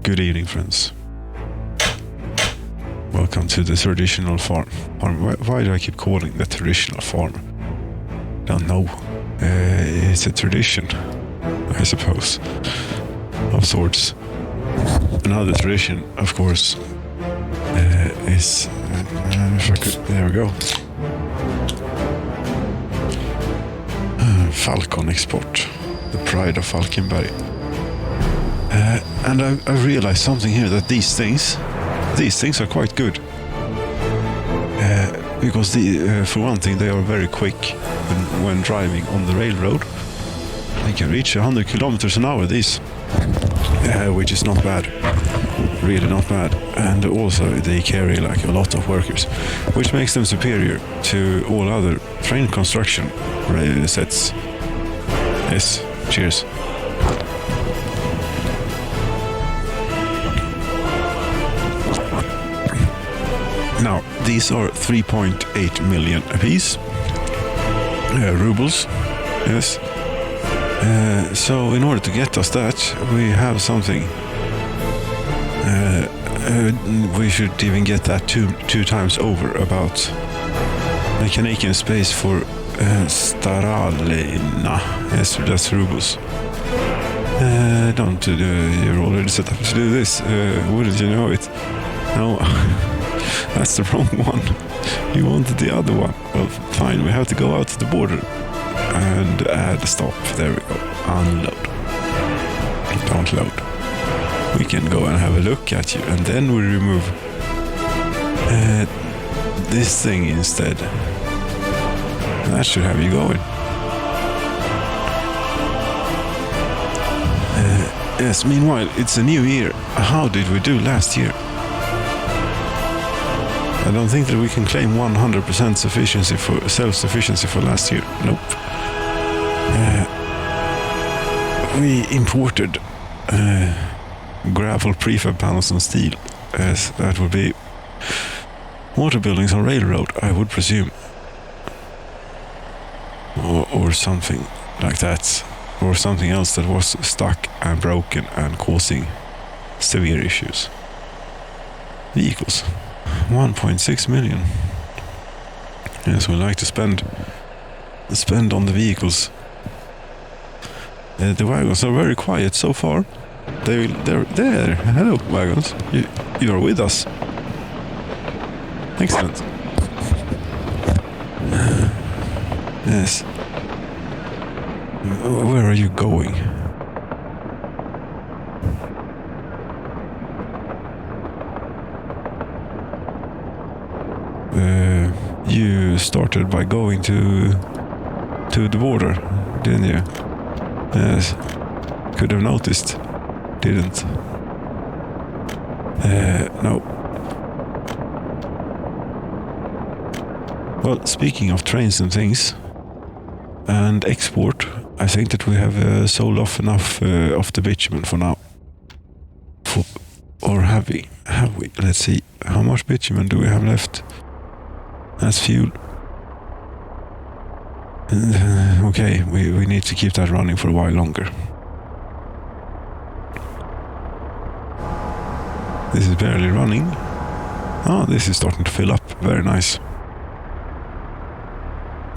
Good evening, friends. Welcome to the traditional farm. Why do I keep calling the traditional farm? Don't know. It's a tradition, I suppose, of sorts. Another tradition, of course, is... if I could... There we go. Falcon export. The pride of Falkenberg. And I've realized something here, that these things are quite good. Because for one thing, they are very quick when driving on the railroad. They can reach 100 kilometers an hour, these, which is not bad, really not bad. And also they carry like a lot of workers, which makes them superior to all other train construction sets. Yes, cheers. Now, these are 3.8 million apiece. Rubles, yes. So in order to get us that, we have something. We should even get that two times over about the Canadian space for Staralina. Yes, that's rubles. You're already set up to do this. Wouldn't you know it? No. That's the wrong one. You wanted the other one. Well, fine, we have to go out to the border and add a stop. There we go. Unload. Don't load. We can go and have a look at you, and then we remove this thing instead. That should have you going. Yes, meanwhile, it's a new year. How did we do last year? I don't think that we can claim 100% self-sufficiency for last year. Nope. We imported gravel prefab panels and steel. Yes, that would be water buildings on railroad, I would presume. Or something like that. Or something else that was stuck and broken and causing severe issues. Vehicles. 1.6 million. Yes, we like to spend on the vehicles. The wagons are very quiet so far. They're there. Hello, wagons. You are with us. Excellent. Yes. Where are you going? You started by going to the border, didn't you? Yes. Could have noticed. Didn't. No. Well, speaking of trains and things, and export, I think that we have sold off enough of the bitumen for now. Or have we? Let's see. How much bitumen do we have left? That's fuel. Okay, we need to keep that running for a while longer. This is barely running. Oh, this is starting to fill up. Very nice.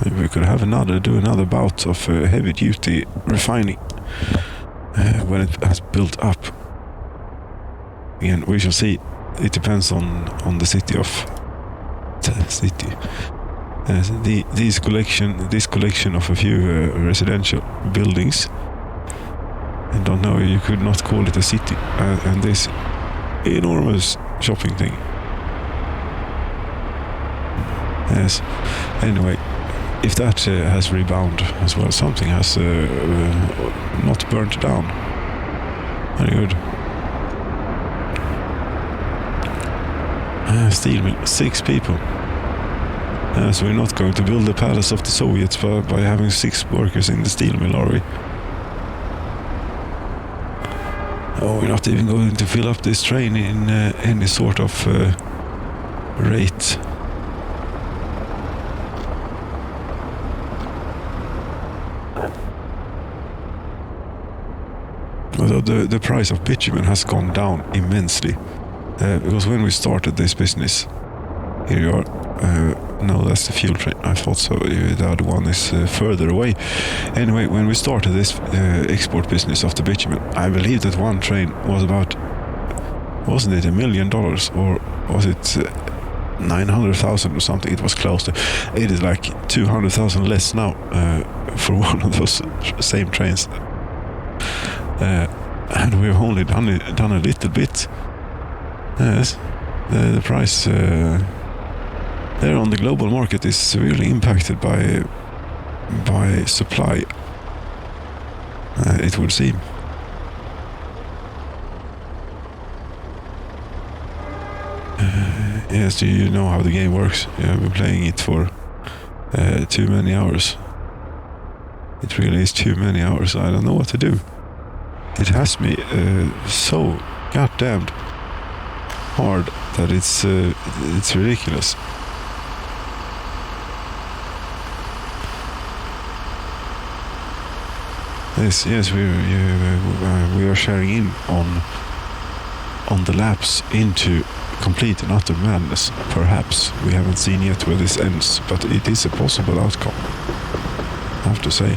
Maybe we could have do another bout of heavy-duty refining when it has built up. Again, we shall see. It depends on the city of... city. This collection of a few residential buildings. I don't know, you could not call it a city. And this enormous shopping thing. Yes. Anyway, if that has rebounded as well, something has not burnt down. Very good. Steel mill, 6 people. So we're not going to build the palace of the Soviets by having 6 workers in the steel mill, are we? Oh, we're not even going to fill up this train in any sort of rate. Although the price of bitumen has gone down immensely. Because when we started this business, here you are. No, that's the fuel train. I thought so. The other one is further away. Anyway, when we started this export business of the bitumen, I believe that one train was about, wasn't it $1 million, or was it 900,000 or something? It was close to. It is like 200,000 less now for one of those same trains. And we've only done a little bit. Yes, the price there on the global market is severely impacted by supply. It would seem. Yes, do you know how the game works? I've been playing it for too many hours. It really is too many hours. I don't know what to do. It has me so goddamned hard that it's ridiculous. Yes, we are sharing in on the laps into complete and utter madness. Perhaps we haven't seen yet where this ends, but it is a possible outcome, I have to say.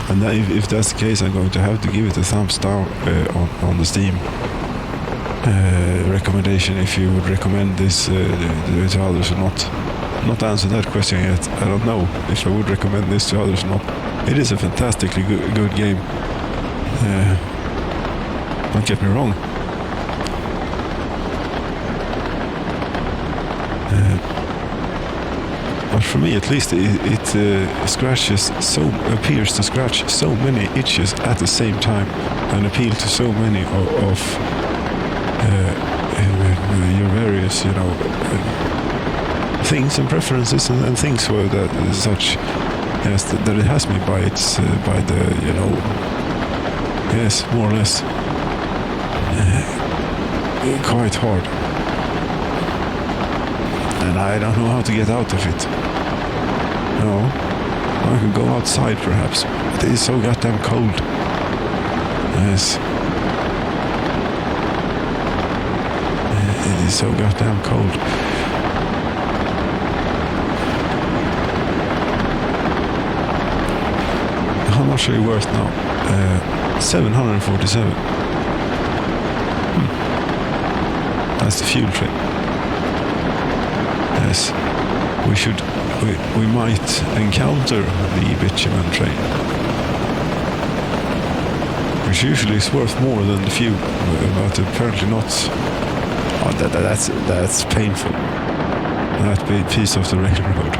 And if that's the case, I'm going to have to give it a thumbs down on the Steam recommendation. If you would recommend this to others or not. Not answered that question yet. I don't know if I would recommend this to others or not. It is a fantastically good game. Don't get me wrong. But for me, at least, it appears to scratch so many itches at the same time and appeal to so many of your various, things and preferences and things where that such, yes, that it has me by its by the yes, more or less quite hard, and I don't know how to get out of it. No, I could go outside perhaps, but it is so goddamn cold. Yes, it is so goddamn cold. How much are you worth now? 747. That's the fuel train. Yes, we might encounter the bitumen train, which usually is worth more than the fuel, but apparently not. Oh, that's painful. That big piece of the railroad.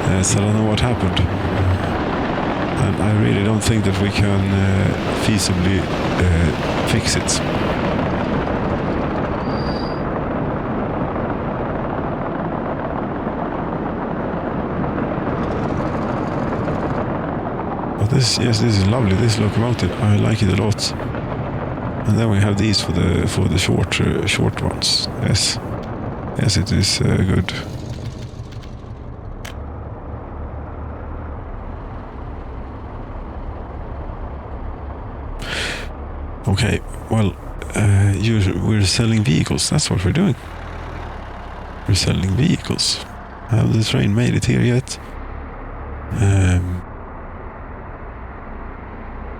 Yes, I don't know what happened. And I really don't think that we can feasibly fix it. But this is lovely. This locomotive, I like it a lot. And then we have these for the short ones. Yes, it is good. Okay, well, we're selling vehicles. That's what we're doing. We're selling vehicles. Have the train made it here yet?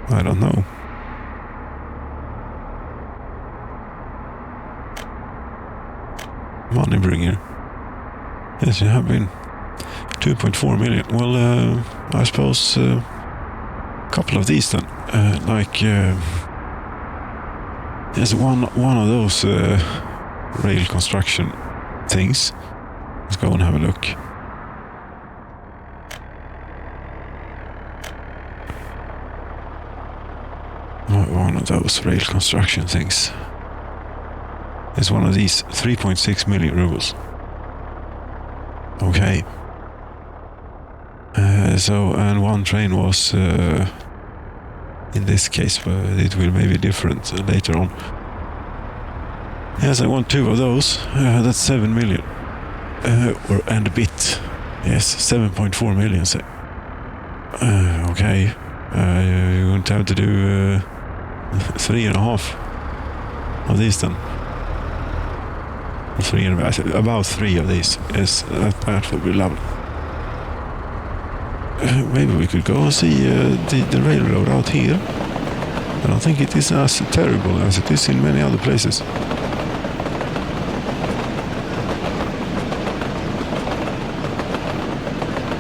I don't know. Money bringer. Yes, you have been. 2.4 million. Well, I suppose a couple of these then. There's one of those rail construction things. Let's go and have a look. One of those rail construction things. There's one of these 3.6 million rubles. Okay. And one train was in this case, but it will maybe different later on. Yes, I want two of those. That's 7 million. And a bit. Yes, 7.4 million. Okay. You're going to have to do 3.5 of these then. About 3 of these. Yes, that would be lovely. Maybe we could go and see the railroad out here. I don't think it is as terrible as it is in many other places.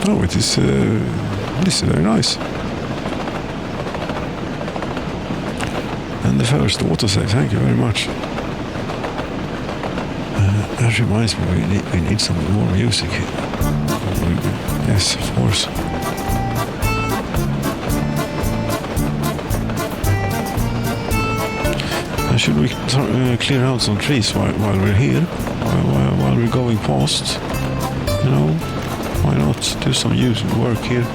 Oh, it is. This is very nice. And the first autosave, thank you very much. That reminds me, we need some more music here. Yes, of course. Should we clear out some trees while we're here? While we're going past? You know, why not do some work here?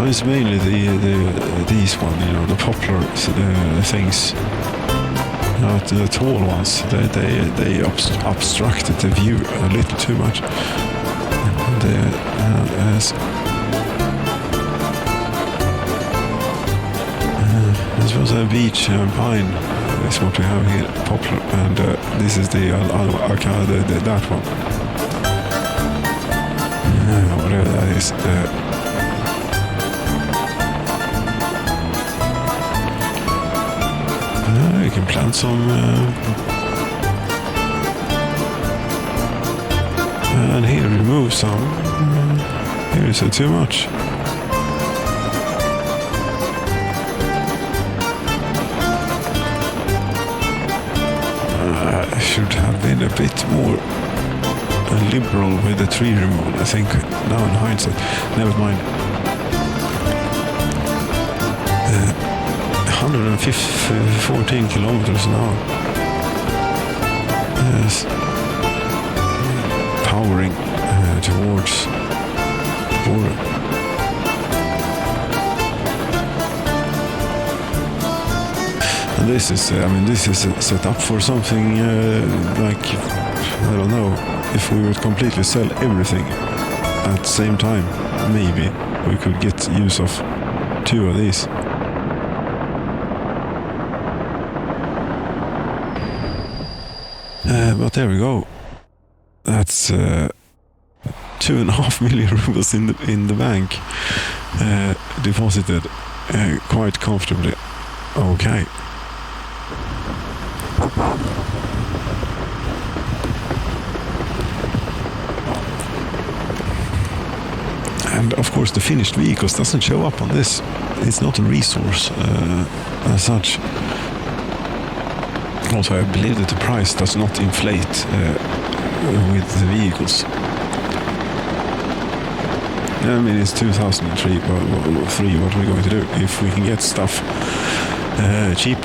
It's mainly these one, you know, the poplar things. Not the tall ones. They obstructed the view a little too much. I suppose a beech and pine is what we have here, poplar, and this is the that one. Whatever that is. You can plant some. And here remove some. Here is too much. I should have been a bit more liberal with the tree removal, I think, now in hindsight. Never mind. 114 kilometers an hour. Yes. Powering towards the border. And this is, this is set up for something like, I don't know, if we would completely sell everything at the same time, maybe we could get use of 2 of these. But there we go. That's 2.5 million rubles in the bank, deposited quite comfortably. Okay. And of course, the finished vehicles doesn't show up on this. It's not a resource as such. Also, I believe that the price does not inflate with the vehicles. I mean, it's 2003, what are we going to do? If we can get stuff cheap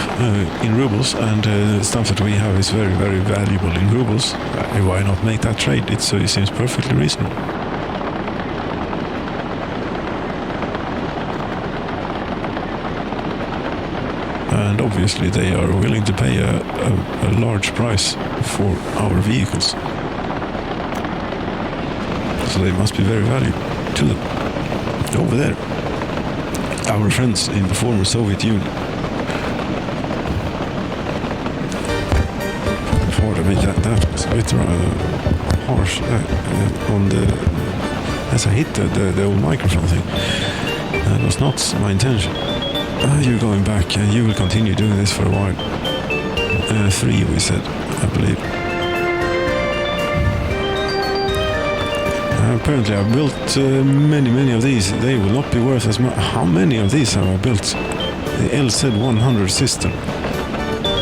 in rubles, and stuff that we have is very, very valuable in rubles, why not make that trade? It seems perfectly reasonable. And obviously they are willing to pay a large price for our vehicles. So they must be very valuable to them. Over there, our friends in the former Soviet Union. Pardon me, that was a bit harsh on as I hit the old microphone thing. That was not my intention. You're going back, and you will continue doing this for a while. 3, we said, I believe. Apparently, I've built many of these. They will not be worth as much. How many of these have I built? The LZ100 system.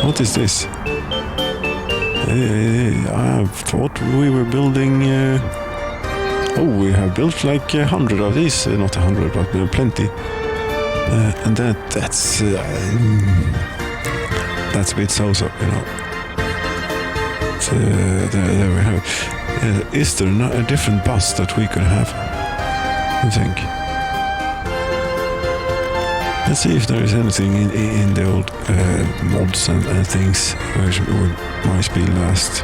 What is this? I thought we were building. We have built like 100 of these. Not 100, but plenty. And that's a bit so-so, you know. So, there we have it. Is there not a different bus that we could have? I think. Let's see if there is anything in the old mods and things which might be last.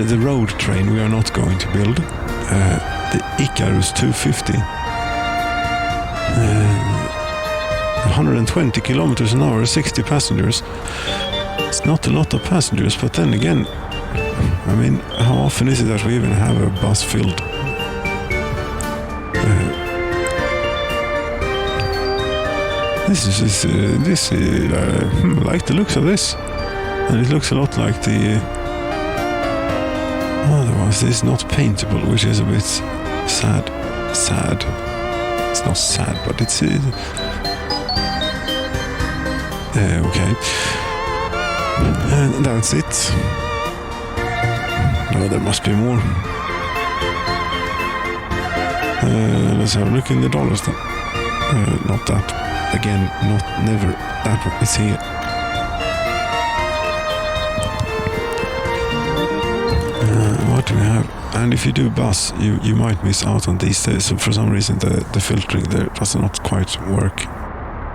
the road train we are not going to build. The Icarus 250. 120 kilometers an hour, 60 passengers. It's not a lot of passengers, but then again, I mean, how often is it that we even have a bus filled? I like the looks of this, and it looks a lot like the. Otherwise, this is not paintable, which is a bit sad. Sad. It's not sad, but it's okay. And that's it. No, there must be more. Let's have a look in the dollars then. Not that. Again, never that one. It's here. What do we have? And if you do bus, you might miss out on these days. So for some reason, the filtering there does not quite work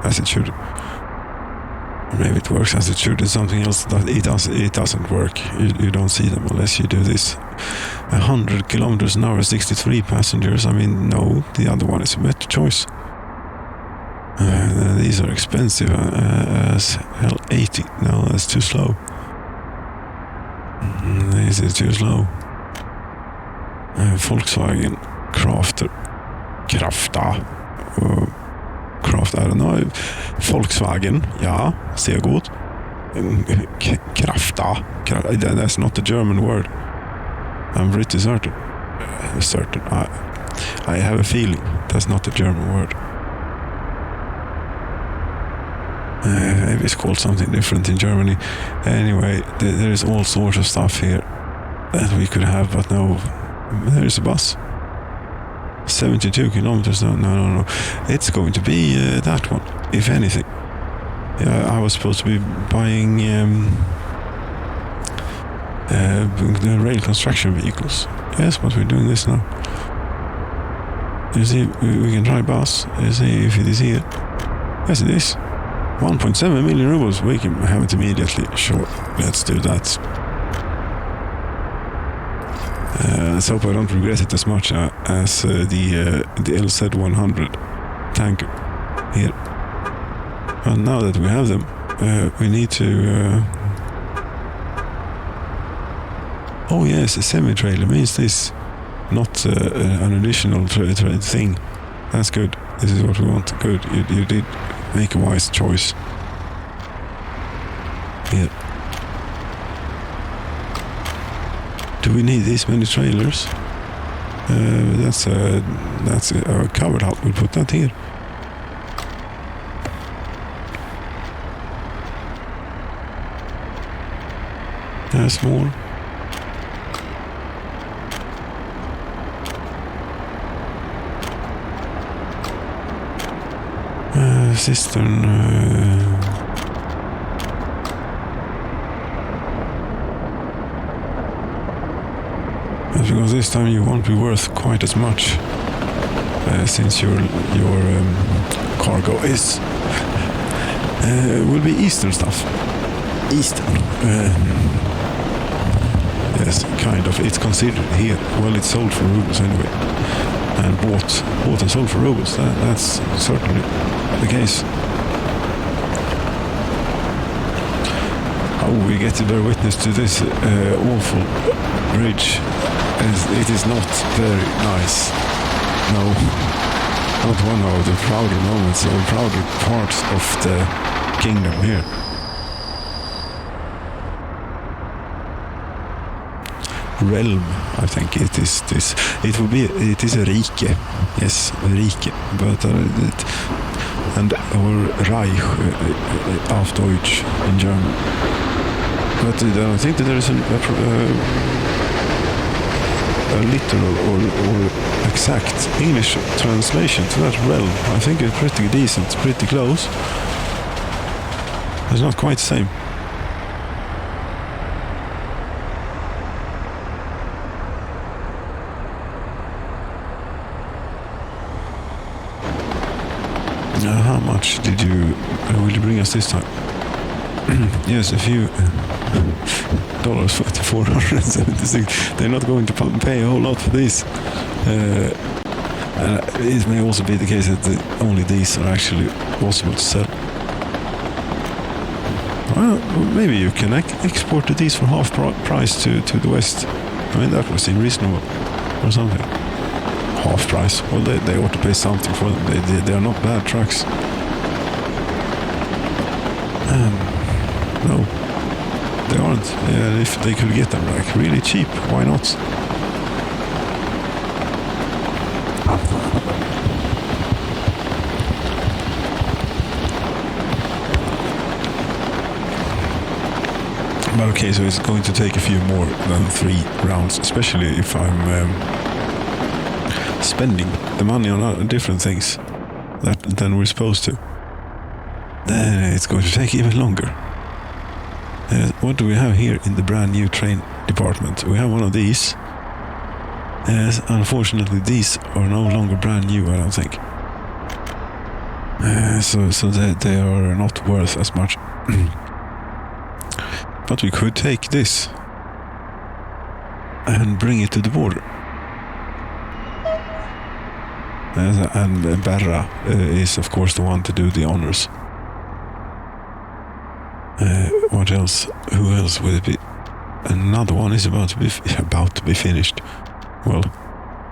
as it should. Maybe it works as it should. It's something else that it doesn't work. You don't see them unless you do this. 100 kilometers an hour, 63 passengers. I mean, no, the other one is a better choice. These are expensive as hell. 80. No, that's too slow. This is too slow. Volkswagen Crafter. I don't know. Volkswagen, ja, sehr gut. Krafta. That's not the German word. I'm pretty certain. I have a feeling that's not the German word. Maybe it's called something different in Germany. Anyway, there is all sorts of stuff here that we could have, but no, there is a bus. 72 kilometers. No. It's going to be that one, if anything. Yeah, I was supposed to be buying the rail construction vehicles. Yes, but we're doing this now. You see, we can try bus. You see if it is here. Yes, it is. 1.7 million rubles. We can have it immediately. Sure, let's do that. Let's hope I don't regret it as much as the LZ100 tanker here. But now that we have them, we need to. Oh yes, a semi-trailer means this, not an additional thing. That's good. This is what we want. Good. You did make a wise choice. Here. Do we need this many trailers? That's a covered hut. We'll put that here. That's more. Cistern. Because this time you won't be worth quite as much, since your cargo is will be Eastern stuff. Eastern. Yes, kind of. It's considered here. Well, it's sold for rubles anyway, and bought and sold for rubles. That's certainly the case. Oh, we get to bear witness to this awful bridge. It is not very nice. No, not one of the prouder moments or prouder parts of the kingdom here. Realm, I think it is this. It is a rike. Yes, a rike. But and or Reich auf Deutsch in German. But I don't think that there is a literal or exact English translation to that realm. I think it's pretty decent, pretty close. It's not quite the same. How much will you bring us this time? yes, a few dollars for 476. They're not going to pay a whole lot for these. And it may also be the case that only these are actually possible to sell. Well, maybe you can export these for half price to the West. I mean, that would seem reasonable or something. Half price. Well, they ought to pay something for them. They are not bad trucks. No, they aren't. If they could get them like really cheap, why not? But okay, so it's going to take a few more than 3 rounds, especially if I'm spending the money on different things than we're supposed to. Then it's going to take even longer. What do we have here in the brand new train department? We have one of these. Unfortunately, these are no longer brand new, I don't think. So they are not worth as much. But we could take this and bring it to the border. And Berra is of course the one to do the honors. What else? Who else will it be? Another one is about to be finished. Well,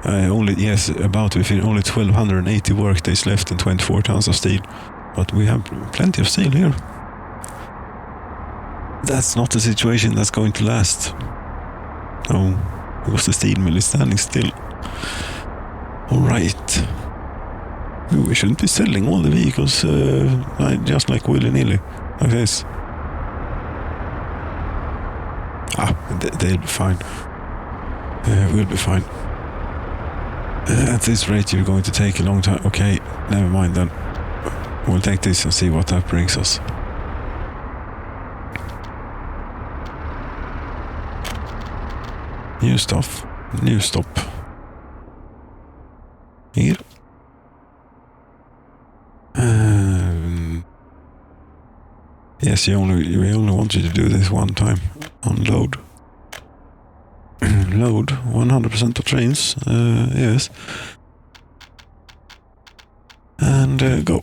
about to be finished. Only 1,280 workdays left and 24 tons of steel. But we have plenty of steel here. That's not a situation that's going to last. No, because the steel mill is standing still. Alright. We shouldn't be selling all the vehicles just like willy-nilly, like this. They'll be fine. We'll be fine. At this rate you're going to take a long time. Okay, never mind then. We'll take this and see what that brings us. New stuff. New stop. Here. Yes, we only want you to do this one time. Unload. Load 100% of trains. Yes. And go.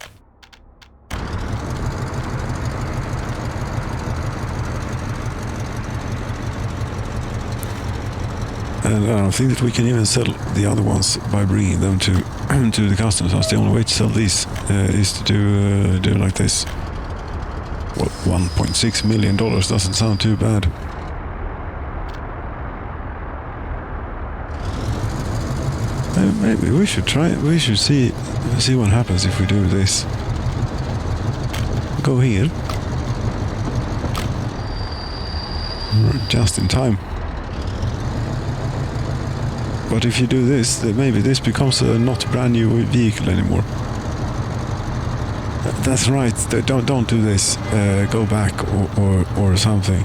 And I don't think that we can even sell the other ones by bringing them to the customs house. The only way to sell these is to do like this. Well, $1.6 million doesn't sound too bad. Maybe we should try it. We should see what happens if we do this. Go here. Just in time. But if you do this, then maybe this becomes a not brand new vehicle anymore. That's right. Don't do this. Go back or something.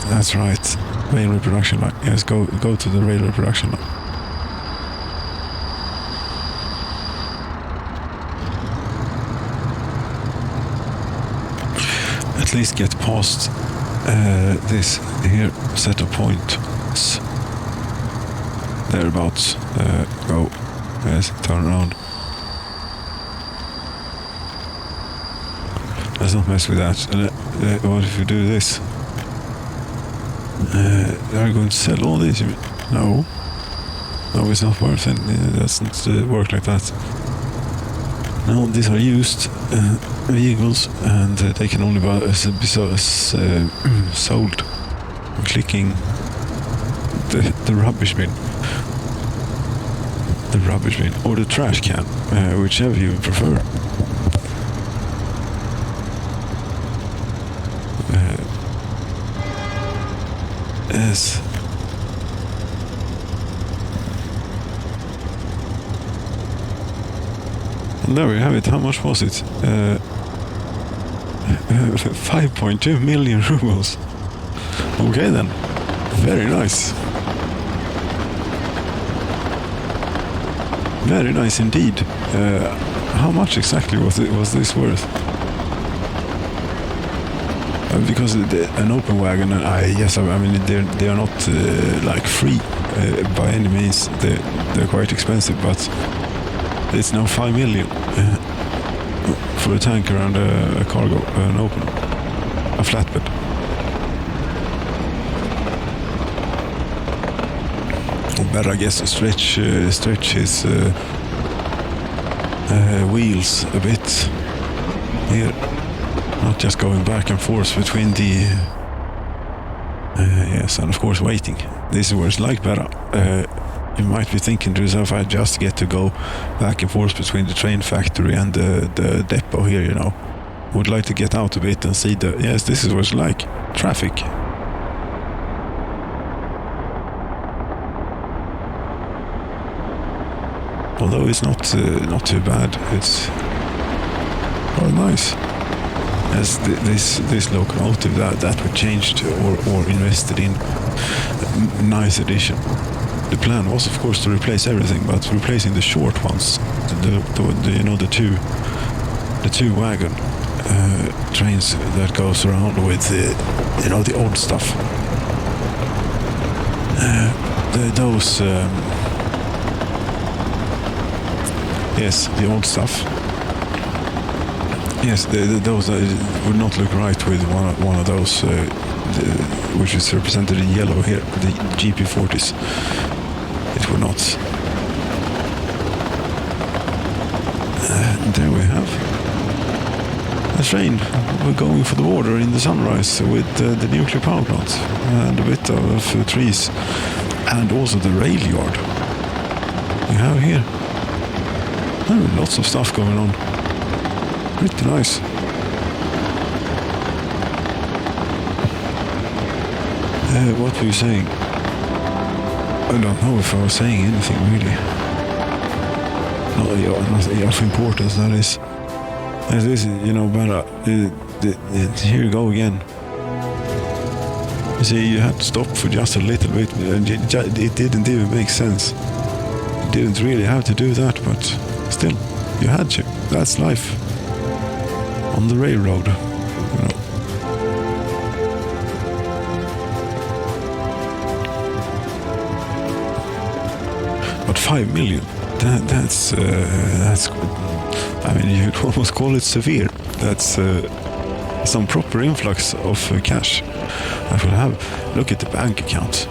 That's right. Railway production line. Yes, go to the railway production line. At least get past this here set of points. Thereabouts. Go. Yes, turn around. Let's not mess with that. What if you do this? Are you going to sell all these? No. No, it's not worth it. It doesn't work like that. No, these are used vehicles and they can only be sold clicking the rubbish bin. The rubbish bin or the trash can, whichever you prefer. Yes. And there we have it. How much was it? 5.2 million rubles. Okay then. Very nice. Very nice indeed. How much exactly was this worth? because an open wagon, yes, I mean they are not like free by any means. They're quite expensive, but it's now 5 million for a tanker and a cargo, an open, a flatbed. Or better, I guess, to stretch his wheels a bit here. Not just going back and forth between the... yes, and of course waiting. This is what it's like better. You might be thinking to yourself, I just get to go back and forth between the train factory and the depot here, you know. Would like to get out a bit and see the... Yes, this is what it's like. Traffic. Although it's not too bad. It's... Oh, nice. As this locomotive that we changed or invested in, nice addition. The plan was, of course, to replace everything, but replacing the short ones, the two wagon trains that goes around with the old stuff. Yes, the old stuff. Yes, those would not look right with one of those, which is represented in yellow here, the GP40s. It would not. There we have a train. We're going for the border in the sunrise with the nuclear power plant and a bit of trees, and also the rail yard. We have here lots of stuff going on. Pretty nice. What were you saying? I don't know if I was saying anything really. Not of importance, that is. As this, but here you go again. You see, you had to stop for just a little bit, and it didn't even make sense. You didn't really have to do that, but still, you had to. That's life. On the railroad, you know. But 5 million, that's I mean, you'd almost call it severe. That's some proper influx of cash. I will have look at the bank account.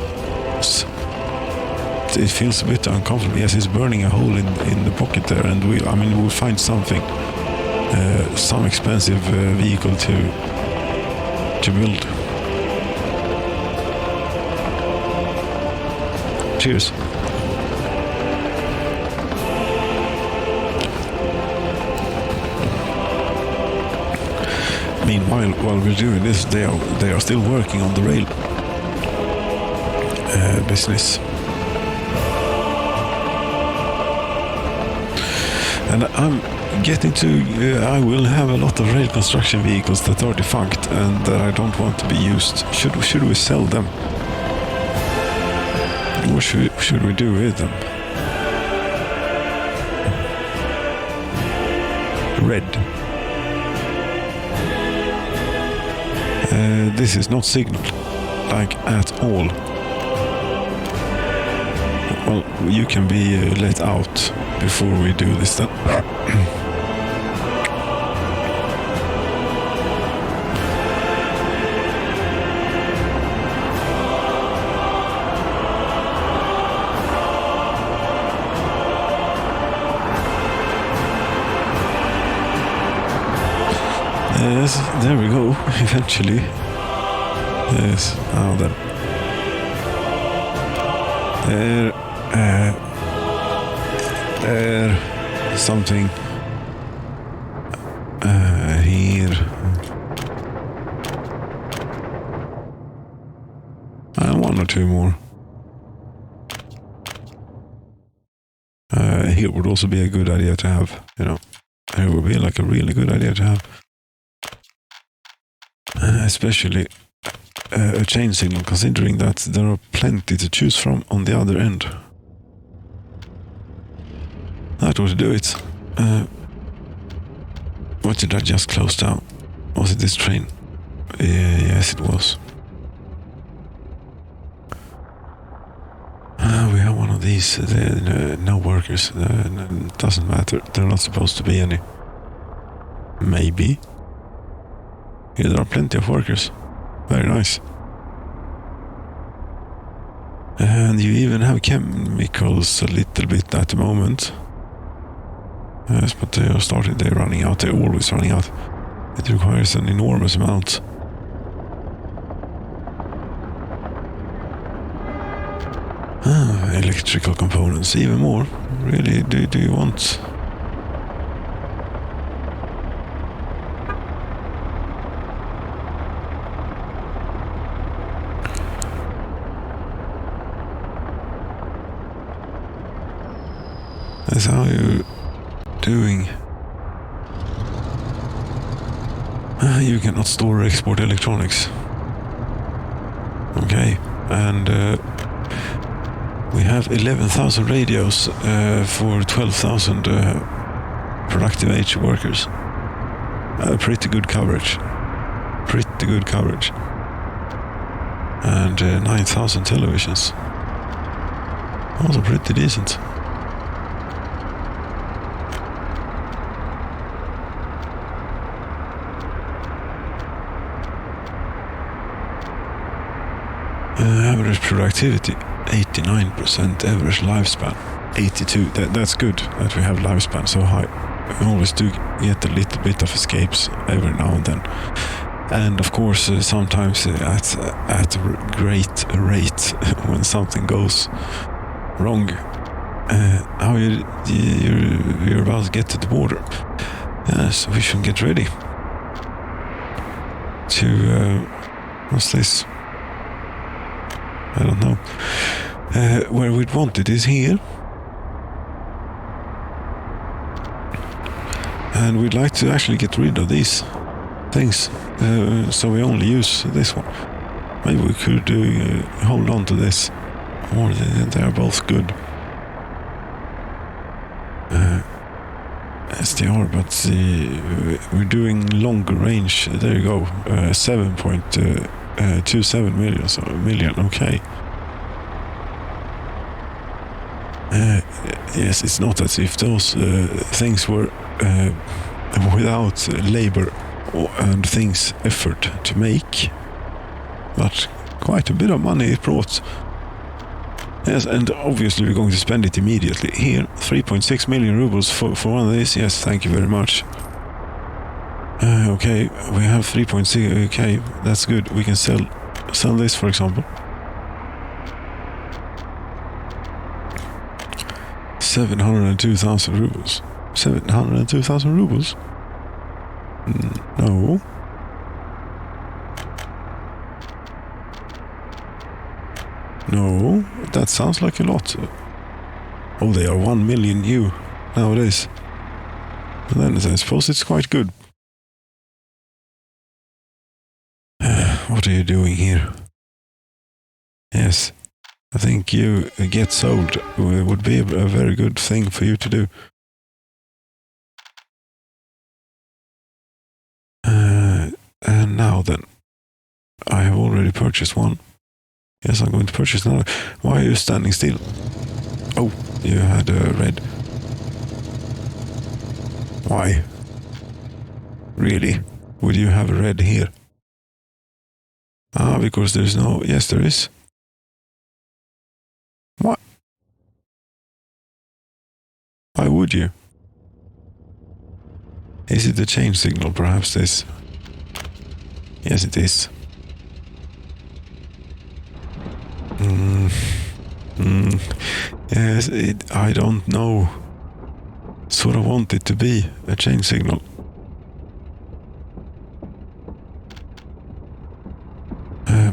It feels a bit uncomfortable. Yes, it's burning a hole in the pocket there, and we'll find something. Some expensive vehicle to build. Cheers. Meanwhile, while we're doing this, they are still working on the rail business. And I'm getting to, I will have a lot of rail construction vehicles that are defunct and that I don't want to be used. Should we sell them? What should we do with them? Red. This is not signaled, like at all. Well, you can be let out before we do this then. Yes, there we go, eventually. Yes, now then. There, something here. And one or two more. Here would also be a good idea to have, Here would be like a really good idea to have. Especially a chain signal, considering that there are plenty to choose from on the other end. That would do it. What did I just close down? Was it this train? Yes, it was. We have one of these. No workers. Doesn't matter. There are not supposed to be any. Maybe. Yeah, there are plenty of workers. Very nice. And you even have chemicals a little bit at the moment. Yes, but they are starting. They're running out. They're always running out. It requires an enormous amount. Electrical components, even more. Really, do you want? That's how you're doing. You cannot store or export electronics. Okay, and we have 11,000 radios for 12,000 productive age workers. Pretty good coverage. Pretty good coverage. And 9,000 televisions. Also pretty decent. Average productivity, 89%. Average lifespan, 82. That's good that we have lifespan so high. We always do get a little bit of escapes every now and then. And of course, sometimes at a great rate when something goes wrong. How you're about to get to the border. Yes, we should get ready to what's this? I don't know. Where we'd want it is here. And we'd like to actually get rid of these things. So we only use this one. Maybe we could hold on to this. Or they are both good. Yes, they are, but we're doing longer range. There you go. 7.27 million, okay. Yes, it's not as if those things were without labor and effort to make, but quite a bit of money it brought. Yes, and obviously we're going to spend it immediately. Here, 3.6 million rubles for one of these. Yes, thank you very much. Okay, we have 3.6. Okay, that's good. We can sell this, for example. 702,000 rubles. 702,000 rubles? No. No, that sounds like a lot. Oh, they are 1 million new nowadays. And then I suppose it's quite good. What are you doing here? Yes, I think you get sold would be a very good thing for you to do. And now then, I have already purchased one. Yes, I'm going to purchase another. Why are you standing still? Oh, you had a red. Why? Really? Would you have a red here? Ah, because there's no... Yes, there is. What? Why would you? Is it the change signal, perhaps this? Yes, it is. Yes, I don't know. Sort of want it to be a change signal.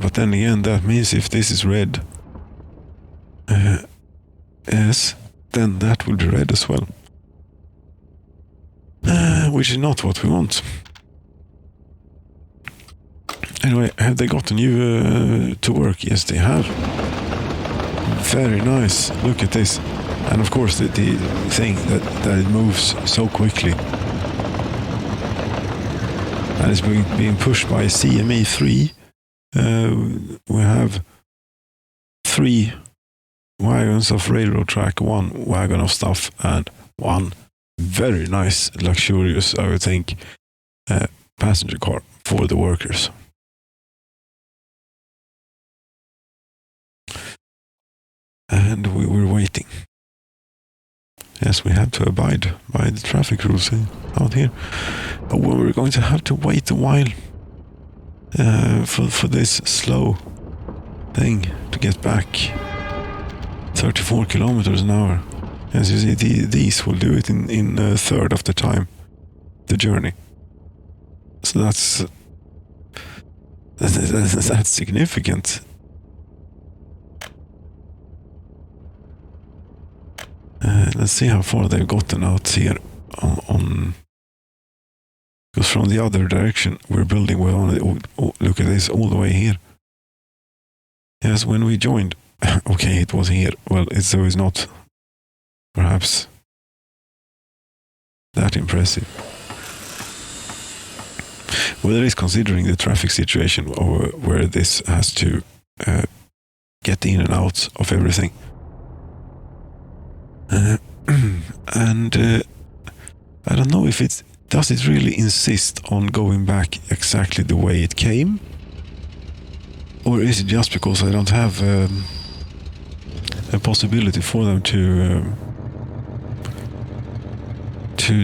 But then again, that means if this is red, yes, then that will be red as well. Which is not what we want. Anyway, have they gotten you to work? Yes, they have. Very nice. Look at this. And of course, the thing that it moves so quickly. and it's being pushed by CME3. We have 3 wagons of railroad track, 1 wagon of stuff, and 1 very nice, luxurious, I would think, passenger car for the workers. And we were waiting. Yes, we had to abide by the traffic rules out here. But we were going to have to wait a while for this slow thing to get back 34 kilometers an hour. As you see, these will do it in a third of the time, the journey. So that's significant. Let's see how far they've gotten out here on because from the other direction we're building, we're on it. Look at this, all the way here. Yes, when we joined, okay, it was here. Well, it's always not perhaps that impressive. Well, it is considering the traffic situation where this has to get in and out of everything. And I don't know if does it really insist on going back exactly the way it came? Or is it just because I don't have a possibility for them to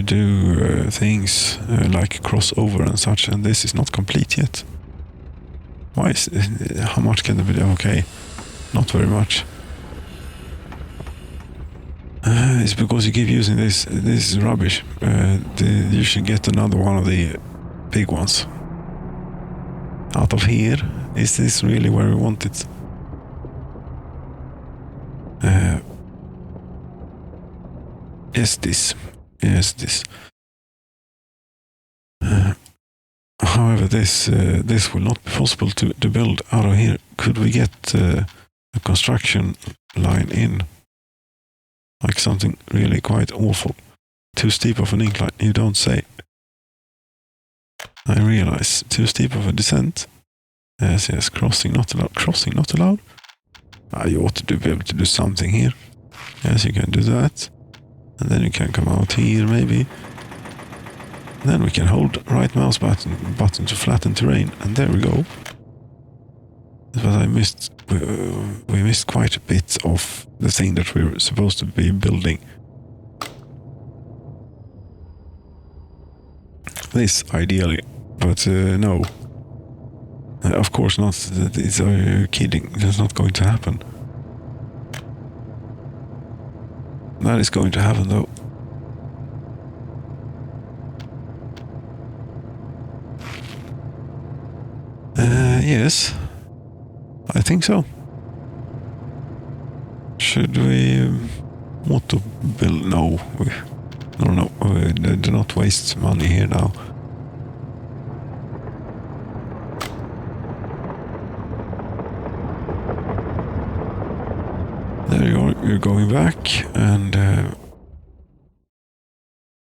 do things like crossover and such, and this is not complete yet? Why how much can they be? Okay, not very much. It's because you keep using this. This is rubbish. You should get another one of the big ones. Out of here, is this really where we want it? Yes, this. Yes, this. However, this will not be possible to build out of here. Could we get a construction line in? Like something really quite awful. Too steep of an incline, you don't say. I realize. Too steep of a descent. Yes, crossing not allowed. Crossing not allowed? You ought to be able to do something here. Yes, you can do that. And then you can come out here, maybe. And then we can hold right mouse button to flatten terrain. And there we go. But I missed... we missed quite a bit of the thing that we were supposed to be building. This, ideally. But no. Of course not. Are you kidding? That's not going to happen. That is going to happen, though. Yes. I think so. Should we want to build? No. No. Do not waste money here now. There you are. You're going back, and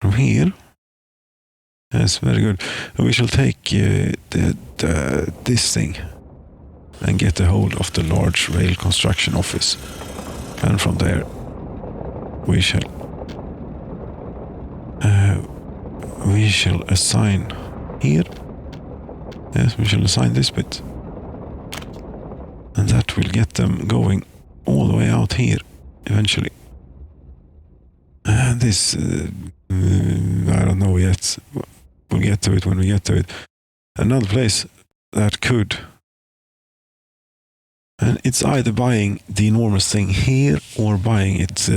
from here. Yes, very good. We shall take this thing and get a hold of the large rail construction office, and from there we shall assign here. Yes, we shall assign this bit, and that will get them going all the way out here eventually. And this I don't know yet. We'll get to it when we get to it. Another place that could, and it's either buying the enormous thing here or buying it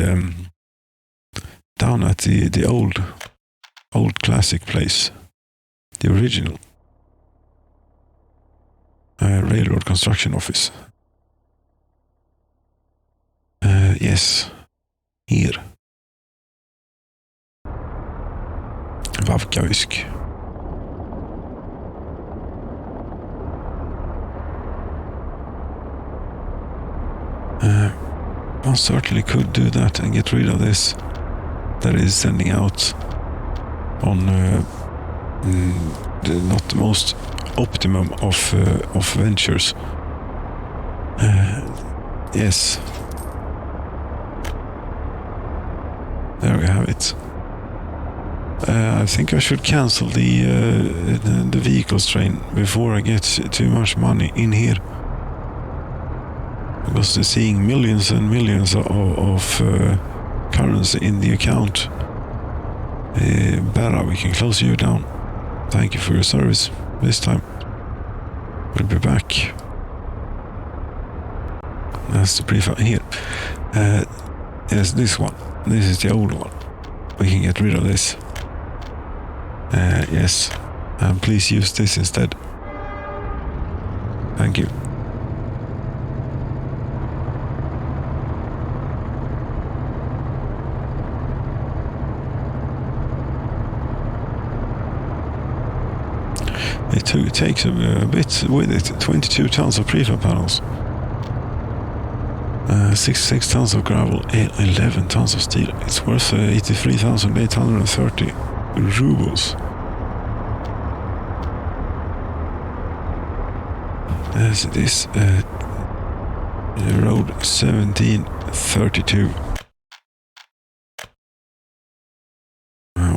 down at the old classic place, the original railroad construction office. Yes, here. Vavkavisk. One certainly could do that and get rid of this that is sending out on not the most optimum of ventures. Yes. There we have it. I think I should cancel the vehicles train before I get too much money in here. Because they're seeing millions and millions of currency in the account. Berra, we can close you down. Thank you for your service this time. We'll be back. That's the prefab here. Yes, this one. This is the old one. We can get rid of this. Yes. Please use this instead. Thank you. It takes a bit with it. 22 tons of prefab panels. 6 tons of gravel, 11 tons of steel. It's worth 83,830 rubles. As it is, road 1732.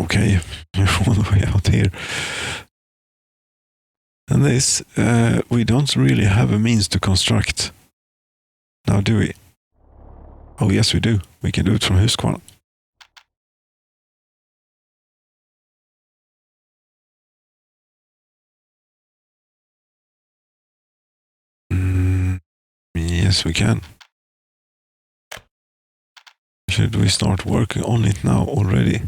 Okay, all the way out here. And this, we don't really have a means to construct. Now, do we? Oh, yes, we do. We can do it from Husqvarna. Yes, we can. Should we start working on it now already?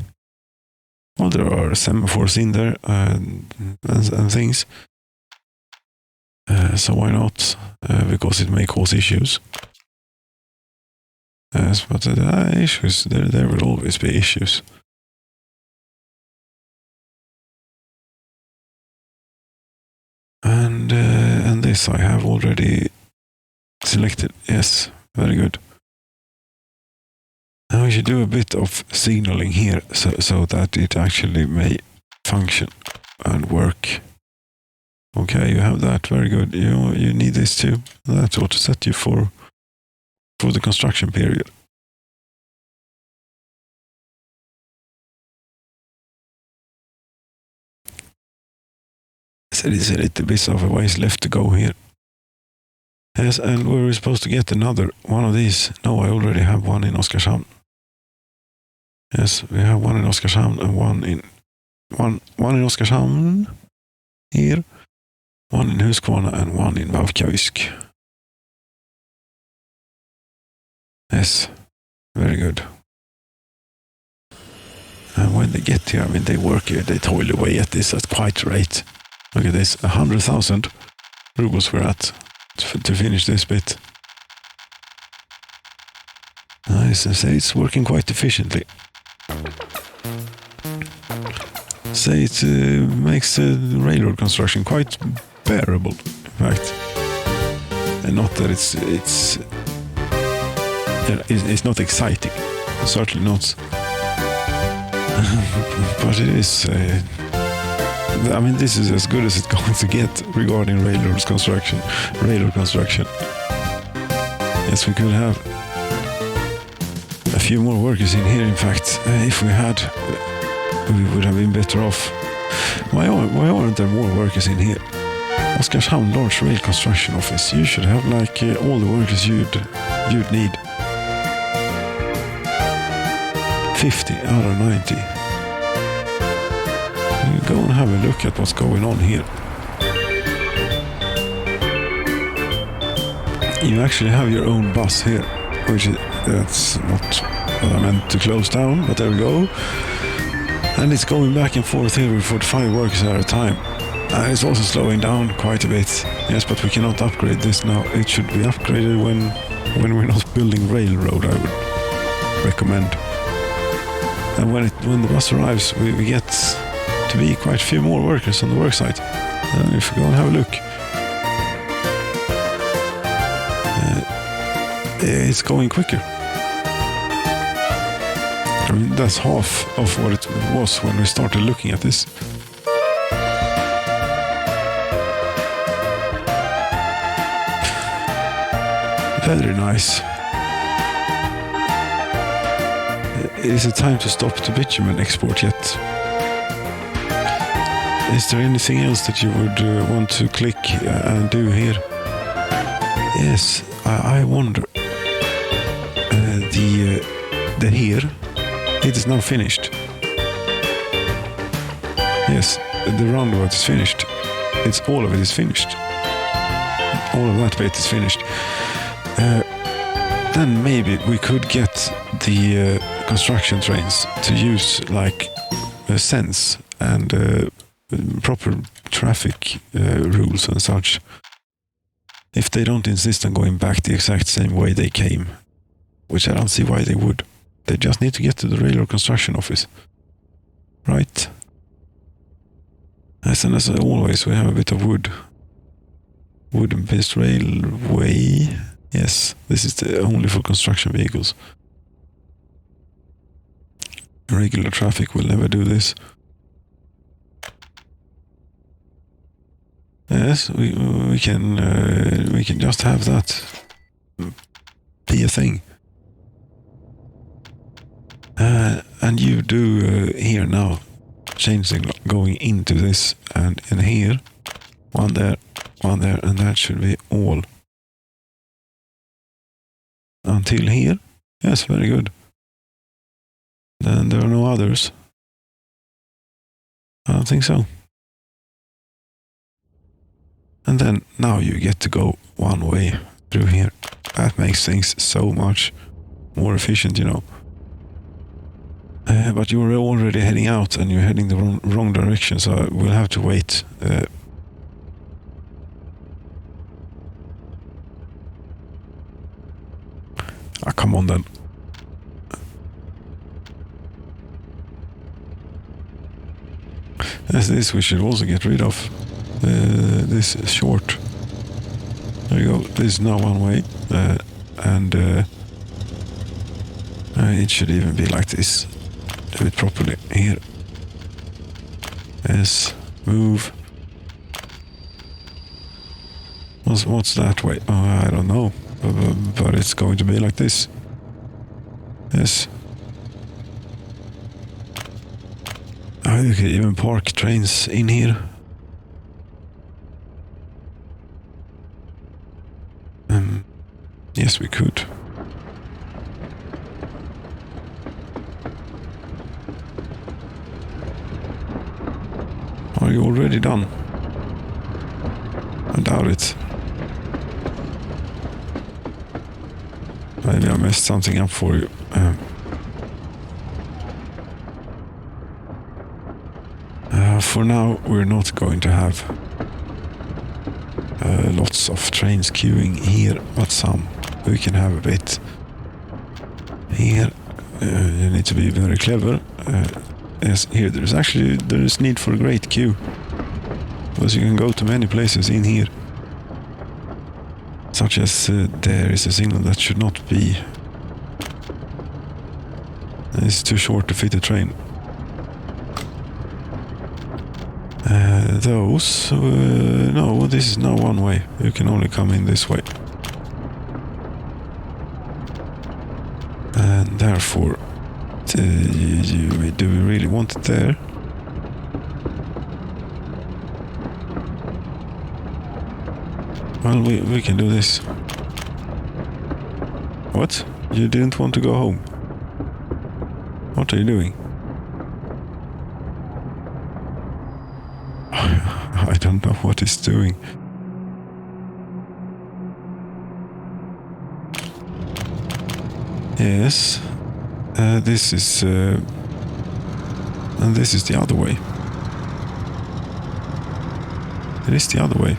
Well, there are semaphores in there and things. So why not? Because it may cause issues. Yes, but issues, there will always be issues. And this I have already selected. Yes, very good. Now we should do a bit of signaling here so that it actually may function and work. Okay, you have that. Very good. You need this too. That ought to set you for the construction period. So there's a little bit of a ways left to go here. Yes, and we're supposed to get another one of these. No, I already have one in Oskarshamn. Yes, we have one in Oskarshamn and one in Oskarshamn here, one in Husqvarna and one in Vavkavsk. Yes, very good. And when they get here, I mean, they work here, they toil away at this at quite a rate. Look at this, 100,000 rubles we're at to finish this bit. Nice, I say it's working quite efficiently. Say it makes the railroad construction quite bearable, in fact. And not that it's not exciting, certainly not. But it is. I mean, this is as good as it's going to get regarding railroad construction. Yes, we could have a few more workers in here. In fact, if we had, we would have been better off. Why aren't there more workers in here? Oskarshamn Large Rail Construction Office. You should have like all the workers you'd need. 50 out of 90. You go and have a look at what's going on here. You actually have your own bus here, that's not what I meant to close down, but there we go. And it's going back and forth here with 45 workers at a time. And it's also slowing down quite a bit. Yes, but we cannot upgrade this now. It should be upgraded when we're not building railroad, I would recommend. And when the bus arrives, we get to be quite a few more workers on the work site. If we go and have a look, it's going quicker. I mean, that's half of what it was when we started looking at this. Very nice. Is it time to stop the bitumen export yet? Is there anything else that you would want to click and do here? Yes, I wonder. The here, it is now finished. Yes, the roundabout is finished. All of it is finished. All of that bit is finished. Then maybe we could get the construction trains to use like sense and proper traffic rules and such. If they don't insist on going back the exact same way they came, which I don't see why they would. They just need to get to the railroad construction office. Right? As always, we have a bit of wood. Wooden-based railway. Yes, this is only for construction vehicles. Regular traffic will never do this. Yes, we can just have that be a thing. And you do here now, changing going into this and in here, one there, and that should be all. Until here, yes, very good. Then there are no others. I don't think so. And then now you get to go one way through here. That makes things so much more efficient, you know. But you were already heading out and you're heading the wrong direction, so we'll have to wait. Come on then. As this we should also get rid of. This short. There you go. This is now one way. And it should even be like this. Do it properly here. Yes, move. What's that way? Oh, I don't know, but it's going to be like this. Yes. Oh, you can even park trains in here. Yes, we could. Are you already done? I doubt it. Maybe I messed something up for you. For now, we're not going to have lots of trains queuing here, but some. We can have a bit here. You need to be very clever. Yes, here there is need for a great queue, because you can go to many places in here, such as there is a signal that should not be. It's too short to fit a train. No, this is not one way. You can only come in this way, and therefore. Do we really want it there? Well, we can do this. What? You didn't want to go home? What are you doing? I don't know what it's doing. Yes. This is... and this is the other way. It is the other way.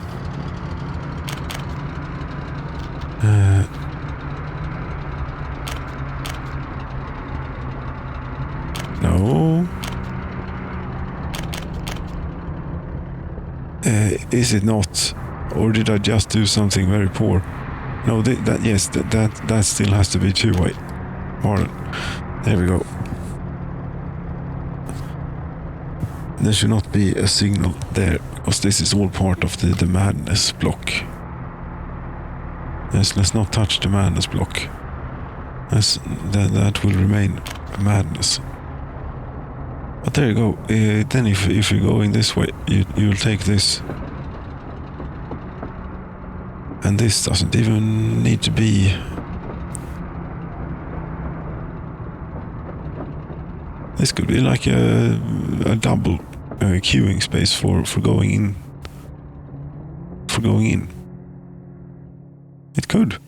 No. Is it not? Or did I just do something very poor? No, that still has to be two-way. Marlon. There we go. There should not be a signal there, because this is all part of the madness block. Yes, let's not touch the madness block. That will remain madness. But there you go. Then if you're going this way, you'll take this. And this doesn't even need to be... This could be like a double queuing space for going in. For going in. It could.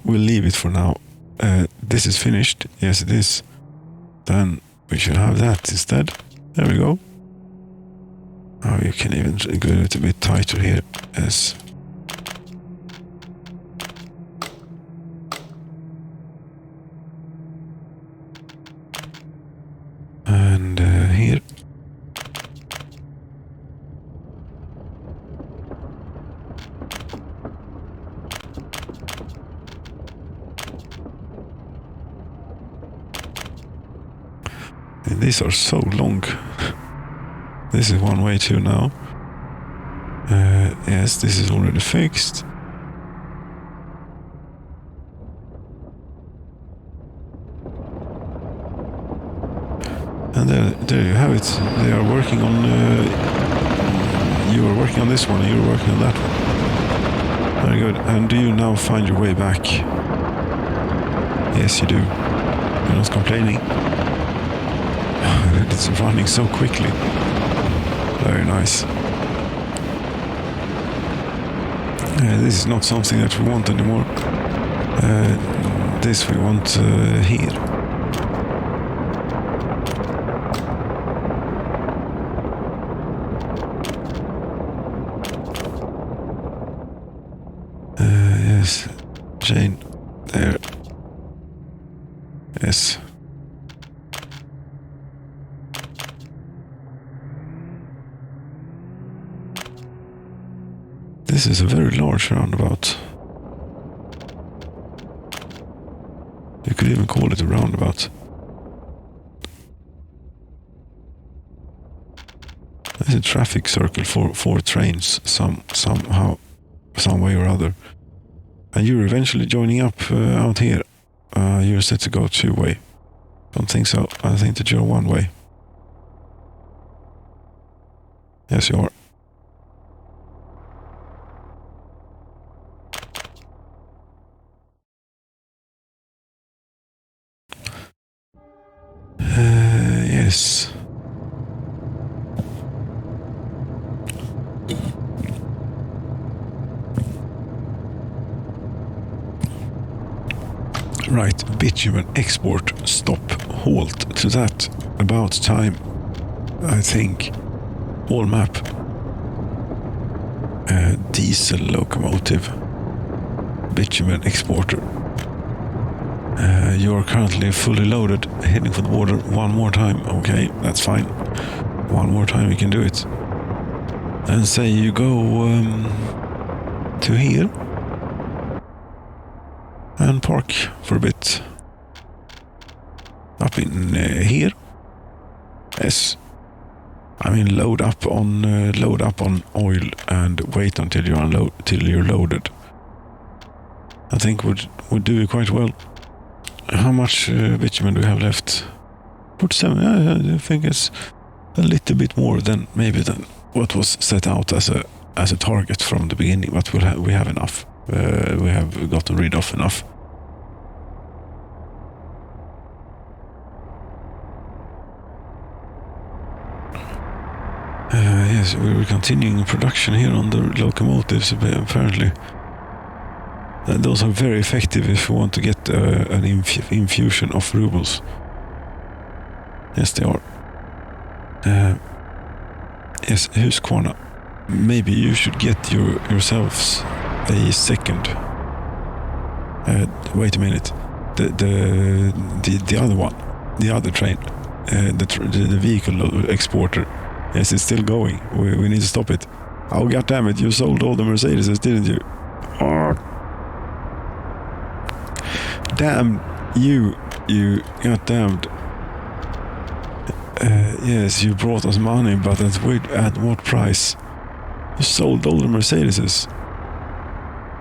We'll leave it for now. This is finished. Yes, it is. Then we should have that instead. There we go. Oh, you can even go a little bit tighter here. Yes. And here. And these are so long. This is one way too now. Yes, this is already fixed. And there you have it. They are working on... you are working on this one, and you are working on that one. Very good. And do you now find your way back? Yes, you do. You're not complaining. It's running so quickly. Very nice. This is not something that we want anymore. This we want here. Yes, Jane, there. Yes. This is a very large roundabout. You could even call it a roundabout. There's a traffic circle for trains somehow, some way or other. And you're eventually joining up out here. You're set to go two-way. Don't think so. I think that you're one-way. Yes, you are. Yes. Right, bitumen export stop halt to that. About time, I think. All map. Diesel locomotive. Bitumen exporter. You are currently fully loaded, heading for the border one more time. Okay, that's fine. One more time you can do it. And say you go to here and park for a bit. Up in here. Yes. I mean, load up on oil and wait until you're loaded. I think would do it quite well. How much bitumen do we have left? 47. I think it's a little bit more than what was set out as a target from the beginning. But we have enough. We have gotten rid of enough. Yes, we're continuing production here on the locomotives, apparently. Those are very effective if you want to get an infusion of rubles. Yes, they are. Yes, Husqvarna. Maybe you should get yourselves a second. Wait a minute. The other one, the other train, the vehicle exporter. Yes, it's still going. We need to stop it. Oh, goddammit, you sold all the Mercedes, didn't you? Oh. Damn you got damned. Yes, you brought us money, but at what price? You sold all the Mercedeses.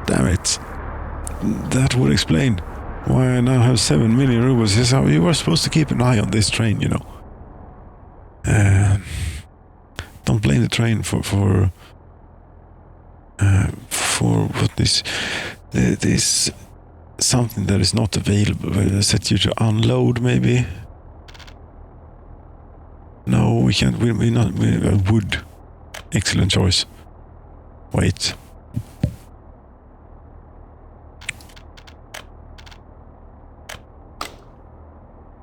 Damn it. That would explain why I now have 7 million rubles. Yes, you were supposed to keep an eye on this train, you know. Don't blame the train for what this something that is not available. Set you to unload, maybe. No, we can't. We not. Wood. Excellent choice. Wait.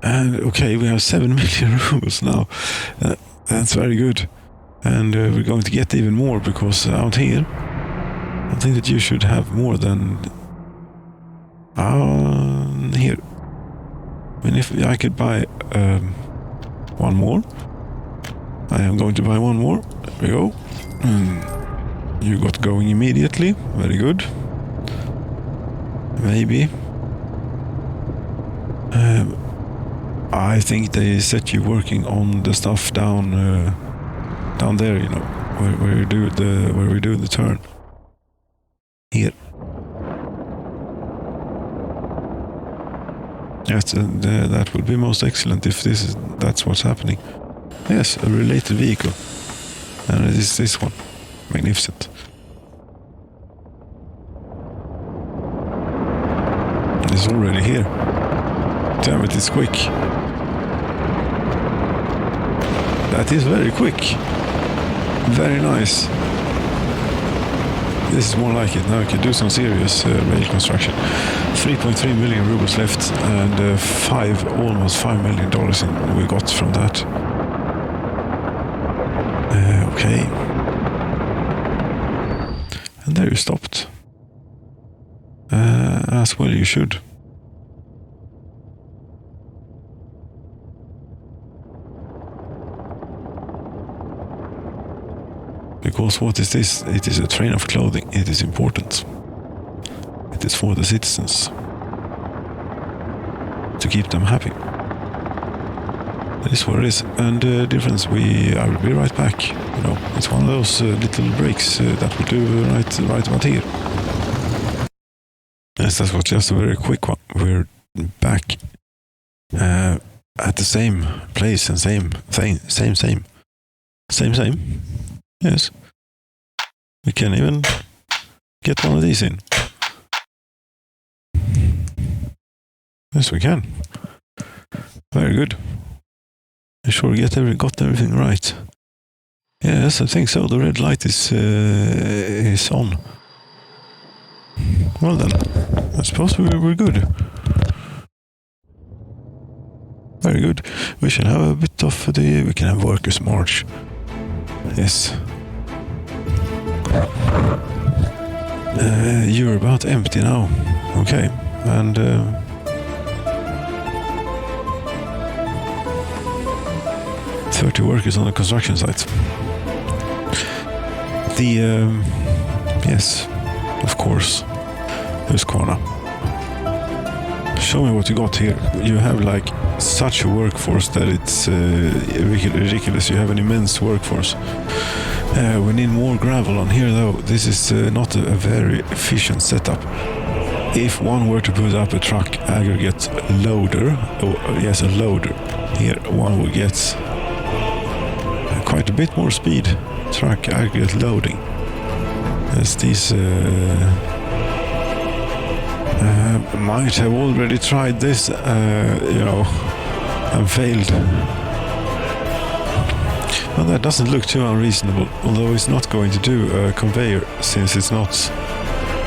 And okay, we have 7 million rubles now. That's very good. And we're going to get even more because out here, I think that you should have more than here. I mean, if I could buy one more, I am going to buy one more. There we go. You got going immediately. Very good. Maybe. I think they set you working on the stuff down there, you know, where we do the turn. Here. Yes, that would be most excellent if that's what's happening. Yes, a related vehicle, and it is this one. Magnificent. It's already here. Damn it, it's quick. That is very quick. Very nice. This is more like it. Now we can do some serious rail construction. 3.3 million rubles left, and almost $5 million we got from that. Okay. And there you stopped. As well you should. Because what is this? It is a train of clothing. It is important. It is for the citizens. To keep them happy. That is what it is. And difference, I will be right back. You know, it's one of those little breaks that we do right about here. Yes, that was just a very quick one. We're back at the same place and same thing. Same. Yes. We can even get one of these in. Yes, we can. Very good. I sure got everything right. Yes, I think so. The red light is on. Well then, I suppose we're good. Very good. We shall have a bit of we can have workers' march. Yes. You're about empty now. Okay. And 30 workers on the construction site. Yes, of course. There's Kwana. Show me what you got here. You have like such a workforce that it's ridiculous. You have an immense workforce. We need more gravel on here though. This is not a very efficient setup. If one were to put up a truck aggregate loader, a loader, here one would get quite a bit more speed. Truck aggregate loading. As these might have already tried this, and failed. Well, that doesn't look too unreasonable, although it's not going to do a conveyor since it's not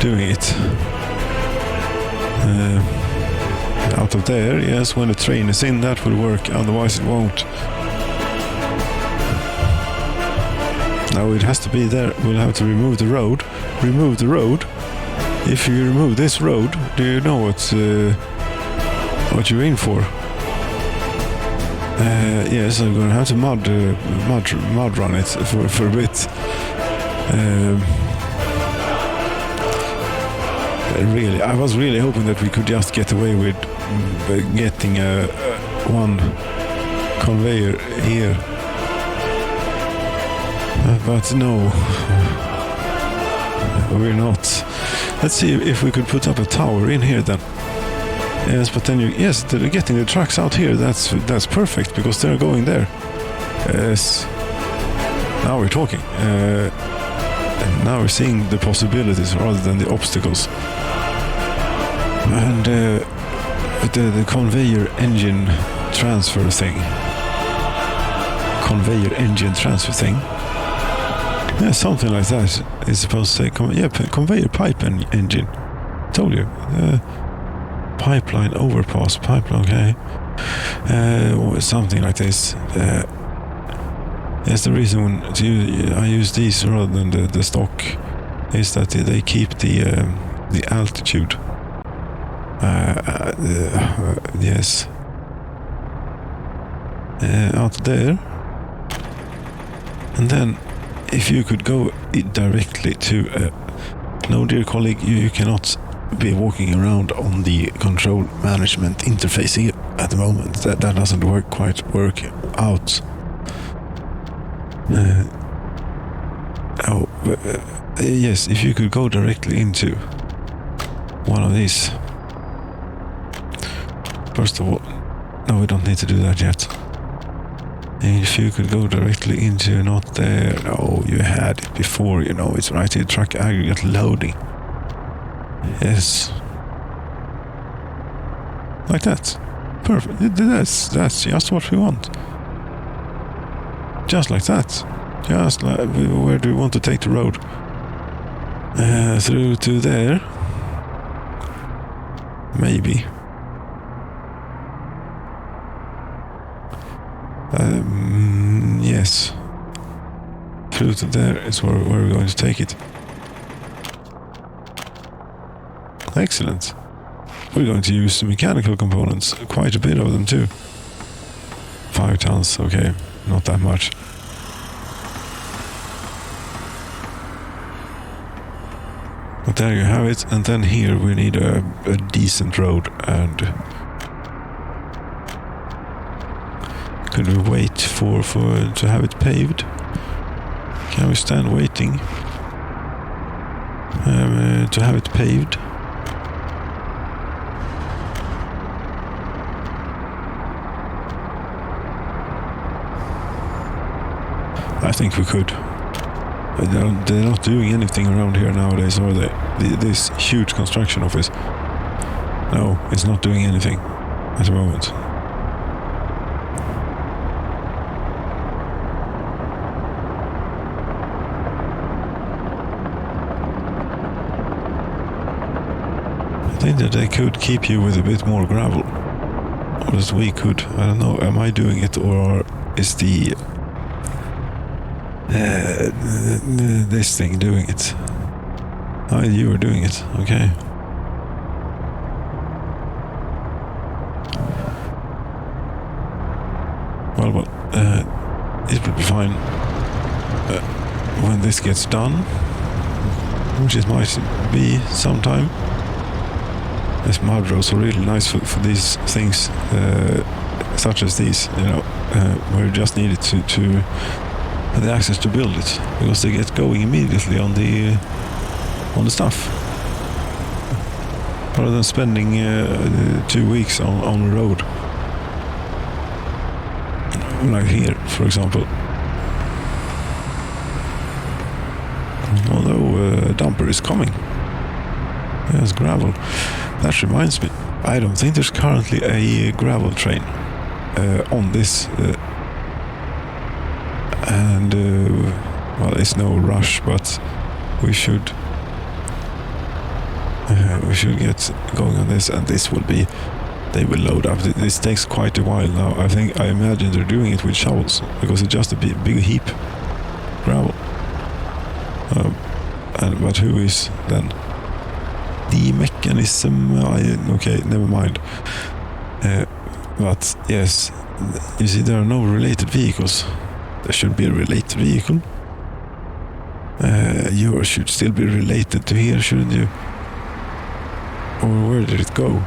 doing it. Out of there, yes, when the train is in, that will work, otherwise it won't. Now it has to be there. We'll have to remove the road. If you remove this road, do you know what you're in for? Yes, I'm going to have to mud run it for a bit. Really, I was really hoping that we could just get away with getting one conveyor here but no. We're not. Let's see if we could put up a tower in here then. Yes, but then yes, they're getting the trucks out here. That's perfect because they're going there. Yes. Now we're talking. And now we're seeing the possibilities rather than the obstacles. And the conveyor engine transfer thing. Conveyor engine transfer thing. Yeah, something like that. It's supposed to say, conveyor pipe engine. Told you. Pipeline overpass, pipeline, okay. Or something like this. Yes, the reason I use these rather than the stock is that they keep the altitude. Yes. Out there. And then if you could go directly to no, dear colleague, you cannot be walking around on the control management interface here at the moment. That doesn't work out. Yes, if you could go directly into one of these. First of all, no, we don't need to do that yet. If you could go directly into, not there. Oh, you had it before, it's right here, truck aggregate loading. Yes. Like that. Perfect. That's just what we want. Just like that. Just like, where do we want to take the road? Through to there. Maybe. Yes. Through to there is where we're going to take it. Excellent. We're going to use the mechanical components, quite a bit of them too. 5 tons, okay, not that much. But there you have it, and then here we need a decent road, and could we wait to have it paved? Can we stand waiting to have it paved? I think we could. They're not doing anything around here nowadays, are they? This huge construction office. No, it's not doing anything at the moment. I think that they could keep you with a bit more gravel. Or as we could. I don't know, am I doing it or is the this thing doing it? Oh, you were doing it, okay. Well, it will be fine when this gets done, which it might be sometime. These mud roads are really nice for these things, such as these, where you just needed to have the access to build it, because they get going immediately on the stuff, rather than spending 2 weeks on the road, like here, for example. Although a dumper is coming. There's gravel. That reminds me, I don't think there's currently a gravel train on this, and well, it's no rush, but we should get going on this, and this will be, they will load up. This takes quite a while now. I imagine they're doing it with shovels, because it's just a big heap gravel. But who is then the mechanism? Okay, never mind. But yes, you see, there are no related vehicles. There should be a related vehicle. Yours should still be related to here, shouldn't you? Or where did it go?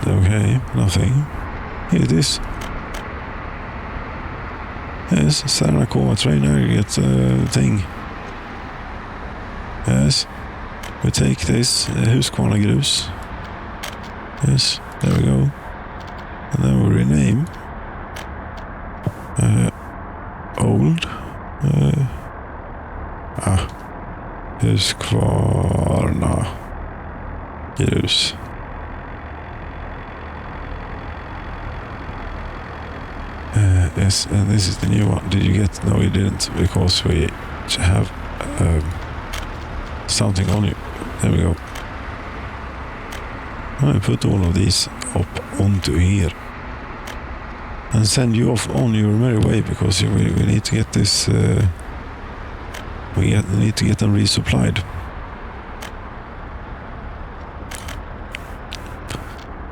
Okay, nothing. Here it is. Yes, Sarnakova train aggregate thing. Yes, we take this Husqvarna grus. Yes, there we go. And then we rename old Husqvarna grus. Yes, and this is the new one. Did you get? No, you didn't, because we have something on you. There we go. I put all of these up onto here and send you off on your merry way, because we need to get this. We need to get them resupplied.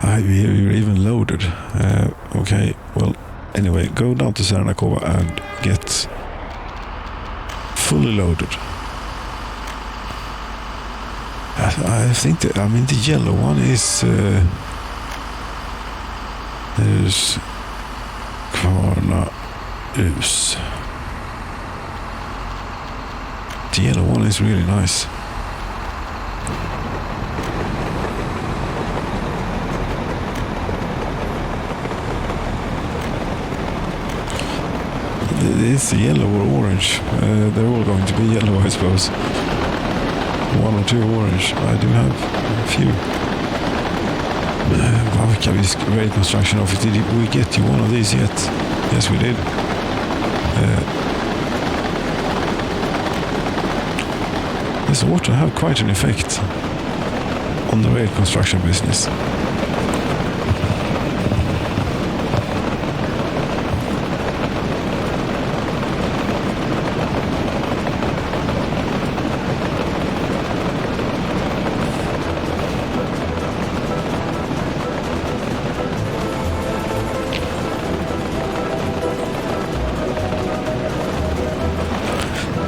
You're even loaded. Okay, well. Anyway, go down to Sarnakova and get fully loaded. I think that, I mean, the yellow one is Kvarna Us. The yellow one is really nice. It's yellow or orange. They're all going to be yellow, I suppose. One or two orange. I do have a few. Rail construction office. Did we get you one of these yet? Yes, we did. This water have quite an effect on the rail construction business.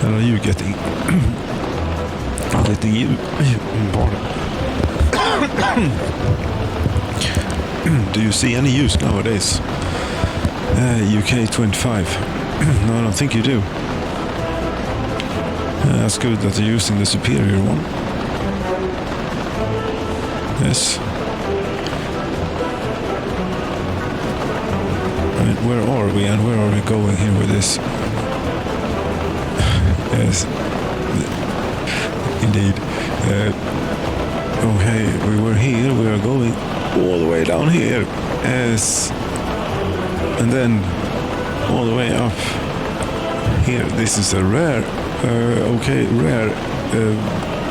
Are you getting you do you see any use nowadays? UK 25. No, I don't think you do. That's good that they're using the superior one. Yes. I mean, where are we and where are we going here with this? Yes, indeed. Okay, we were here, we are going all the way down here. Yes. And then all the way up here. This is a rare,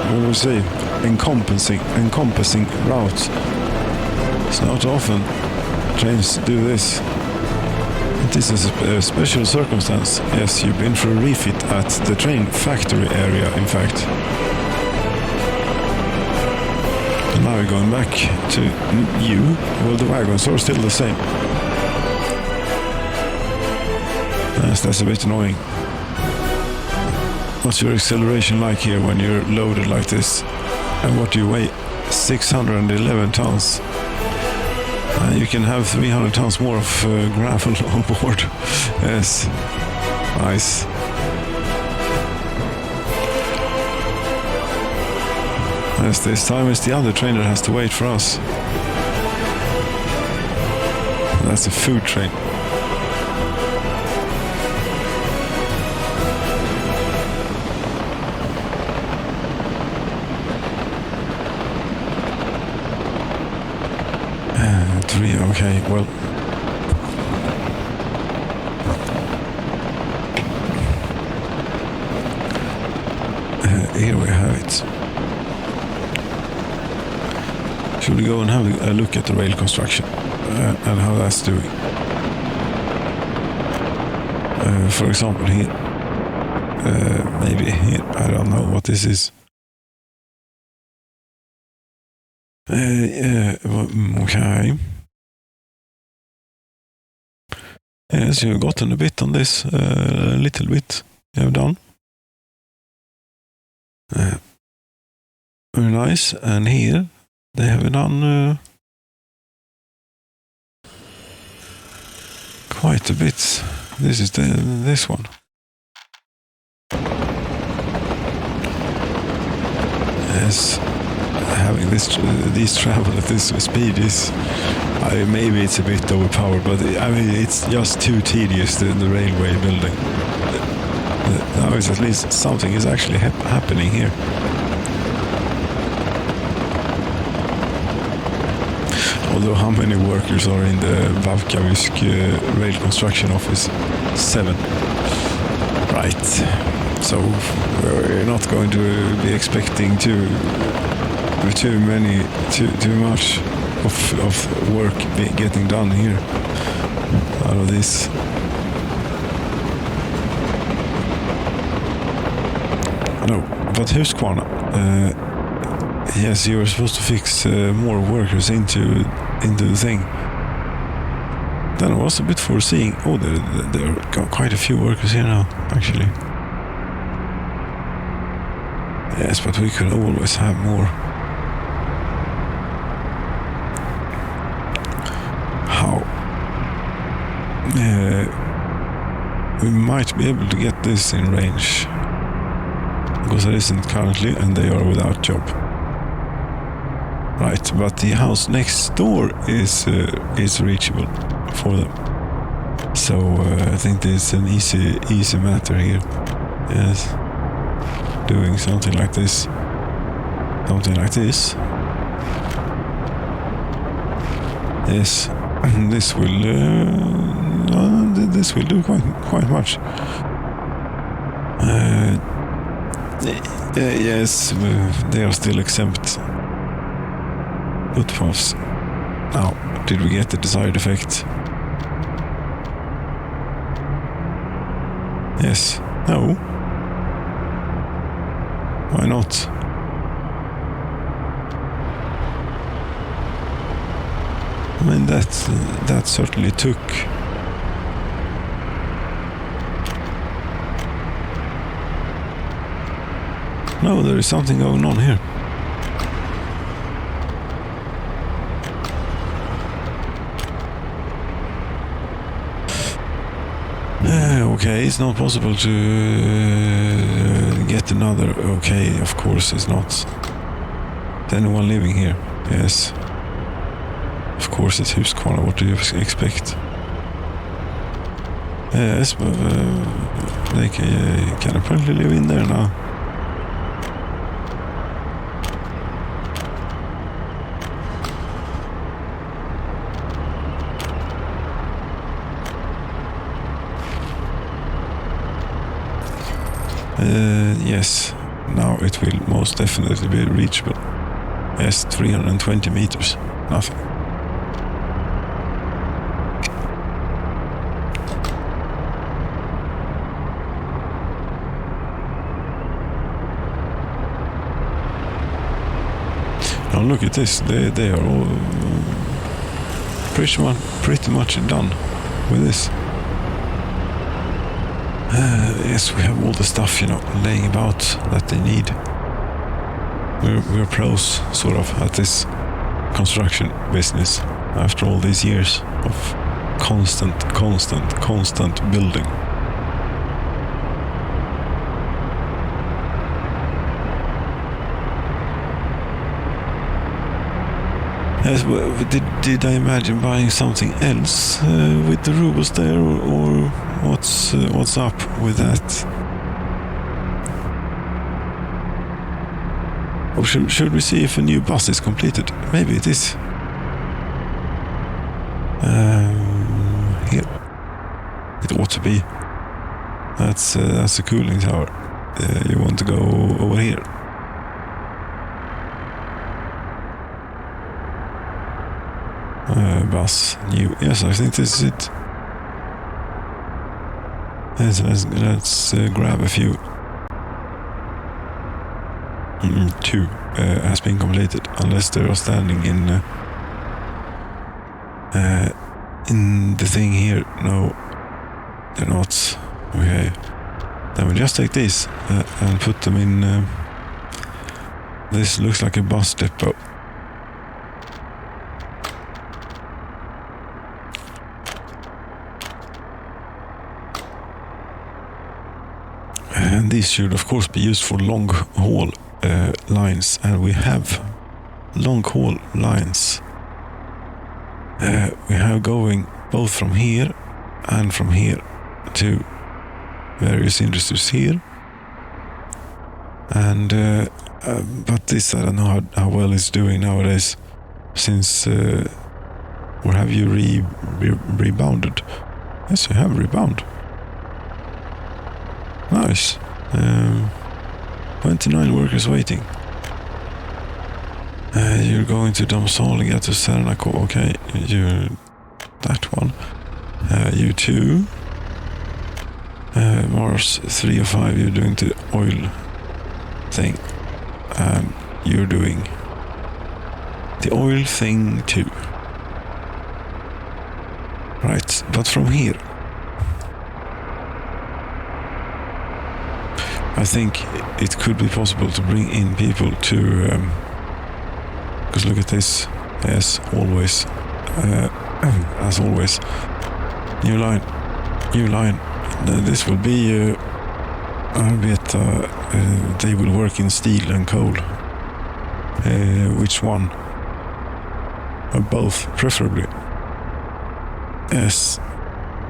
what do we say, encompassing route. It's not often trains do this. This is a special circumstance. Yes, you've been for a refit at the train factory area, in fact. And now we're going back to you. Well, the wagons are still the same. Yes, that's a bit annoying. What's your acceleration like here when you're loaded like this? And what do you weigh? 611 tons. You can have 300 tons more of gravel on board. Yes, nice. Yes, this time it's the other train that has to wait for us. That's a food train. Okay, well. Here we have it. Should we go and have a look at the rail construction and how that's doing? For example, here. Maybe here. I don't know what this is. Okay. Yes, you've gotten a bit on this, a little bit you have done. Very nice. And here they have done quite a bit. this is this one. Yes, having these travel at this speed is, maybe it's a bit overpowered, but I mean it's just too tedious, the railway building. Now is at least something is actually happening here. Although how many workers are in the Vavkavysk rail construction office? 7. Right. So we're not going to be expecting too much of work getting done here out of this. No, but Husqvarna. Yes, you were supposed to fix more workers into the thing. Then I was a bit foreseeing. Oh, there are quite a few workers here now, actually. Yes, but we could always have more. How? We might be able to get this in range. Because there isn't currently, and they are without job. Right, but the house next door is reachable for them. So I think there's an easy matter here. Yes, doing something like this. Yes, this will do quite much. Yes, they are still exempt. Footpaths. Now, did we get the desired effect? Yes. No. Why not? I mean, that certainly took. No, there is something going on here. Okay, it's not possible to get another. Okay, of course it's not. Is anyone living here? Yes. Of course it's Husqvarna. What do you expect? Yes, but they can apparently live in there now. Yes, now it will most definitely be reachable. Yes, 320 meters, nothing. Now look at this, they are all pretty much done with this. Yes, we have all the stuff, laying about that they need. We're pros, sort of, at this construction business after all these years of constant building. Yes, did I imagine buying something else with the rubles there, or what's up with that? Or should we see if a new bus is completed? Maybe it is. Here. It ought to be. That's a cooling tower. You want to go over here? Bus new. Yes, I think this is it. Let's grab a few. 2 has been completed, unless they are standing in the thing here. No, they're not. Okay, then we just take these and put them in. This looks like a bus depot. And these should of course be used for long haul lines, and we have long haul lines. We have going both from here and from here to various industries here. And but this I don't know how well it's doing nowadays, since or have you rebounded? Yes, you have rebound. Nice. 29 workers waiting. You're going to Domsaliga to Sernaco. Okay, you that one. You two. Mars 3 or 5. You're doing the oil thing, and you're doing the oil thing too. Right, but from here, I think it could be possible to bring in people to, because look at this, as always, new line, this will be a bit, they will work in steel and coal, which one? Both, preferably. Yes,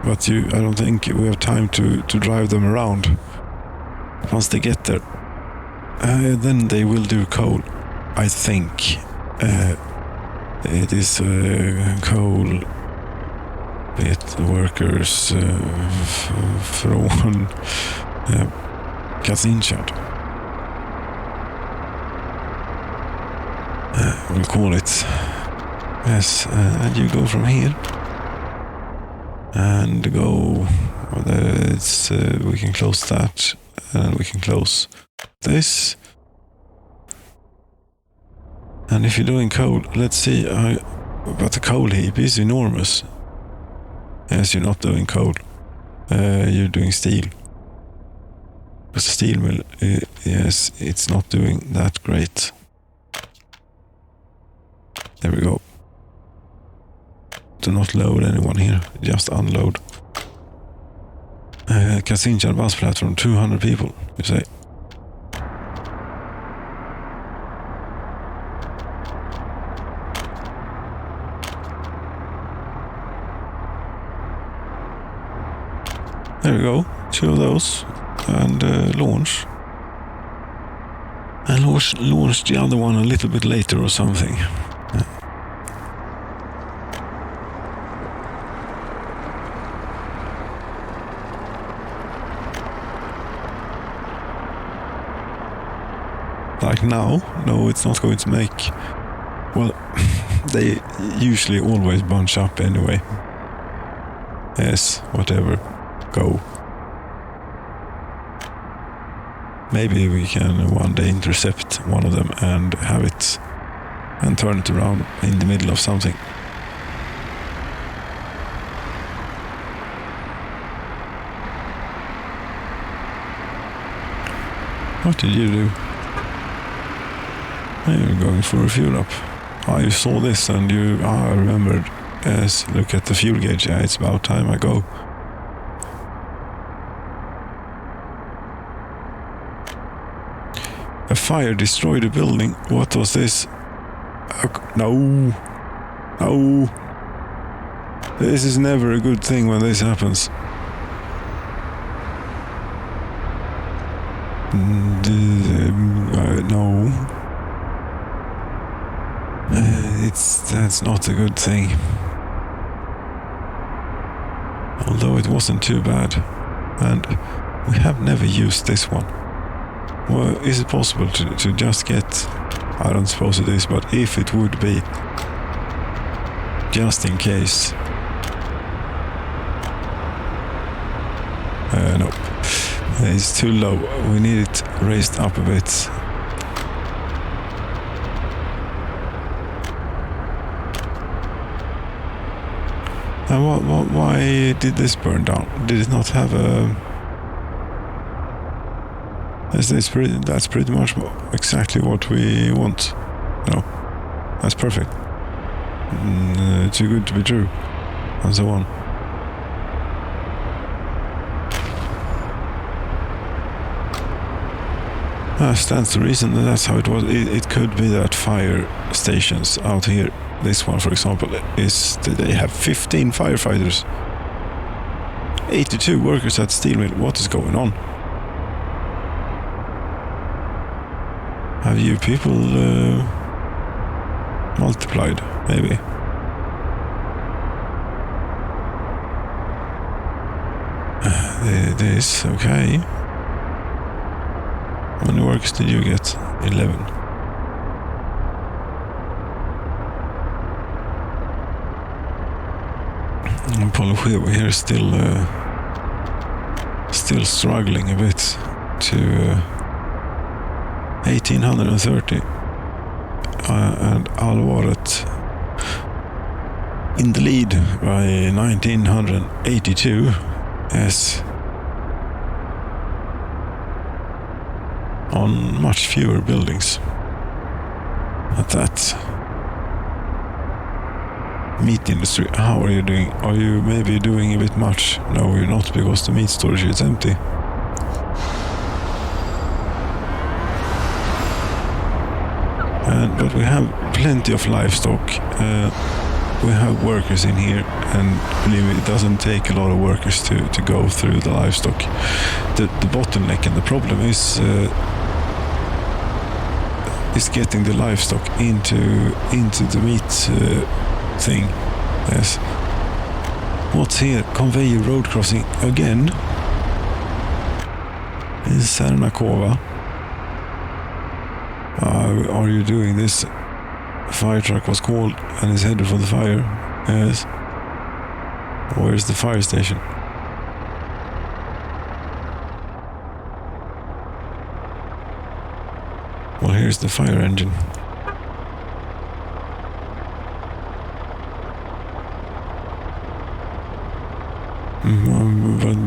but I don't think we have time to drive them around. Once they get there, then they will do coal. I think it is coal with workers från Kazinchad. We'll call it. Yes, and you go from here and go. We can close that. And we can close this. And if you're doing coal, let's see, but the coal heap is enormous. Yes, you're not doing coal. You're doing steel. Because the steel mill, yes, it's not doing that great. There we go. Do not load anyone here, just unload. Kazinchad bus platform, 200 people, you say. There we go, 2 of those, and launch. And launch the other one a little bit later or something. Like now, no, it's not going to make. Well, they usually always bunch up anyway. Yes, whatever, go. Maybe we can one day intercept one of them and have it and turn it around in the middle of something. What did you do? You're going for a fuel up. You saw this and I remembered. Yes, look at the fuel gauge. Yeah, it's about time I go. A fire destroyed a building. What was this? No. This is never a good thing when this happens. No. That's not a good thing. Although it wasn't too bad. And we have never used this one. Well, is it possible to just get... I don't suppose it is, but if it would be, just in case. No. It's too low. We need it raised up a bit. And why did this burn down? Did it not have a... That's pretty much exactly what we want. No, that's perfect. Too good to be true, and so on. Stands to reason that that's how it was. It could be that fire stations out here, this one for example, is that they have 15 firefighters, 82 workers at steel mill. What is going on? Have you people multiplied, maybe? This, okay. How many workers did you get? 11. And Polisheva here is still struggling a bit to 1830. And Alvaret in the lead by 1982. Yes. On much fewer buildings. At that. Meat industry, how are you doing? Are you maybe doing a bit much? No, you're not, because the meat storage is empty. But we have plenty of livestock. We have workers in here, and believe me, it doesn't take a lot of workers to go through the livestock. The bottleneck and the problem is getting the livestock into the meat thing. Yes. What's here? Conveyor road crossing again in Sernakova. Are you doing this? Fire truck was called and is headed for the fire. Yes. Where's the fire station? Well, here's the fire engine.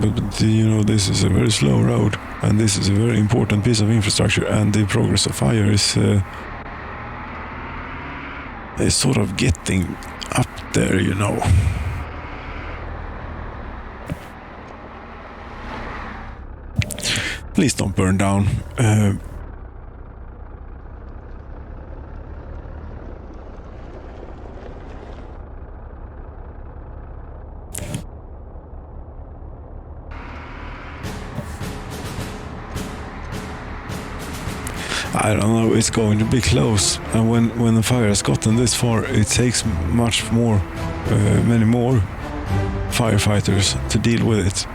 But you know, this is a very slow road, and this is a very important piece of infrastructure, and the progress of fire is sort of getting up there, you know. Please don't burn down. I don't know, it's going to be close, and when the fire has gotten this far, it takes many more firefighters to deal with it.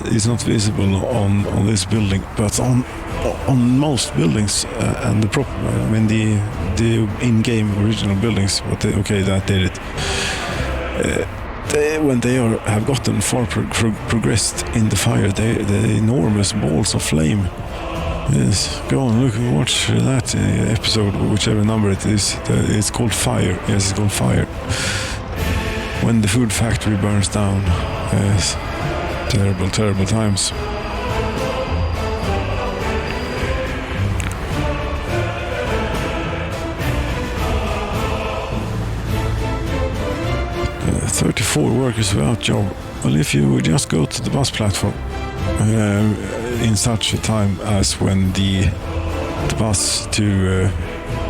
It's not visible on this building, but on most buildings, and the in-game original buildings. But that did it. When they have gotten far progressed in the fire, the enormous balls of flame. Yes, go on, watch that episode, whichever number it is. It's called Fire. Yes, it's called Fire. When the food factory burns down. Yes, terrible, terrible times. Uh, 34 workers without job. Well, if you would just go to the bus platform in such a time as when the bus to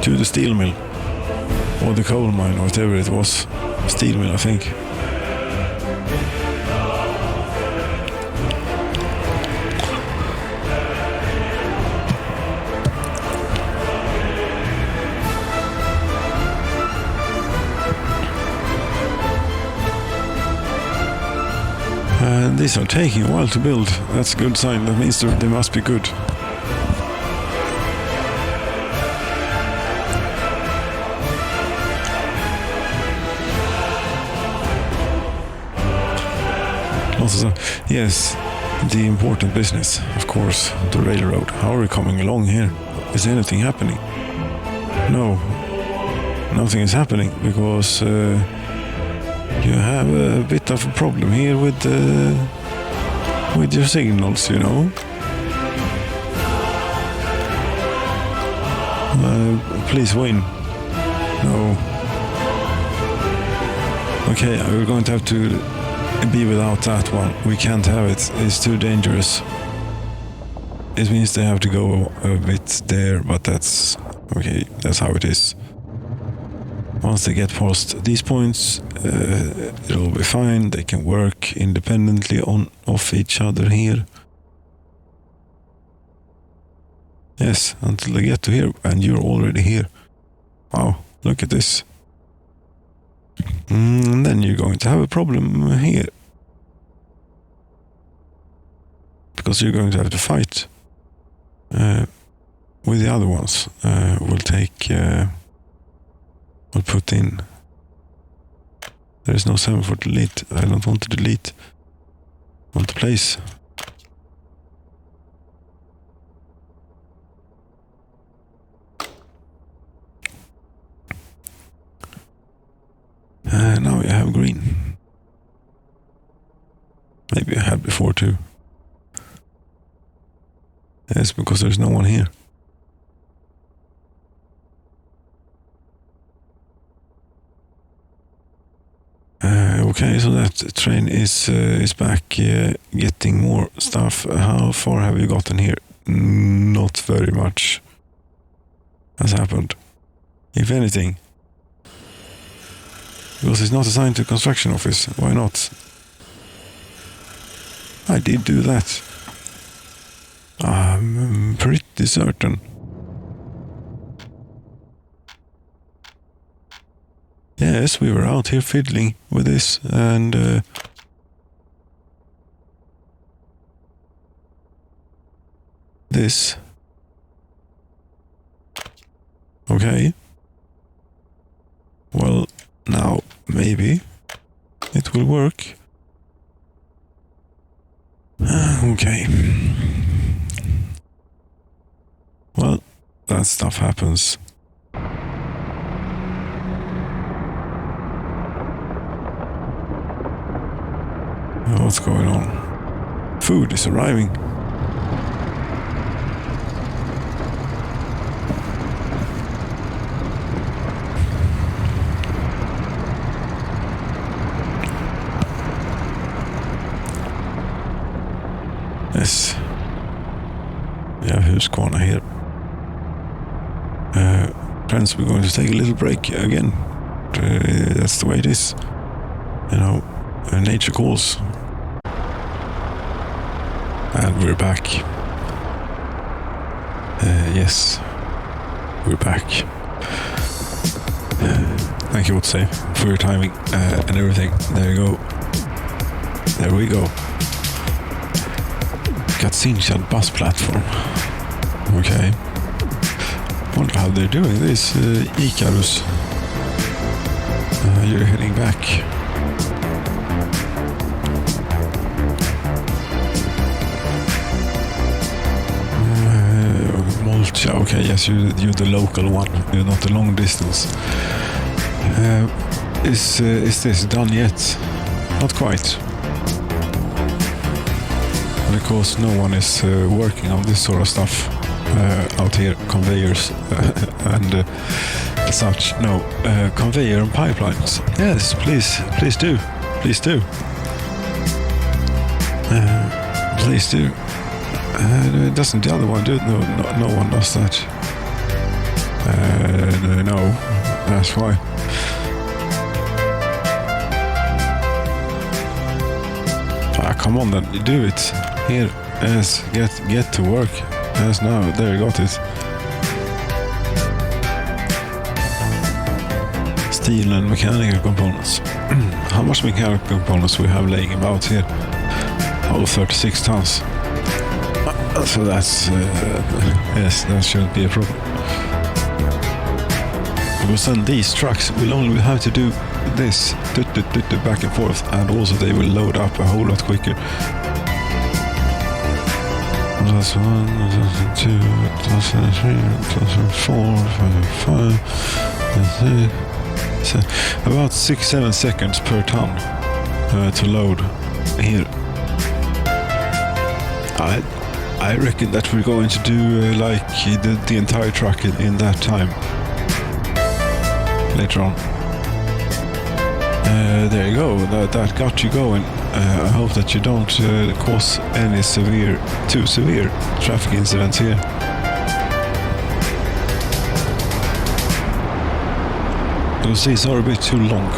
the steel mill or the coal mine or whatever it was, steel mill I think. And these are taking a while to build. That's a good sign. That means they must be good. Yes, the important business, of course, the railroad. How are we coming along here? Is anything happening? No, nothing is happening because you have a bit of a problem here with your signals, you know. Please win. No. Okay, we're going to have to be without that one. We can't have it. It's too dangerous. It means they have to go a bit there, but that's okay. That's how it is. Once they get past these points, it'll be fine. They can work independently off each other here. Yes, until they get to here, and you're already here. Wow, look at this. And then you're going to have a problem here. Because you're going to have to fight with the other ones. We'll put in. There is no semaphore to delete. I don't want to delete. I want to place. Now you have green. Maybe I had before too. Yes, because there's no one here. Okay, so that train is back getting more stuff. How far have you gotten here? Not very much has happened. If anything. Because it's not assigned to construction office. Why not? I did do that. I'm pretty certain. Yes, we were out here fiddling with this and this. Okay. Well, now maybe it will work. Okay. Well, that stuff happens. What's going on? Food is arriving. Yes. Yeah, Husqvarna here. Friends, we're going to take a little break again. That's the way it is. You know, nature calls. And we're back. Yes, we're back. Thank you, Otse, for your timing and everything. There you go. There we go. Katzinstad bus platform. Okay. Wonder how they're doing this. Icarus. You're heading back. Mulcha. Okay, yes, you're the local one. You're not the long distance. Is this done yet? Not quite. Because no one is working on this sort of stuff out here, conveyors and such. No, conveyor and pipelines. Yes, please do. Please do. Please do. Doesn't the other one do it? No one does that. No, that's why. Come on then, do it. Here, yes, get to work. Yes, now, there you got it. Steel and mechanical components. How much mechanical components we have laying about here? Oh, 36 tons. So that's, yes, that shouldn't be a problem. Because then these trucks will only have to do this, back and forth, and also they will load up a whole lot quicker. That's 1, 2, 3, 4, 5, 6, 7. About 6-7 seconds per ton to load here. I reckon that we're going to do like the entire truck in that time later on. There you go. That got you going. I hope that you don't cause any too severe traffic incidents here. Because these are a bit too long.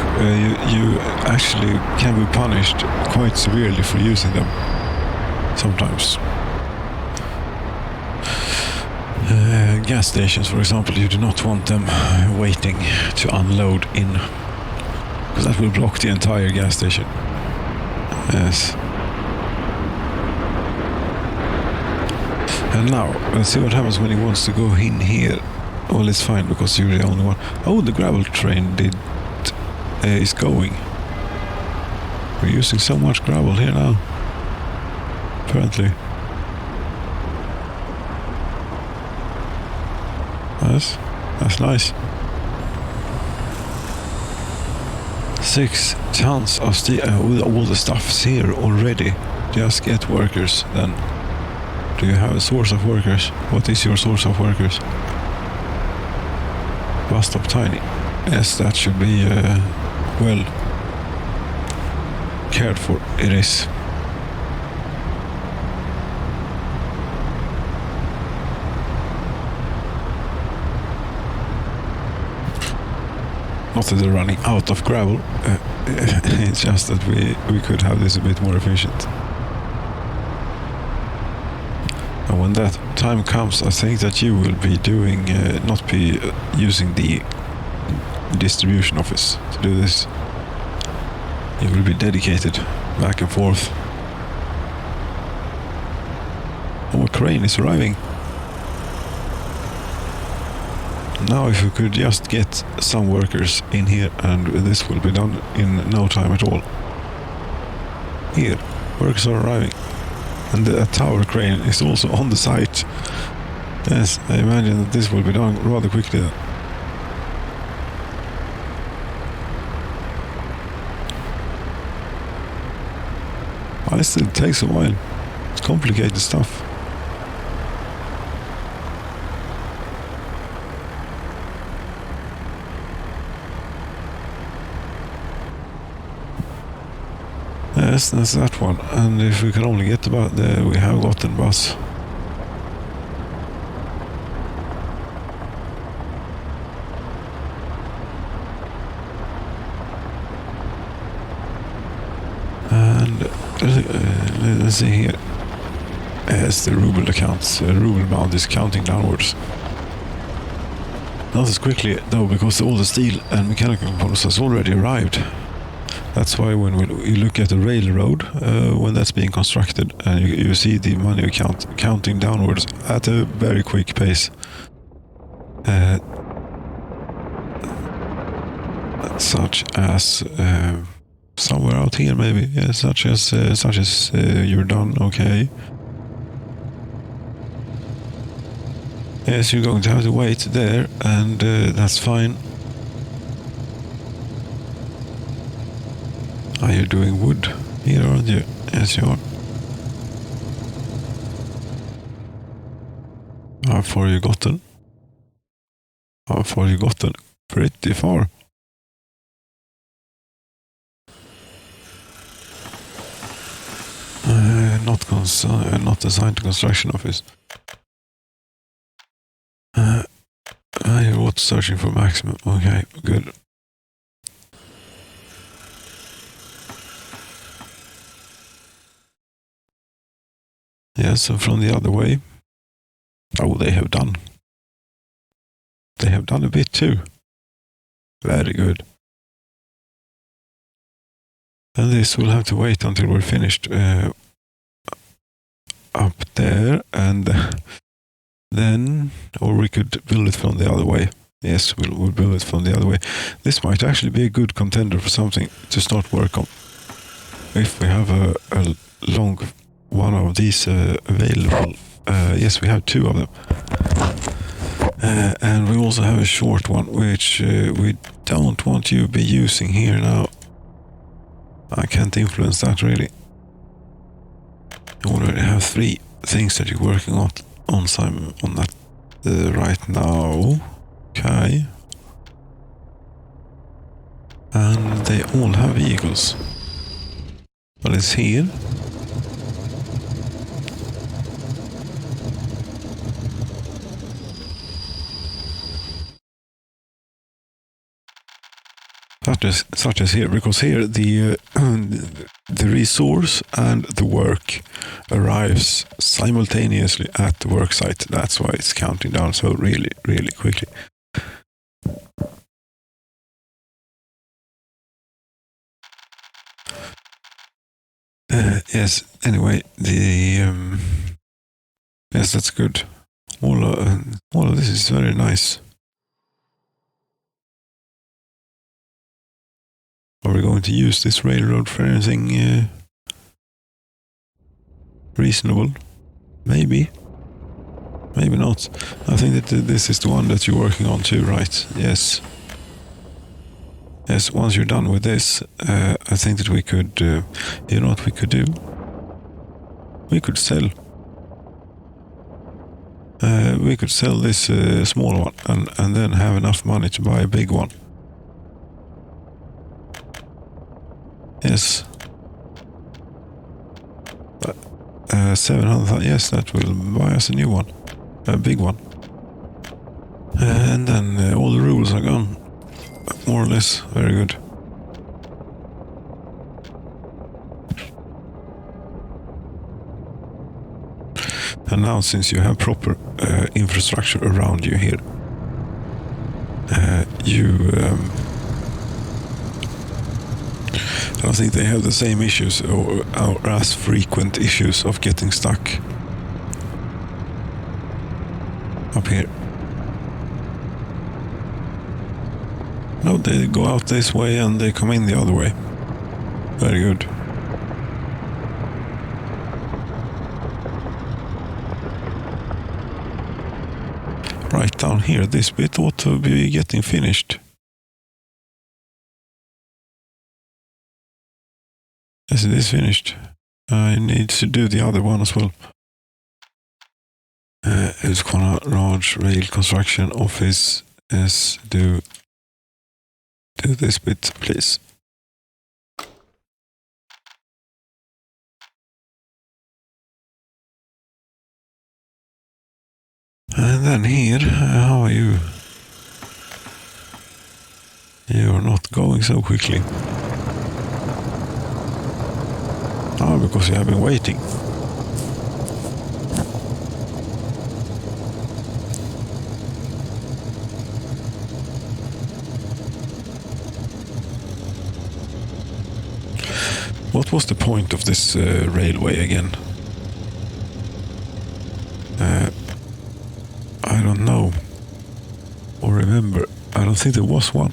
You actually can be punished quite severely for using them sometimes. Gas stations, for example, you do not want them waiting to unload in, because that will block the entire gas station. Yes. And now, let's see what happens when he wants to go in here. Well, it's fine because you're the only one. Oh, the gravel train is going. We're using so much gravel here now. Apparently. That's nice. 6 tons of steel with all the stuff's here already. Just get workers then. Do you have a source of workers? What is your source of workers? Bus stop tiny. Yes, that should be well cared for. It is. Not that they're running out of gravel, it's just that we could have this a bit more efficient. And when that time comes, I think that you will be doing, not be using the distribution office to do this. You will be dedicated back and forth. Oh, a crane is arriving. Now if we could just get some workers in here, and this will be done in no time at all. Here, workers are arriving. And the tower crane is also on the site. Yes, I imagine that this will be done rather quickly then. Well, it still takes a while. It's complicated stuff. Yes, that's that one. And if we can only get about there, we have gotten bus. And let's see here. Yes, the ruble accounts. Ruble amount is counting downwards. Not as quickly though, because all the steel and mechanical components has already arrived. That's why when you look at the railroad, when that's being constructed, and you see the money account counting downwards at a very quick pace. Such as somewhere out here, maybe. Yeah, such as you're done. Okay. Yes, you're going to have to wait there, and that's fine. Are you doing wood here, aren't you? Yes, you are. How far you gotten? How far you gotten? Pretty far. Not assigned to construction office. You're what searching for maximum. Okay, good. Yes, and from the other way. Oh, they have done. They have done a bit too. Very good. And this will have to wait until we're finished up there, and then, or we could build it from the other way. Yes, we'll build it from the other way. This might actually be a good contender for something to start work on. If we have a long one of these available. Yes, we have 2 of them. And we also have a short one, which we don't want you to be using here now. I can't influence that really. You already have 3 things that you're working on that right now. Okay. And They all have vehicles. But it's here. Such as here, because here the the resource and the work arrives simultaneously at the work site. That's why it's counting down so really, really quickly. Yes. Anyway, yes, that's good. All of this is very nice. Are we going to use this railroad for anything reasonable? Maybe. Maybe not. I think that this is the one that you're working on too, right? Yes. Yes, once you're done with this, I think that we could, you know what we could do? We could sell. We could sell this small one and then have enough money to buy a big one. Yes. 700,000, yes, that will buy us a new one. A big one. And then all the rules are gone. More or less. Very good. And now, since you have proper infrastructure around you here, I don't think they have the same issues or as frequent issues of getting stuck up here. No, they go out this way and they come in the other way. Very good. Right down here, this bit ought to be getting finished. Yes, it is finished. I need to do the other one as well. It's quite a large rail construction office. Yes, do this bit, please. And then here, how are you? You're not going so quickly. Oh, because you have been waiting. What was the point of this railway again? I don't know. Or remember. I don't think there was one.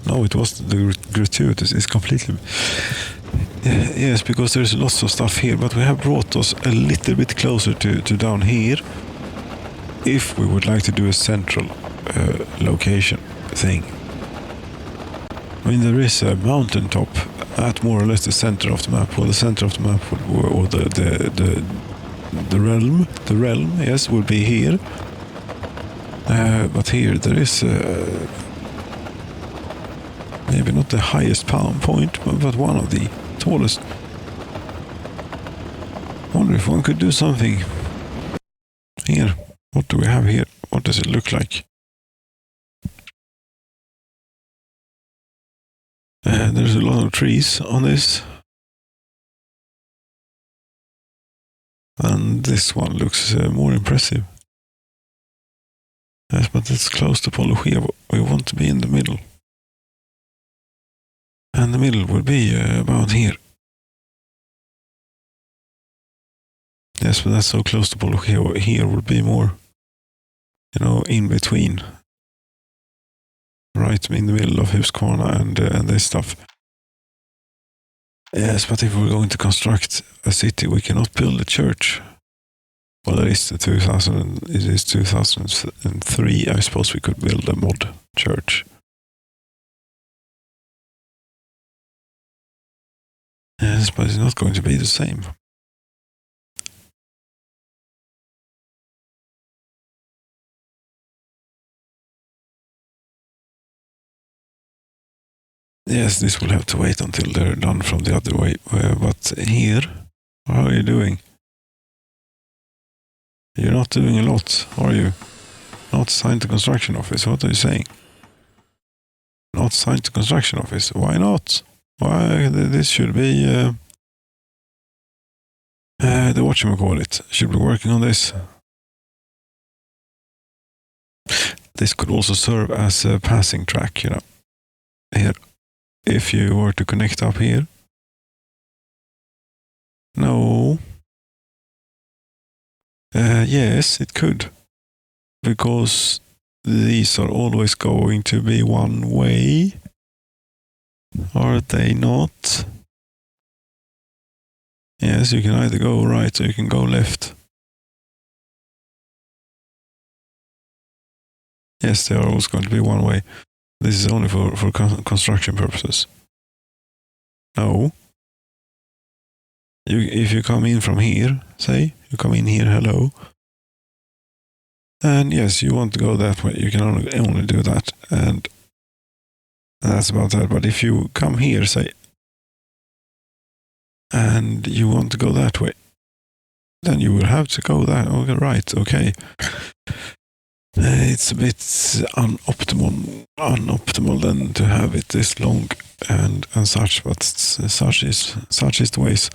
No, it was the gratuitous. It's completely... Yes, because there's lots of stuff here, but we have brought us a little bit closer to down here. If we would like to do a central location thing. I mean, there is a mountaintop at more or less the center of the map, or the center of the map, or the realm, yes, would be here. But here there is maybe not the highest point, but one of the tallest. Wonder if one could do something here. What do we have here? What does it look like? There's a lot of trees on this. And this one looks more impressive. Yes, but it's close to Polochievo. We want to be in the middle. And the middle would be about here. Yes, but that's so close to Polochievo. Here would be more, in between. Right in the middle of Husqvarna and this stuff. Yes, but if we're going to construct a city, we cannot build a church. Well, it is 2003. I suppose we could build a mod church. Yes, but it's not going to be the same. Yes, this will have to wait until they're done from the other way. But here, how are you doing? You're not doing a lot, are you? Not signed to construction office. What are you saying? Not signed to construction office. Why not? Why this should be the whatchamacallit should be working on this. This could also serve as a passing track, you know. Here, if you were to connect up here. No. Yes, it could. Because these are always going to be one way. Are they not? Yes, you can either go right or you can go left. Yes, they are always going to be one way. This is only for construction purposes. No. If you come in from here, say, you come in here, hello. And yes, you want to go that way, you can only do that. And that's about that. But if you come here, say, and you want to go that way, then you will have to go that okay, right, okay. It's a bit unoptimal then to have it this long and such, but such is the ways.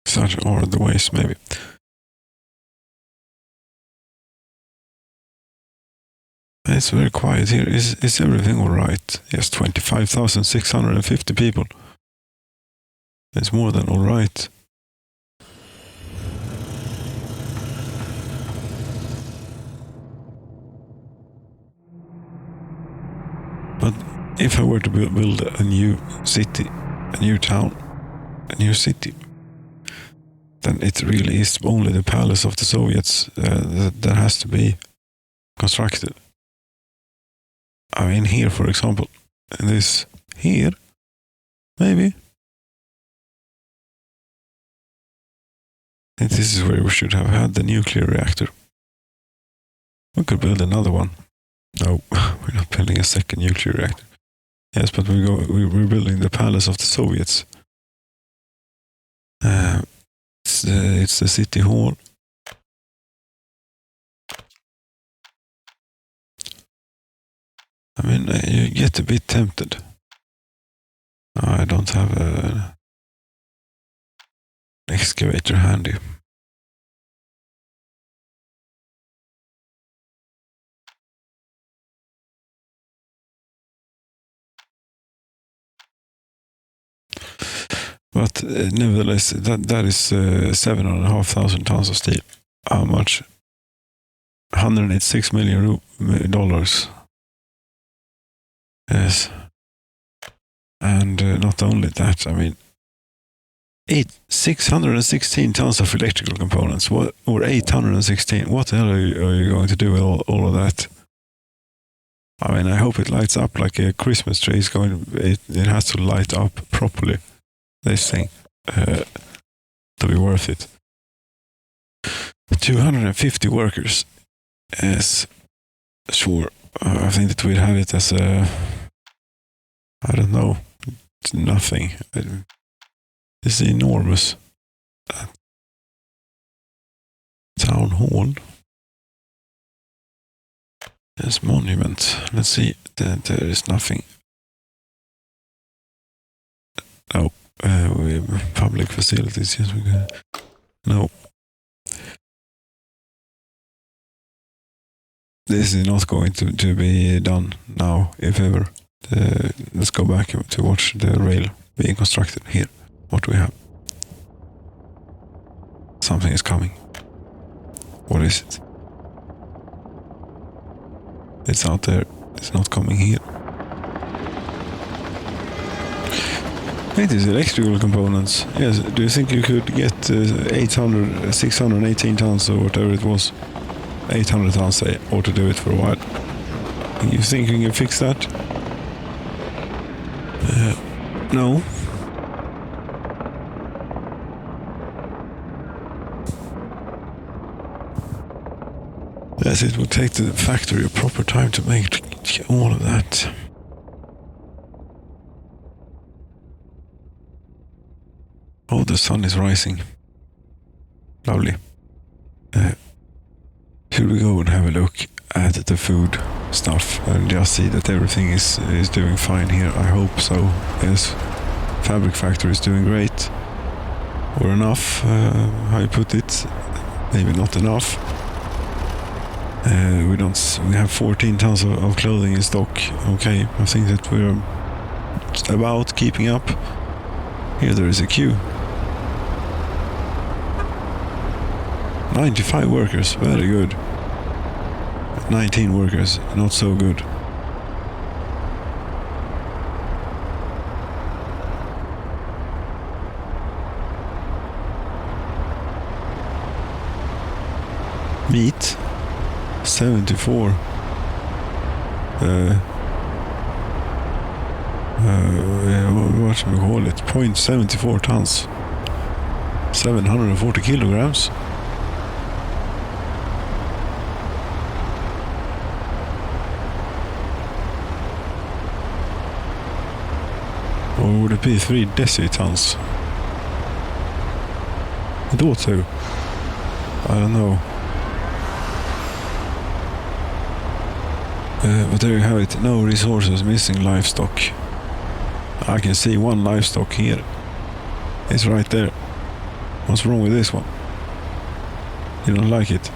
Such are the ways, maybe. It's very quiet here. Is everything all right? Yes, 25,650 people. It's more than all right. But if I were to build a new city, a new town, a new city, then it really is only the palace of the Soviets that has to be constructed. I mean, here, for example, this here, maybe. And this is where we should have had the nuclear reactor. We could build another one. No, we're not building a second nuclear reactor. Yes, but we're building the palace of the Soviets. It's the city hall. I mean, you get a bit tempted. I don't have an excavator handy. But nevertheless, that is 7,500 tons of steel. How much? $186 million. Yes. And not only that, I mean, 616 tons of electrical components, or 816. What the hell are you going to do with all of that? I mean, I hope it lights up like a Christmas tree. It has to light up properly, this thing, to be worth it. 250 workers. Yes, sure. I think that we'd have it as a, I don't know, it's nothing. It's enormous. Town hall. There's monument. Let's see. There is nothing. No. Public facilities. Yes, we can. No. This is not going to be done now, if ever. Let's go back to watch the rail being constructed here. What do we have? Something is coming. What is it? It's out there. It's not coming here. It is electrical components. Yes. Do you think you could get 618 tons or whatever it was? 800 tons, say, or to do it for a while. You think you can fix that? No. As it would take the factory a proper time to make all of that. Oh, the sun is rising. Lovely. Should we go and have a look at the food stuff and just see that everything is doing fine here? I hope so. Yes, fabric factory is doing great. Or enough, how you put it. Maybe not enough. We have 14 tons of clothing in stock. Okay, I think that we're about keeping up. Here there is a queue. 95 workers, very good. 19 workers, not so good. Meat, 74. What should we call it? 0.74 tons. 740 kilograms. Or would it be 3 decitons? I thought so. I don't know. But there you have it. No resources, missing livestock. I can see one livestock here. It's right there. What's wrong with this one? You don't like it?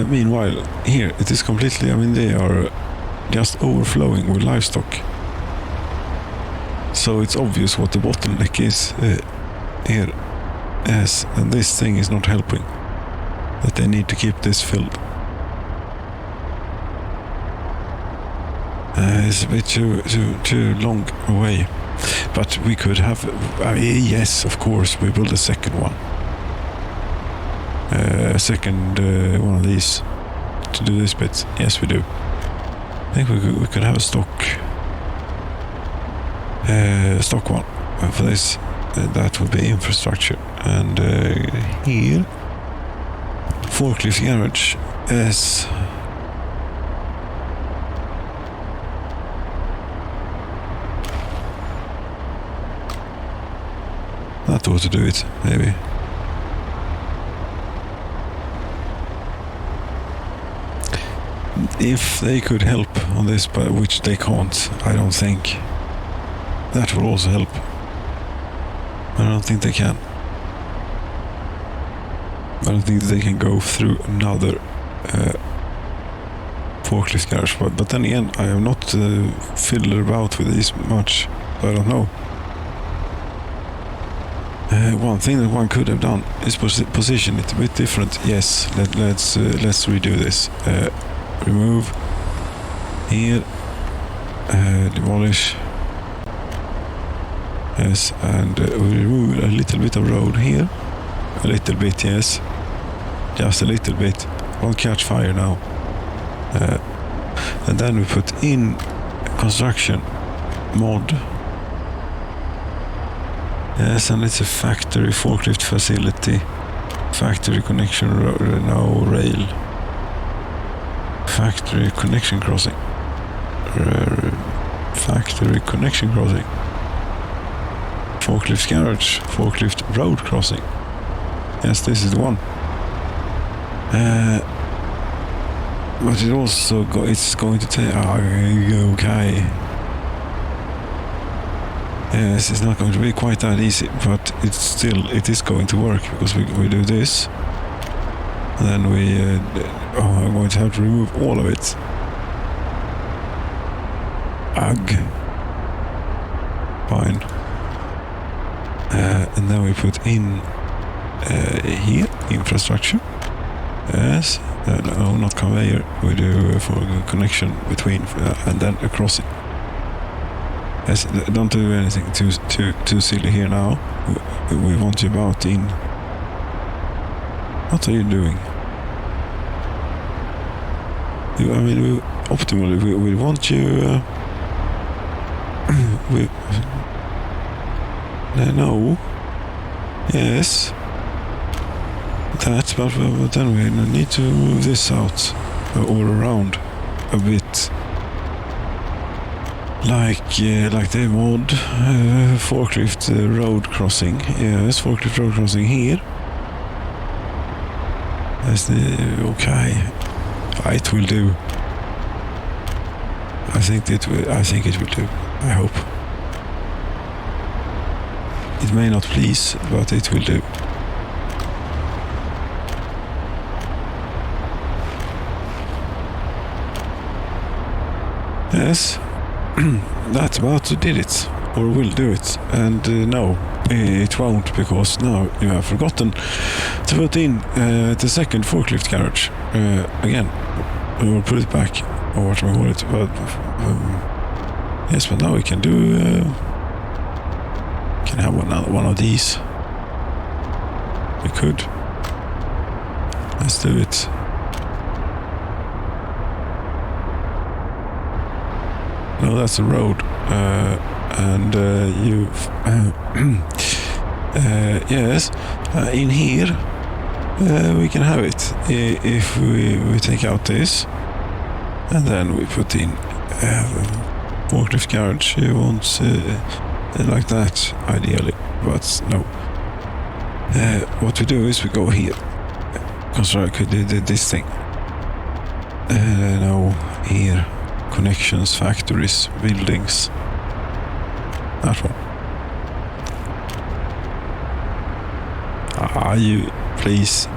Meanwhile, here it is completely, they are just overflowing with livestock. So it's obvious what the bottleneck is here. Yes, and this thing is not helping. That they need to keep this filled. It's a bit too long away. But we could have, yes, of course, we build a second one. A second one of these to do this bit. Yes, we do. I think we could have a stock one for this. That would be infrastructure. And here, forklift garage is that ought to do it, maybe. If they could help on this, but which they can't, I don't think. That will also help. I don't think they can. I don't think they can go through another forklift garage. But then again, I have not fiddled about with these much, so I don't know. One thing that one could have done is position it a bit different. Yes, let's redo this. Remove here, demolish. Yes, and we remove a little bit of road here. A little bit, yes. Just a little bit. Won't catch fire now. And then we put in construction mod. Yes, and it's a factory forklift facility. Factory connection, no rail. Factory connection crossing. Factory connection crossing. Forklift garage. Forklift road crossing. Yes, this is the one. But it also it's going to take. Okay. Yes, it's not going to be quite that easy, but it is going to work because we do this. And then I'm going to have to remove all of it. Ugh. Fine. And then we put in here, infrastructure. Yes. No, not conveyor. We do for connection between and then a crossing. Yes, don't do anything too silly here now. We want you about in. What are you doing? Optimally, we want you. No. Yes. That, but then we need to move this out all around a bit. Like the mod forklift road crossing. Yes, forklift road crossing here. That's the okay. It will do. I think it will do. I hope. It may not please, but it will do. Yes, that about did it, or will do it. And no, it won't, because now you have forgotten to put in the second forklift garage again, or put it back, or what we call it. But yes, but now we can do. Can have one of these. We could. Let's do it. No, that's a road, and yes, in here we can have it if we take out this, and then we put in forklift garage. You want like that ideally, but no. What we do is we go here, construct this thing. No, here. Connections, factories, buildings. That one. You please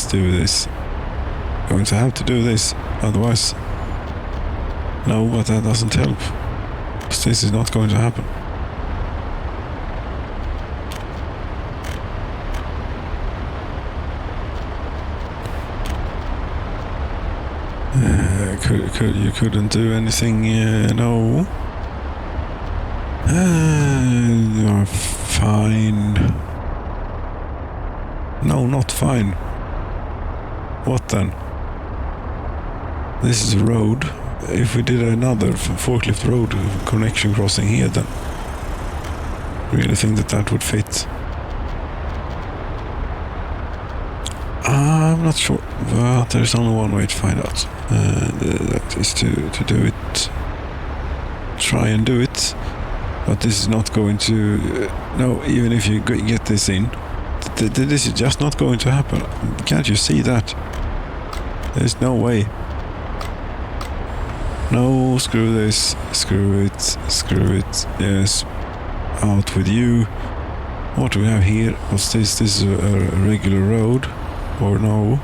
do this. You're going to have to do this, otherwise. No, but that doesn't help. Because this is not going to happen. You couldn't do anything, no. You're fine. No, not fine. What then? This is a road. If we did another forklift road connection crossing here, then really think that would fit. I'm not sure, but there's only one way to find out. That is to do it. Try and do it. But this is not going to... no, even if you get this in, this is just not going to happen. Can't you see that? There's no way. No, screw this. Screw it. Yes. Out with you. What do we have here? What's this? This is a regular road. Or no,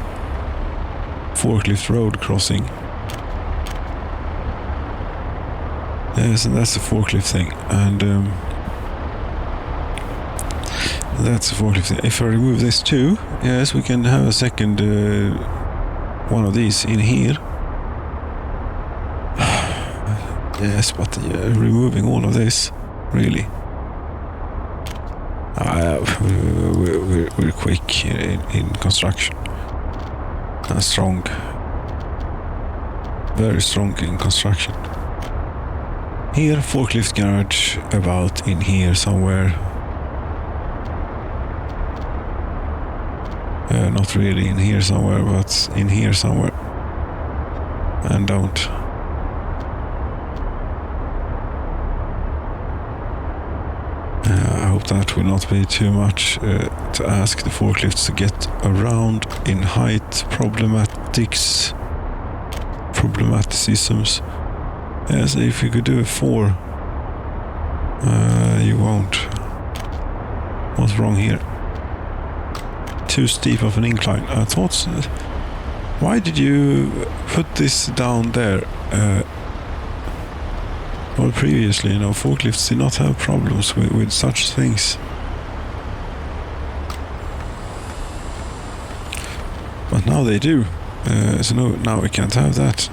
forklift road crossing. Yes, and that's the forklift thing, and that's the forklift thing. If I remove this too, yes, we can have a second one of these in here. Yes, but removing all of this, really. We're quick in construction. Strong. Very strong in construction. Here, forklift garage, about in here somewhere. Not really in here somewhere, but in here somewhere. And don't. I hope that will not be too much to ask the forklifts to get around in height problematicisms. Yes, if you could do a 4, you won't. What's wrong here? Too steep of an incline. I thought. Why did you put this down there? Well, previously, forklifts did not have problems with such things. But now they do. So now we can't have that.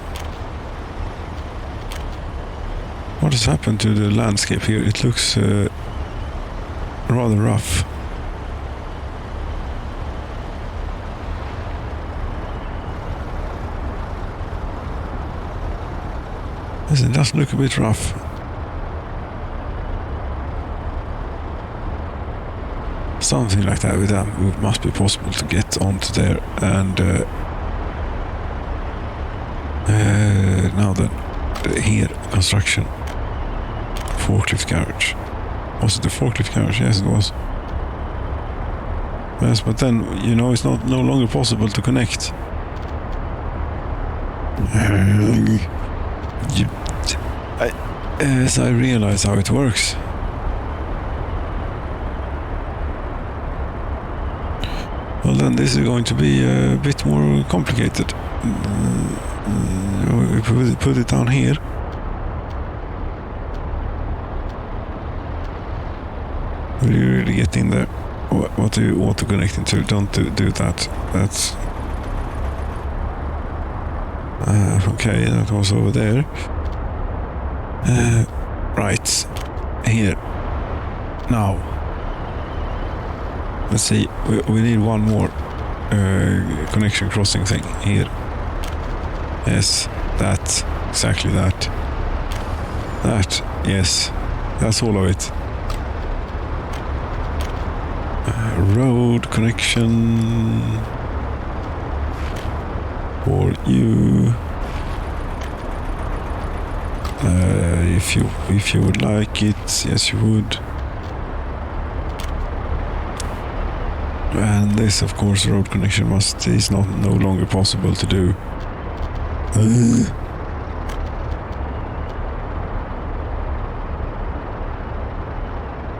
What has happened to the landscape here? It looks rather rough. It does look a bit rough. something like that with them. It must be possible to get onto there. And now then, here, construction, forklift garage. Was it the forklift garage? Yes, it was. Yes, but then, you know, it's no longer possible to connect. As I realize how it works. Well, then this is going to be a bit more complicated. We put it down here. Will you really get in there? What do you want to connect into? Don't do that. That's... okay, that was over there. Right. Here. Now. Let's see. We need one more connection crossing thing here. Yes, that. Exactly that. That. Yes. That's all of it. Road connection for you. If you would like it, yes, you would. And this, of course, road connection is no longer possible to do.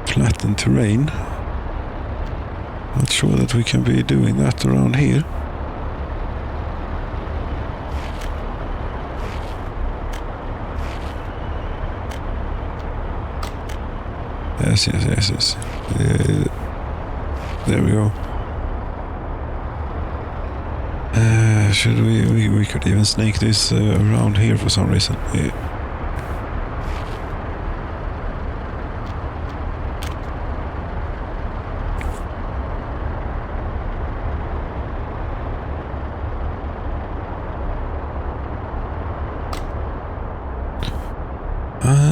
Flattened terrain. Not sure that we can be doing that around here. Yes. There we go. Should we could even snake this around here for some reason. Yeah.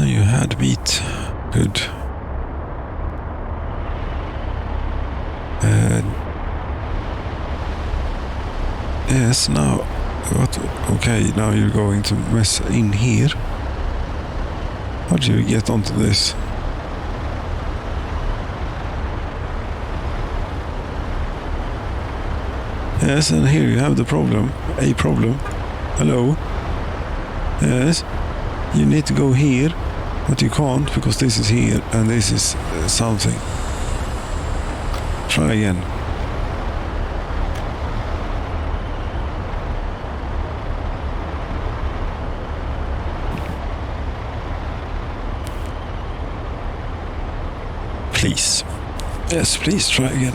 You had meat. Good. Yes, now, what? Okay, now you're going to mess in here. How do you get onto this? Yes, and here you have the problem. A problem. Hello. Yes, you need to go here, but you can't because this is here and this is something. Try again. Please. Yes, please try again.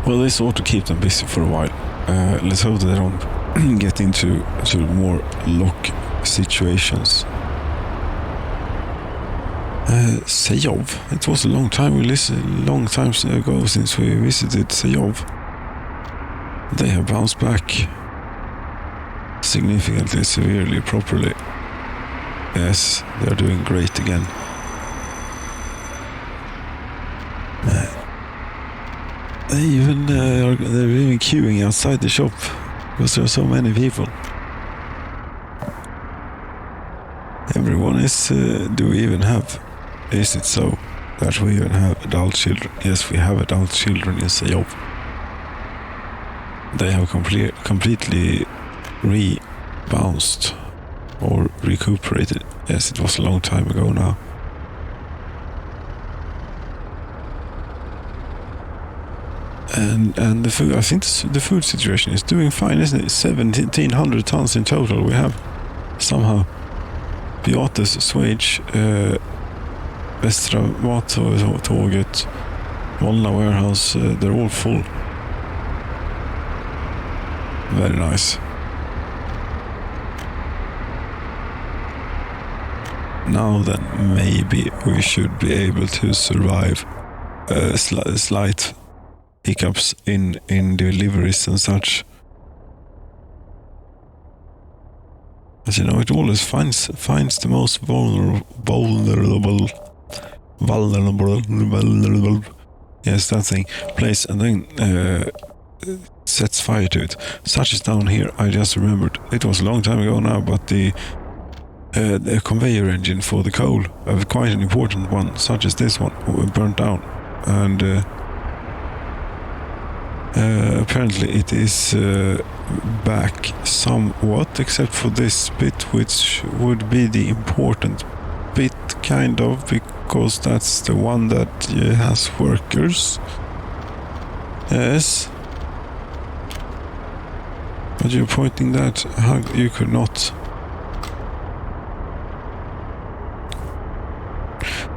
Well, this ought to keep them busy for a while. Let's hope that they don't get into sort of more lock situations. Sejov. It was a long time ago since we visited Sejov. They have bounced back significantly, severely, properly. Yes, they're doing great again. They're even queuing outside the shop because there are so many people. Everyone is. Do we even have? Is it so that we even have adult children? Yes, we have adult children in Sejov. They have completely rebounced or recuperated. Yes, it was a long time ago now. And the food, I think the food situation is doing fine, isn't it? 1,700 tons in total we have. Somehow. Beates, Swage, Västra Mattåget, Volna Warehouse, they're all full. Very nice. Now then, maybe we should be able to survive slight hiccups in deliveries and such. But you know, it always finds the most vulnerable. Yes, that thing. Place and then sets fire to it. Such as down here. I just remembered. It was a long time ago now, but the conveyor engine for the coal, quite an important one, such as this one, burnt down, and apparently it is back somewhat, except for this bit, which would be the important bit, kind of, because that's the one that has workers. Yes. But you're pointing that, how you could not.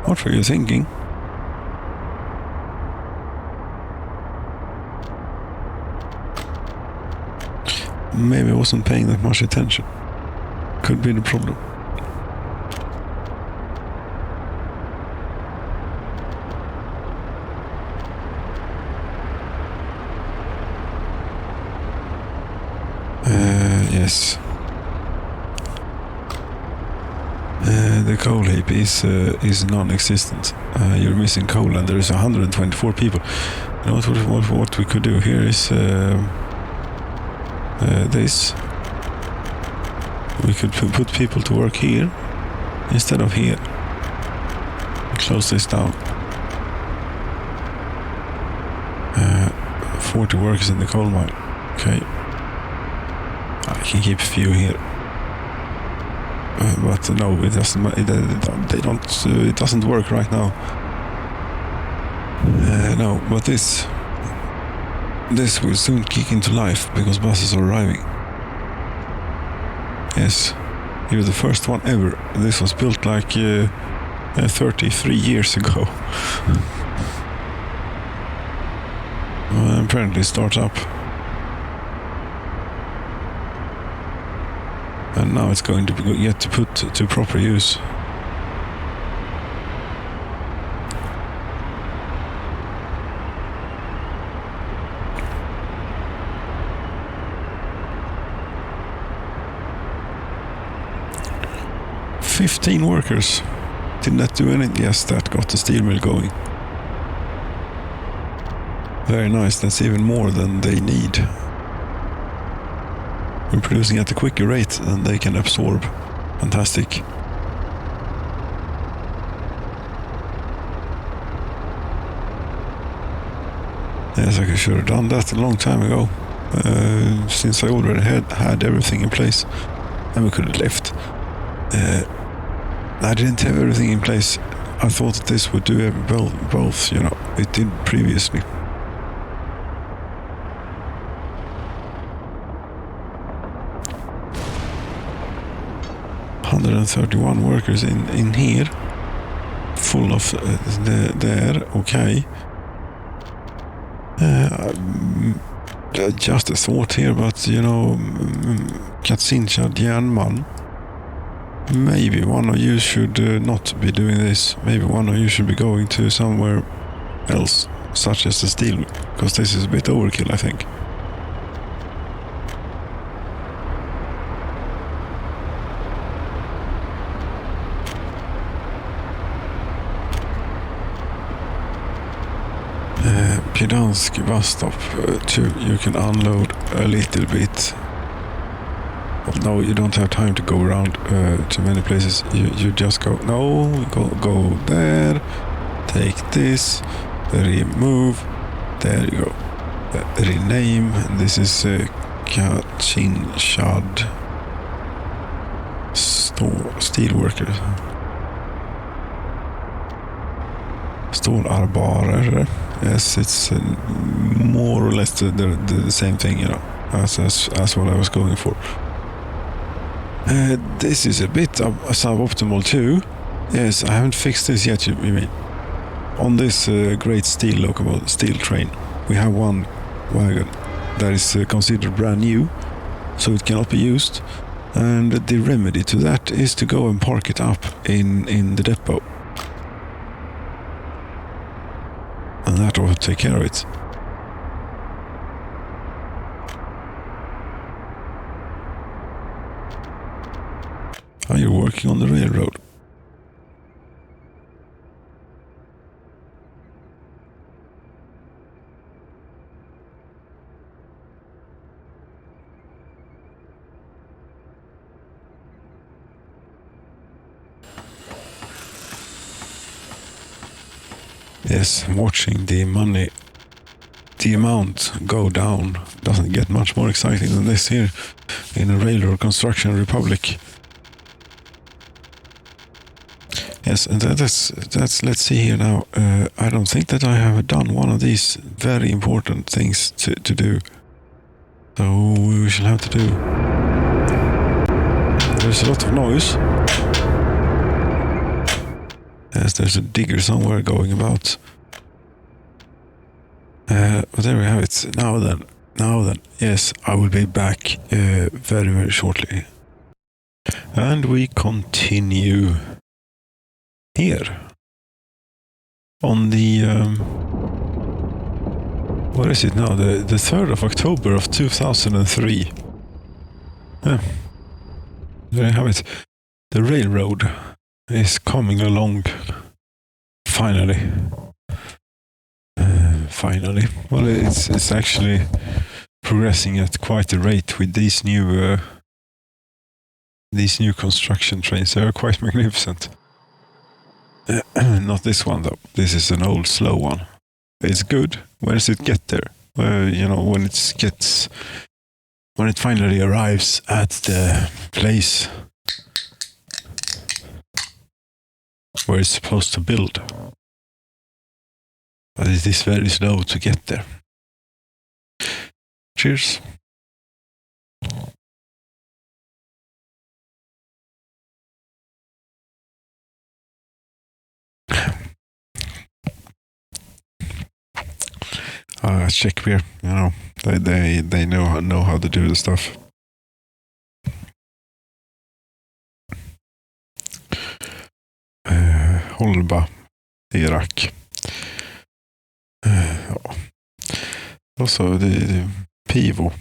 What were you thinking? Maybe I wasn't paying that much attention. Could be the problem. Yes. The coal heap is non-existent. You're missing coal, and there is 124 people. You know what we could do here is this. We could put people to work here instead of here. Close this down. 40 workers in the coal mine. Okay. I can keep a few here. But no, it doesn't. It doesn't work right now. No, but this will soon kick into life because buses are arriving. Yes, you're the first one ever. This was built like 33 years ago. Apparently, starts up. And now it's going to get to put to proper use. "15 workers. Didn't that do anything?" Yes, that got the steel mill going. Very nice. That's even more than they need. We're producing at a quicker rate than they can absorb. Fantastic. Yes, I should have done that a long time ago. Since I already had everything in place. And we could have left. I didn't have everything in place. I thought that this would do both, you know. It did previously. "131 workers in here, full of there. Okay. Just a thought here, but you know, Katsincha Järnman, maybe one of you should not be doing this. Maybe one of you should be going to somewhere else, such as the steel, because this is a bit overkill, I think." Gdansk bus stop, you can unload a little bit. But no, you don't have time to go around to many places. You just go, go there, take this, remove, there you go. Rename, and this is Katsinchad steelworker. Stålarbeidare. Yes, it's more or less the same thing, you know, as what I was going for. This is a bit suboptimal too. Yes, I haven't fixed this yet, you mean. On this great steel locomotive, steel train, we have one wagon that is considered brand new, so it cannot be used. And the remedy to that is to go and park it up in the depot. And that will take care of it. Are you working on the railroad? Yes, watching the money, the amount go down doesn't get much more exciting than this here in a railroad construction republic. Yes, and that's let's see here now. I don't think that I have done one of these very important things to do. So we shall have to do. There's a lot of noise. Yes, there's a digger somewhere going about. But there we have it. Now then. Yes, I will be back very, very shortly. And we continue here on the what is it now? The 3rd of October of 2003. Yeah. There you have it. The railroad is coming along. Finally. Finally. Well, it's actually progressing at quite a rate with these new construction trains. They are quite magnificent. Not this one though. This is an old, slow one. It's good. When does it get there? When it finally arrives at the place where it's supposed to build. But it is very slow to get there. Cheers. Check beer, they know how to do the stuff. Holba, Irak. Ja. Also the Pivo.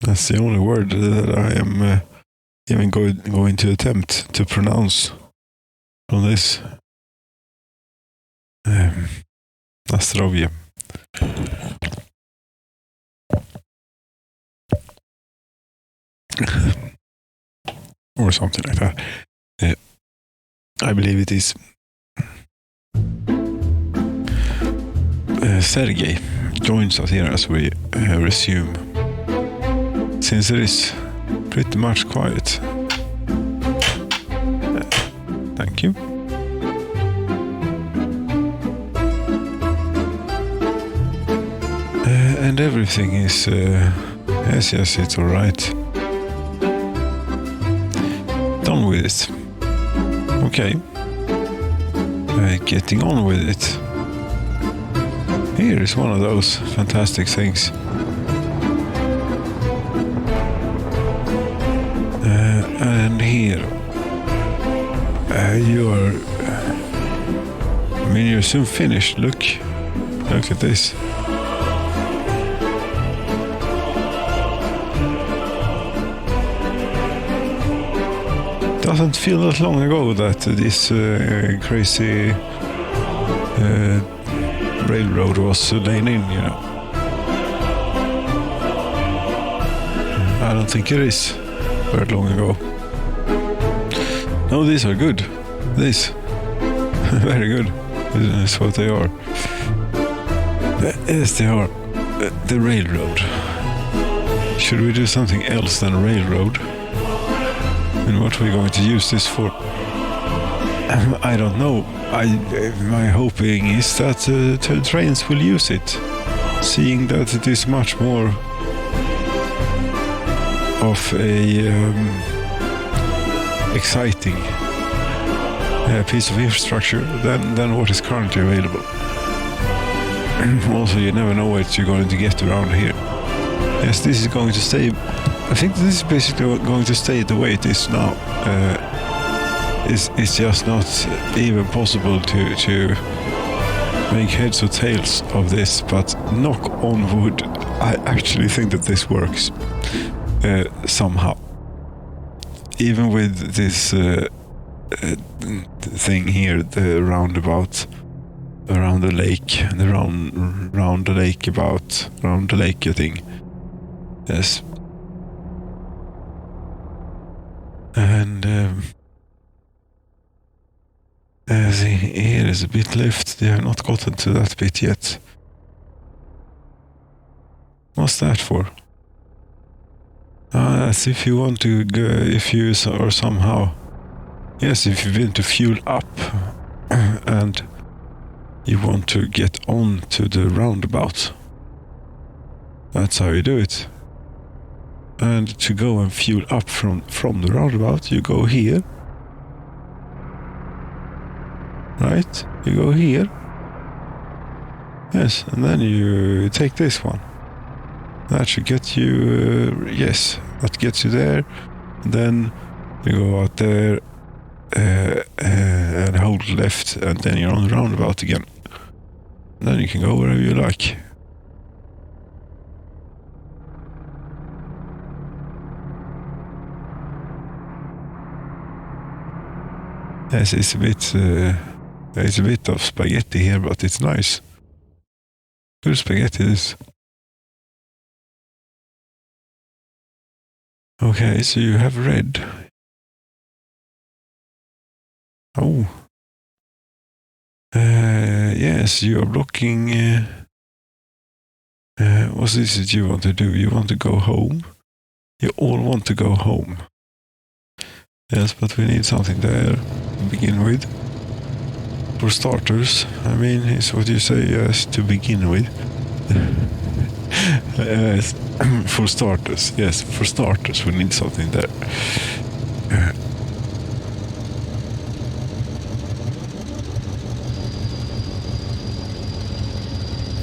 That's the only word that I am even going to attempt to pronounce on this. Nastrovia. Or something like that. I believe it is. Sergey joins us here as we resume. Since it is pretty much quiet. Thank you. And everything is, yes, it's alright. Done with it. Okay. Getting on with it. Here is one of those fantastic things. And here, you're soon finished. Look at this. Doesn't feel that long ago that this crazy railroad was laying in, I don't think it is very long ago. No, these are good. These. Very good. This is what they are. Yes, they are. The railroad. Should we do something else than a railroad? And what are we going to use this for? I don't know. My hoping is that trains will use it, seeing that it is much more of a exciting piece of infrastructure than what is currently available. Also, you never know what you're going to get around here. Yes, this is going to stay. I think this is basically going to stay the way it is now. It's just not even possible to make heads or tails of this, but knock on wood, I actually think that this works somehow. even with this thing here, the roundabout around the lake, the round the lake around the lake thing. Yes. And see, here is a bit left. They have not gotten to that bit yet. What's that for? As if you want to go, if you or somehow, yes, if you've been to fuel up and you want to get on to the roundabout. That's how you do it. And to go and fuel up from the roundabout, you go here. Right? You go here. Yes, and then you take this one. That should get you, yes, that gets you there. And then you go out there and hold left, and then you're on the roundabout again. And then you can go wherever you like. Yes, it's a bit of spaghetti here, but it's nice. Good spaghetti this. Okay, so you have red. Oh. Yes, you are blocking. What's this that you want to do? You want to go home? You all want to go home. Yes, but we need something there to begin with. For starters, I mean, is what you say, yes, to begin with. Yes, for starters, yes, for starters, we need something there.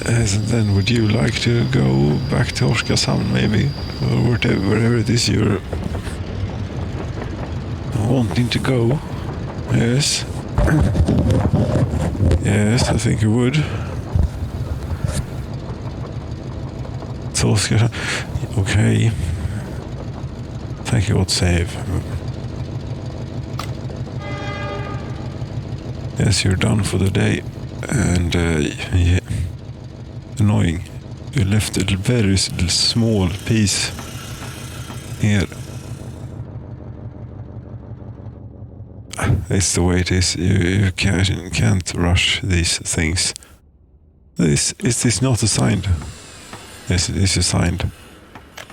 Yes, and then would you like to go back to Oskarshamn maybe? Or wherever it is you're wanting to go? Yes. Yes, I think you would. So Oskarshamn. Okay. Thank you, God save. Yes, you're done for the day. And yeah. Annoying. You left a very small piece here. It's the way it is. You can't rush these things. Is this not assigned? Yes, it is assigned.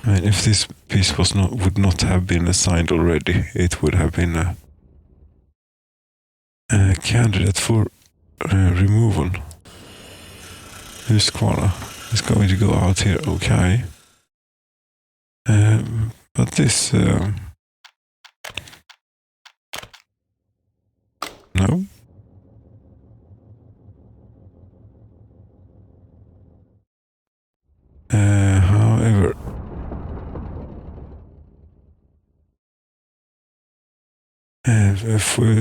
I mean, if this piece would not have been assigned already, it would have been a candidate for removal. Husqvarna is going to go out here, okay. But this... no. However...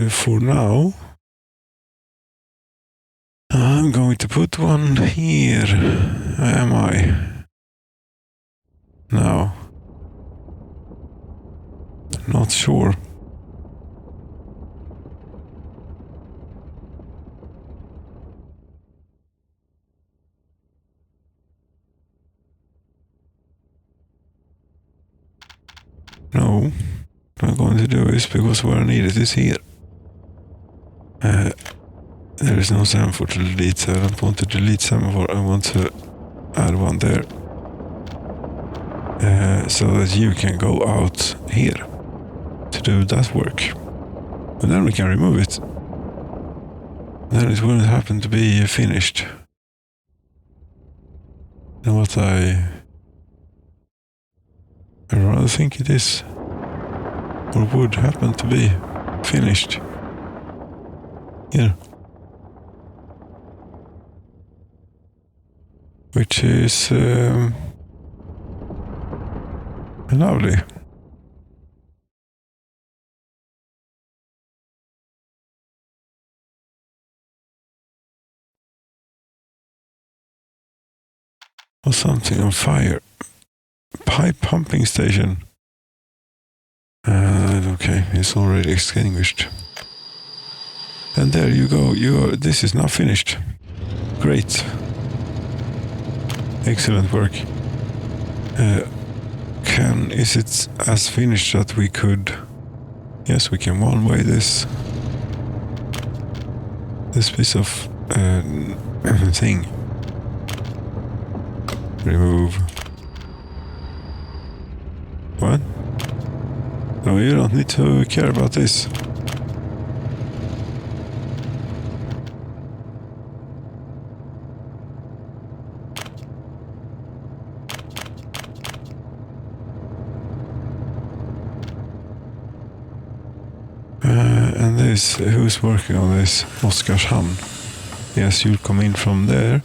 for now... I'm going to put one here. Am I? No. Not sure. No. What I'm going to do is, because where I need it is here. There is no semaphore to delete, so I don't want to delete semaphore. I want to add one there. So that you can go out here to do that work. And then we can remove it. Then it wouldn't happen to be finished. And what I rather think it is, or would happen to be finished. Here. Which is lovely. Or something on fire. Pipe pumping station. Okay, it's already extinguished. And there you go. This is now finished. Great. Excellent work. Is it as finished that we could... Yes, we can one-way this piece of thing. Remove. What? No, you don't need to care about this. And this, who's working on this? Oskarshamn. Yes, you'll come in from there.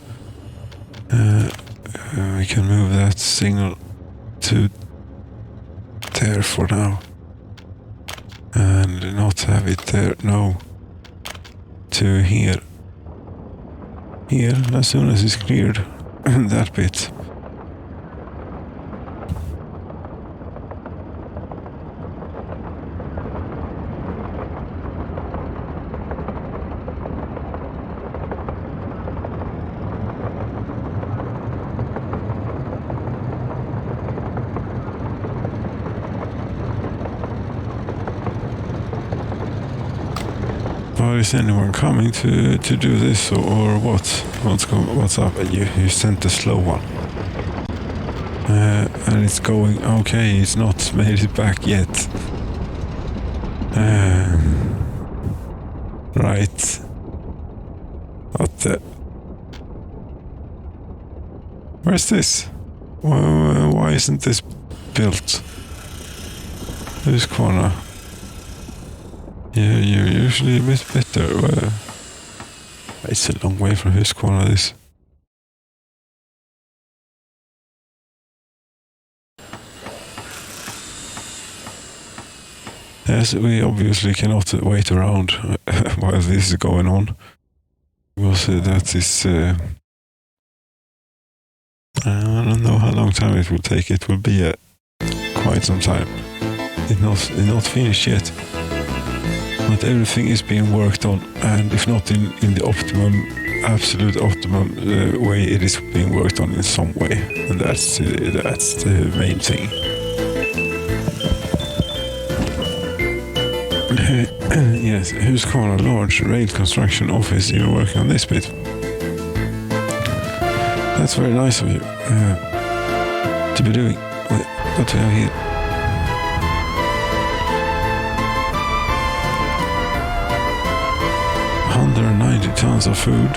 We can move that signal to there for now. And not have it there, no. To here. Here, as soon as it's cleared, that bit. Is anyone coming to do this or what? What's up? You sent the slow one. And it's going okay, it's not made it back yet. Right. What the... Where's this? Why isn't this built? Husqvarna. Yeah, you're usually a bit better. It's a long way from Husqvarna, this. Yes, we obviously cannot wait around while this is going on. Because that is... I don't know how long time it will take. It will be quite some time. It's not finished yet. But everything is being worked on, and if not in the absolute optimum way, it is being worked on in some way, and that's the main thing. Yes, Husqvarna large rail construction office. You're working on this bit. That's very nice of you to be doing. What do we have here? 190 tons of food.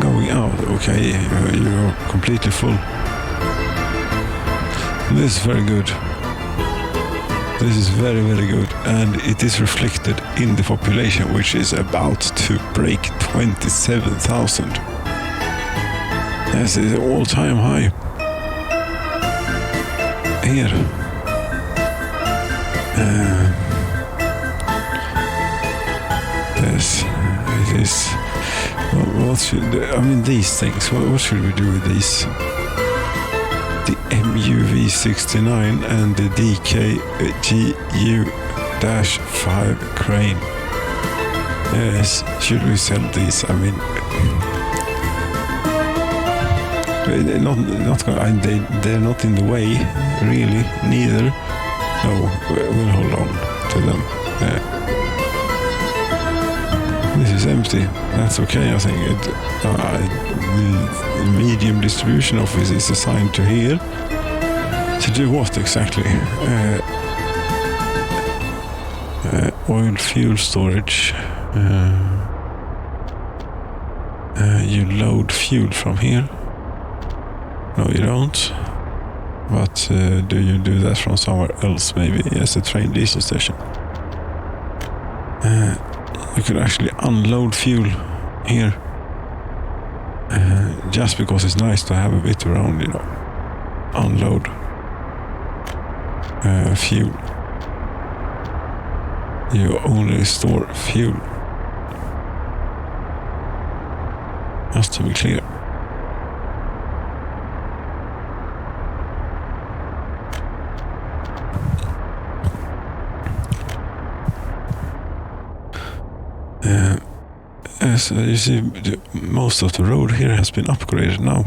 Going out, okay, you're completely full. This is very good. This is very, very good. And it is reflected in the population, which is about to break 27,000. Yes, it's an all-time high. Here. Yes, it is. What should these things? What should we do with these? The MUV69 and the DKGU-5 crane. Yes, should we sell these? They're not in the way, really. Neither. No, we'll hold on to them. This is empty. That's okay, I think. The medium distribution office is assigned to here. To do what exactly? Oil fuel storage. You load fuel from here. No, you don't. But do you do that from somewhere else, maybe? Yes, a train diesel station. You could actually unload fuel here. Just because it's nice to have a bit around, Unload fuel. You only store fuel. Just to be clear. Yes, you see, most of the road here has been upgraded now.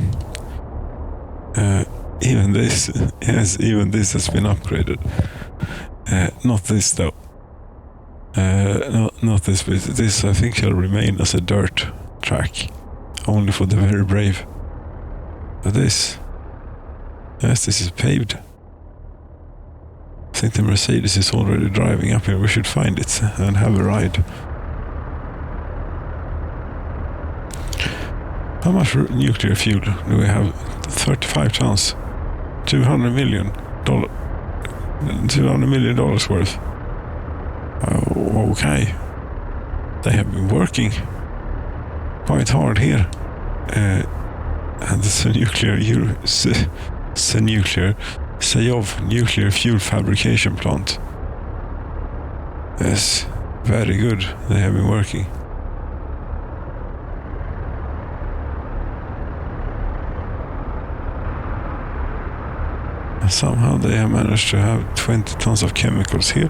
Even this, yes, even this has been upgraded. Not this though. Not this bit. This I think shall remain as a dirt track, only for the very brave. But this, yes, this is paved. I think the Mercedes is already driving up here. We should find it and have a ride. How much nuclear fuel do we have? 35 tons. $200 million worth. Okay. They have been working quite hard here. And it's a nuclear Sayov nuclear fuel fabrication plant. Yes, very good. They have been working. And somehow they have managed to have 20 tons of chemicals here.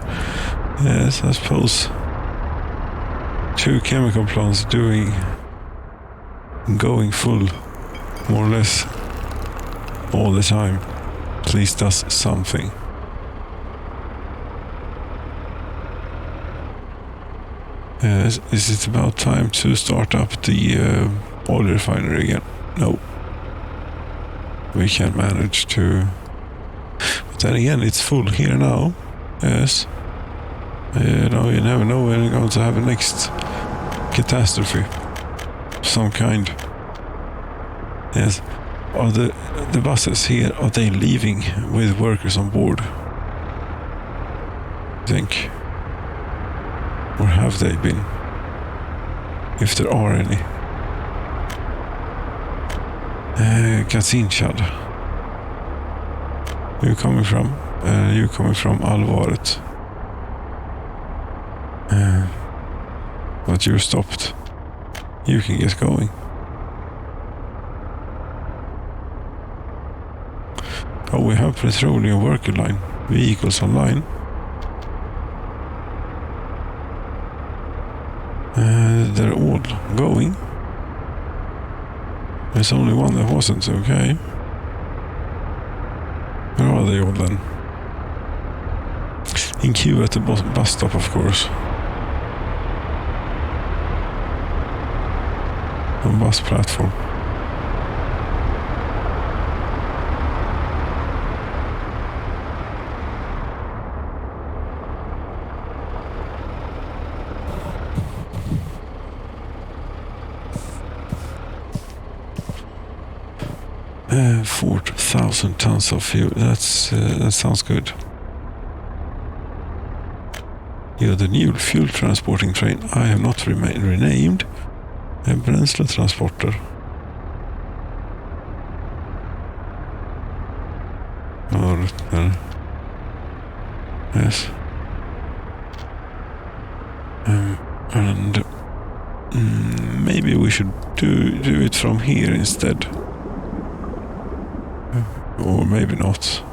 Yes, I suppose 2 chemical plants going full, more or less, all the time. At least does something. Is it about time to start up the oil refinery again? No. We can manage to. But then again, it's full here now. Yes. You never know when you're going to have a next catastrophe of some kind. Yes. Are the buses here, are they leaving with workers on board? I think. Or have they been? If there are any. Kazinchad. You coming from? You coming from Alvaret. But you're stopped. You can get going. Oh, we have petroleum worker line. Vehicles online. They're all going. There's only one that wasn't, okay. Where are they all then? In queue at the bus stop, of course. On bus platform. Uh, 4,000 tons of fuel. That sounds good. Yeah, the new fuel transporting train. I have not renamed. Bränsletransporter. Yes. And maybe we should do it from here instead. Or maybe not.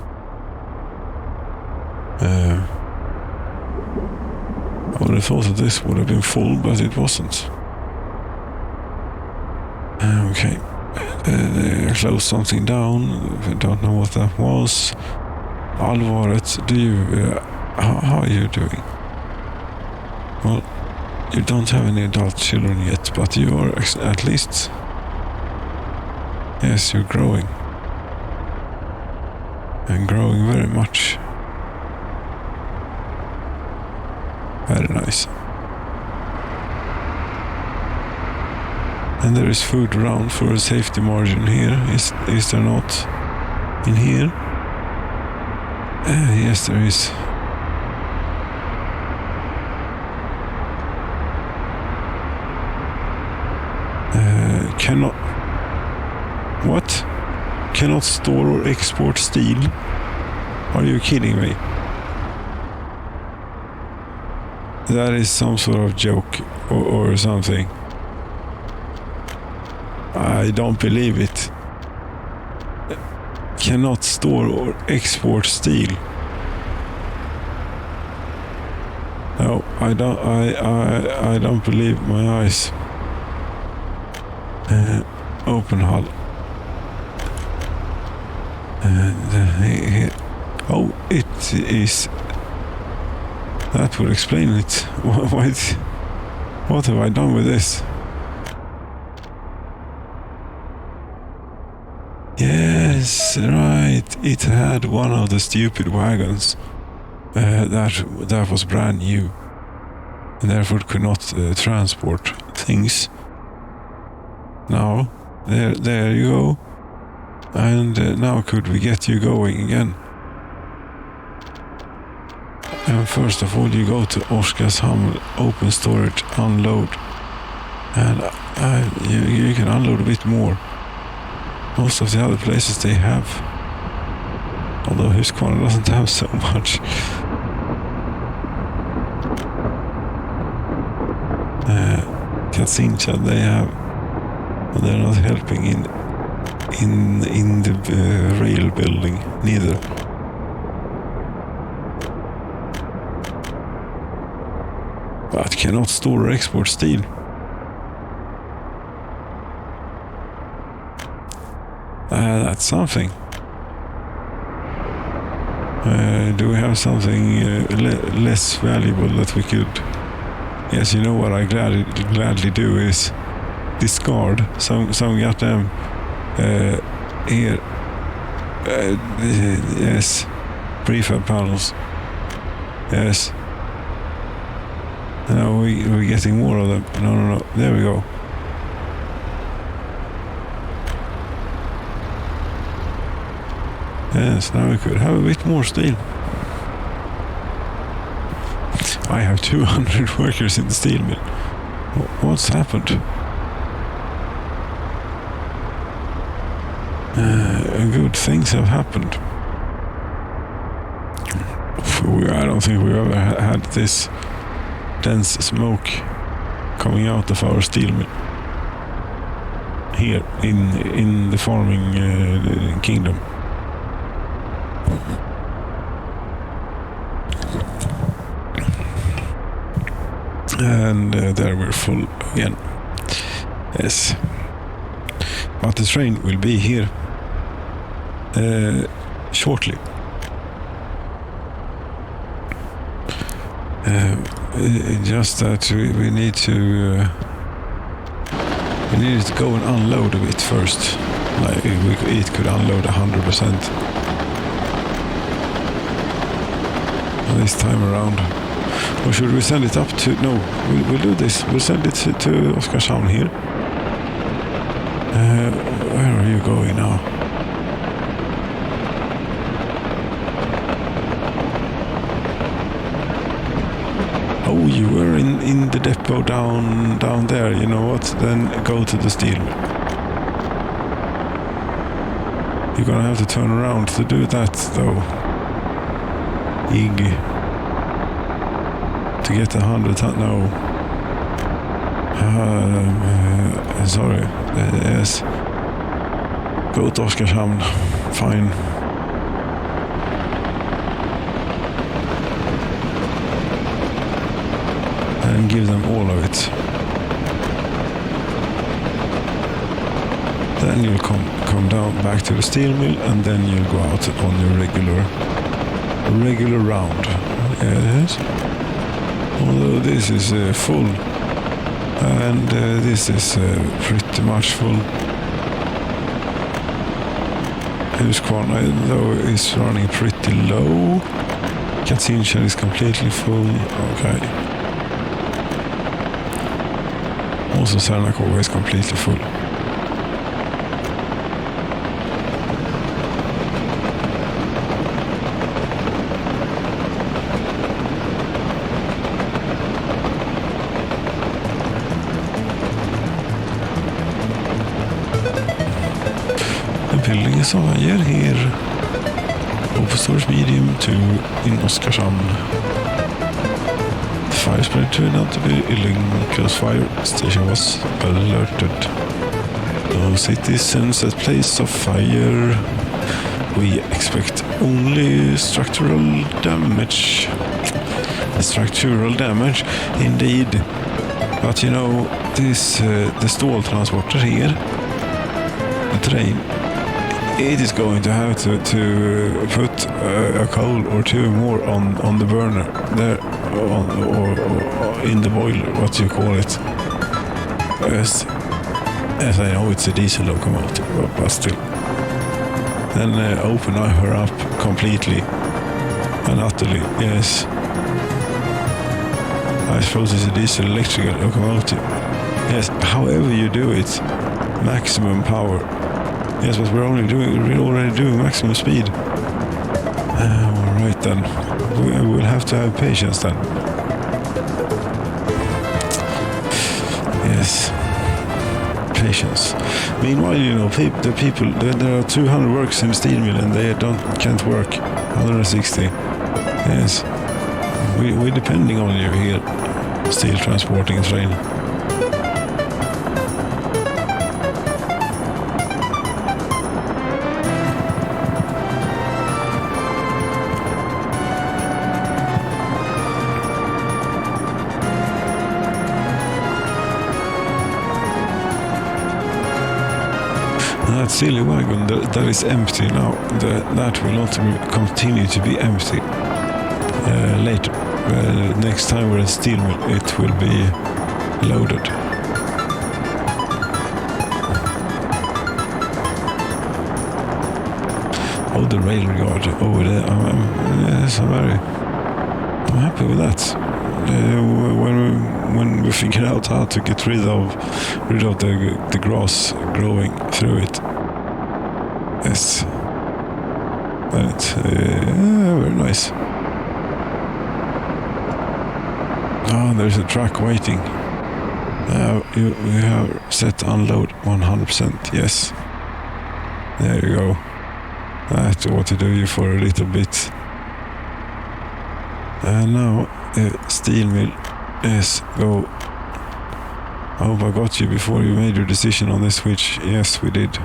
I would have thought that this would have been full, but it wasn't. Okay. They closed something down. I don't know what that was. Alvaret, how are you doing? Well, you don't have any adult children yet, but you are at least... Yes, you're growing. And growing very much. Very nice. And there is food around for a safety margin here. Is there not? In here? Yes, there is. Cannot... What? Cannot store or export steel? Are you kidding me? That is some sort of joke or something. I don't believe it. Cannot store or export steel. No, I don't believe my eyes. Open hull. Oh, it is... That would explain it. What have I done with this? Yes, right. It had one of the stupid wagons that was brand new, and therefore could not transport things. Now, there you go. And now could we get you going again? And first of all, you go to Oskarshamn, open storage, unload, and you can unload a bit more. Most of the other places they have, although Husqvarna doesn't have so much. Katsincha they have, but they're not helping in the rail building neither. But cannot store or export steel. That's something. Do we have something less valuable that we could... Yes, you know what I gladly do is discard some goddamn here. Yes, prefab panels. Yes. No, we're getting more of them. No. There we go. Yes, now we could have a bit more steel. I have 200 workers in the steel mill. What's happened? Good things have happened. I don't think we've ever had this dense smoke coming out of our steel mill here in the farming kingdom. And there we're full again. Yes. But the train will be here shortly. Just that we need to go and unload a bit first. Like it could unload 100% this time around. Or should we send it up to... No, we'll do this. We'll send it to Oskarshamn here. Where are you going now? Oh, you were in the depot down there. You know what? Then go to the steel mill. You're gonna have to turn around to do that, though. To get 100 ton, no. Sorry. Yes. Go to Oskarshamn. Fine. And give them all of it. Then you'll come down back to the steel mill, and then you'll go out on your regular round. Yes. Although this is full, and this is pretty much full. Husqvarna, though, is running pretty low. Katsincha is completely full. Okay. Also, Sernakova is completely full. Building is over here. Open storage medium to in Oskarshamn. Fire spread to another building because fire station was alerted. No citizens at place of fire. We expect only structural damage. Structural damage, indeed. But you know, this the stall transporter here, the train, it is going to have to put a coal or two more on the burner there, or in the boiler, what you call it. As I know it's a diesel locomotive, but still. Then open her up completely and utterly, yes. I suppose it's a diesel electrical locomotive. Yes, however you do it, maximum power. Yes, but we're already doing maximum speed. Alright then, we will have to have patience then. Yes, patience. Meanwhile, you know, the people, there are 200 workers in the steel mill and they can't work. 160. Yes, we're depending on you here, steel transporting train. That silly wagon that is empty now, that will not continue to be empty later. Next time we're at steel mill, it will be loaded. Oh, the rail yard over there. I'm happy with that. When we figure out how to get rid of the grass growing through it. Yes, that's very nice. Oh, there's a truck waiting. You have set unload 100%. Yes, there you go. That ought to do you for a little bit. And now steel mill. Yes, go. I hope I got you before you made your decision on this switch. Yes, we did.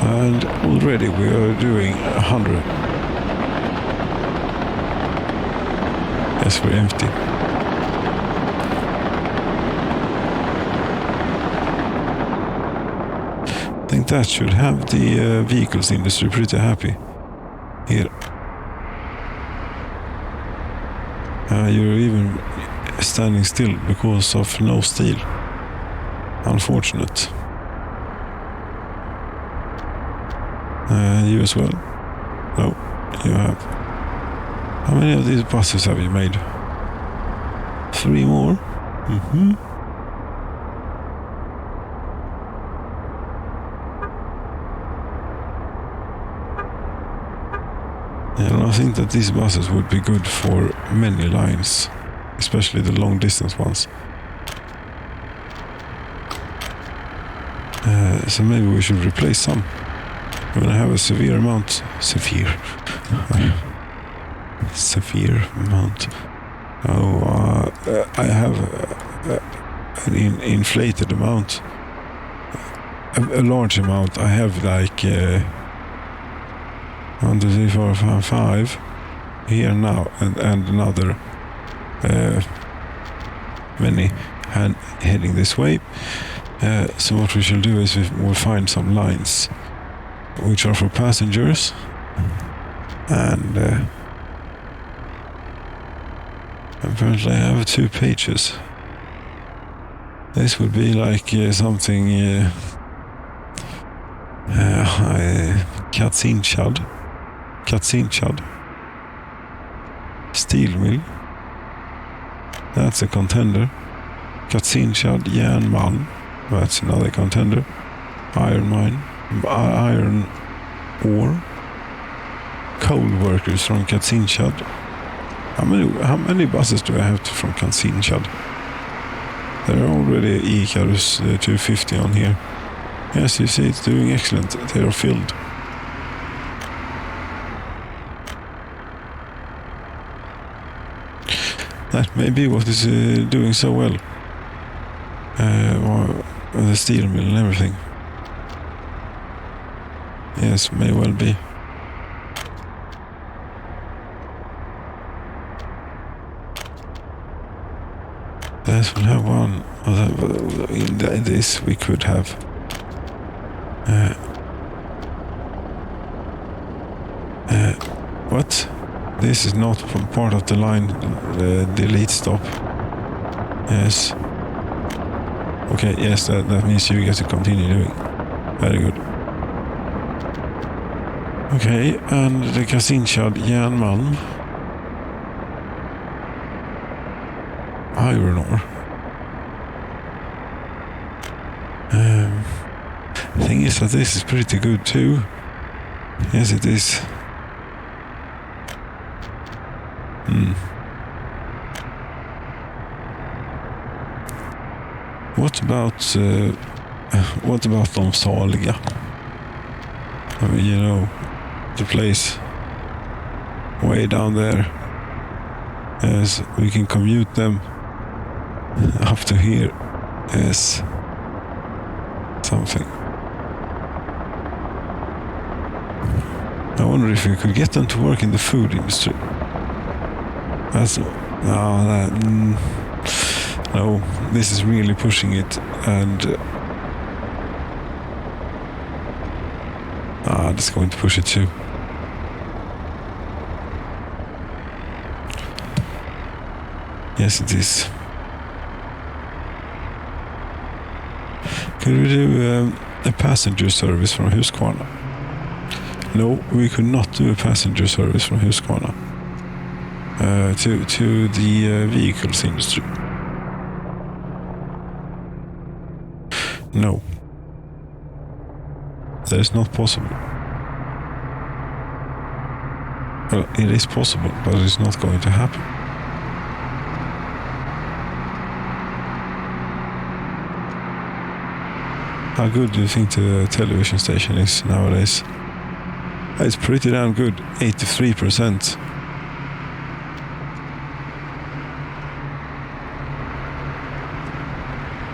And already we are doing 100. Yes, we're empty. I think that should have the vehicles industry pretty happy here. You're even standing still because of no steel. Unfortunate. You as well? No, you have. How many of these buses have you made? 3 more? Mm-hmm. And I think that these buses would be good for many lines, especially the long distance ones. So maybe we should replace some. When I have a severe amount. Oh, I have an inflated amount. A large amount. I have like 1, 2, 3, 4, 5 here now, and another many heading this way. So what we shall do is we'll find some lines which are for passengers, and apparently I have 2 pages. This would be like something Katzinchad steel mill, that's a contender. Katzinchad järnmalm, that's another contender. Iron mine, iron ore, coal workers from Katzinchad. How many buses do I have from Katzinchad? There are already Icarus 250 on here. Yes, you see, it's doing excellent. They are filled. That may be what is doing so well. The steel mill and everything. Yes, may well be. That will have one. In this we could have. What? This is not from part of the line. Delete stop. Yes. Okay, yes, that means you get to continue doing. Very good. Okay, and the Kasinshad järnmalm. Iron ore. Thing is that this is pretty good too. Yes, it is. What about de saliga? I mean, you know, the place way down there. Yes, we can commute them up to here. Yes, something. I wonder if we could get them to work in the food industry. No, this is really pushing it, and that's going to push it too. Yes, it is. Could we do a passenger service from Husqvarna? No, we could not do a passenger service from Husqvarna to the vehicles industry. No. That is not possible. Well, it is possible, but it's not going to happen. How good do you think the television station is nowadays? It's pretty damn good, 83%.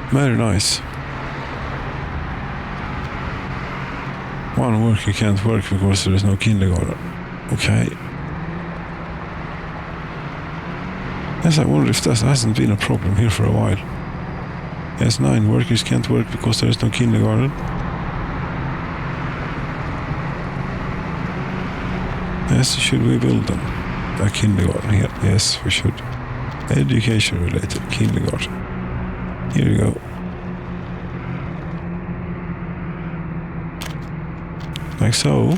Very nice. One worker can't work because there is no kindergarten. Okay. Yes, I wonder if that hasn't been a problem here for a while. Yes, 9 workers can't work because there is no kindergarten. Yes, should we build them? A kindergarten here? Yes, we should. Education related kindergarten. Here we go. Like so.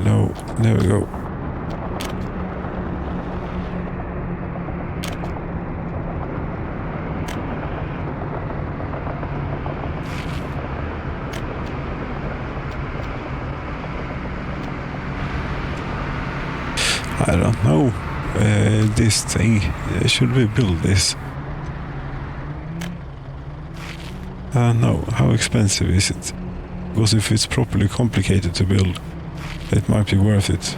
No, there we go. I don't know. This thing, should we build this? No, how expensive is it? Because if it's properly complicated to build, it might be worth it.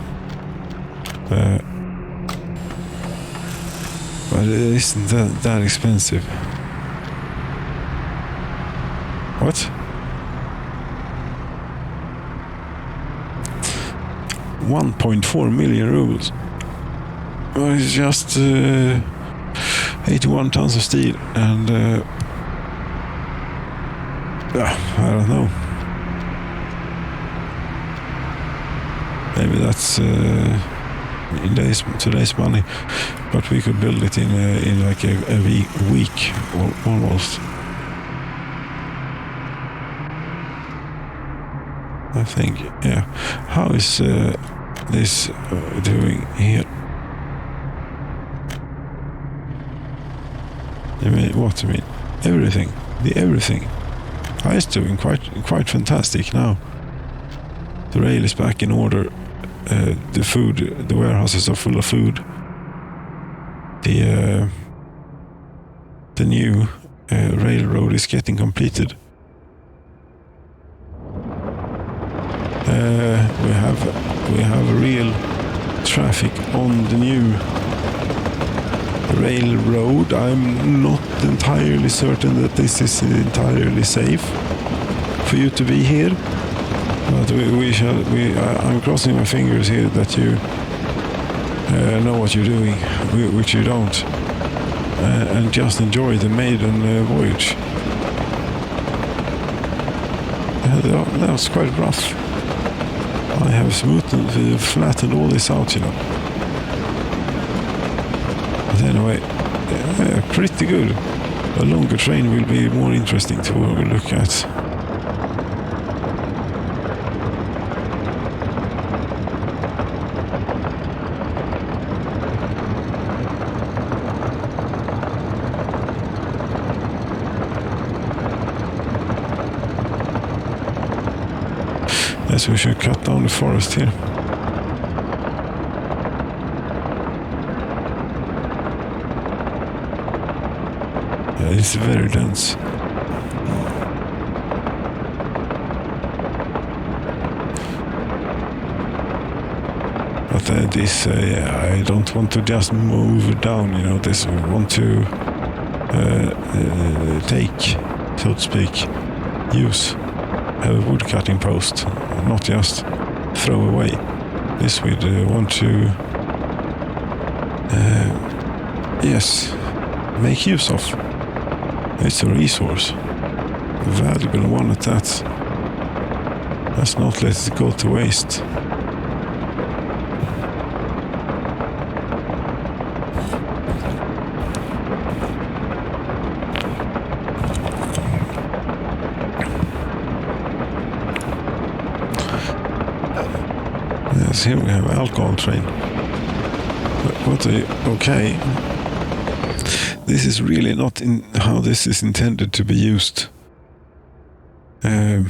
But it isn't that expensive. What? $1.4 million rubles. Well, it's just 81 tons of steel, and I don't know. Maybe that's in today's money, but we could build it in like a week or almost. I think, yeah. How is this doing here? You mean what? You mean everything? Everything. It's doing quite fantastic now. The rail is back in order. The warehouses are full of food. The new railroad is getting completed. we have real traffic on the new railroad. I'm not entirely certain that this is entirely safe for you to be here, but I'm crossing my fingers here that you know what you're doing, which you don't, and just enjoy the maiden voyage. That was quite rough. I have flattened all this out, you know. But anyway, pretty good. A longer train will be more interesting to look at. Yes, we should cut down the forest here. It's very dense. But I don't want to just move down, you know, this. I want to take, so to speak, use a wood cutting post, not just throw away. This we'd want to, yes, make use of. It's a resource, a valuable one at that. Let's not let it go to waste. Yes, here we have alcohol train. Okay. This is really not in how this is intended to be used. Oh.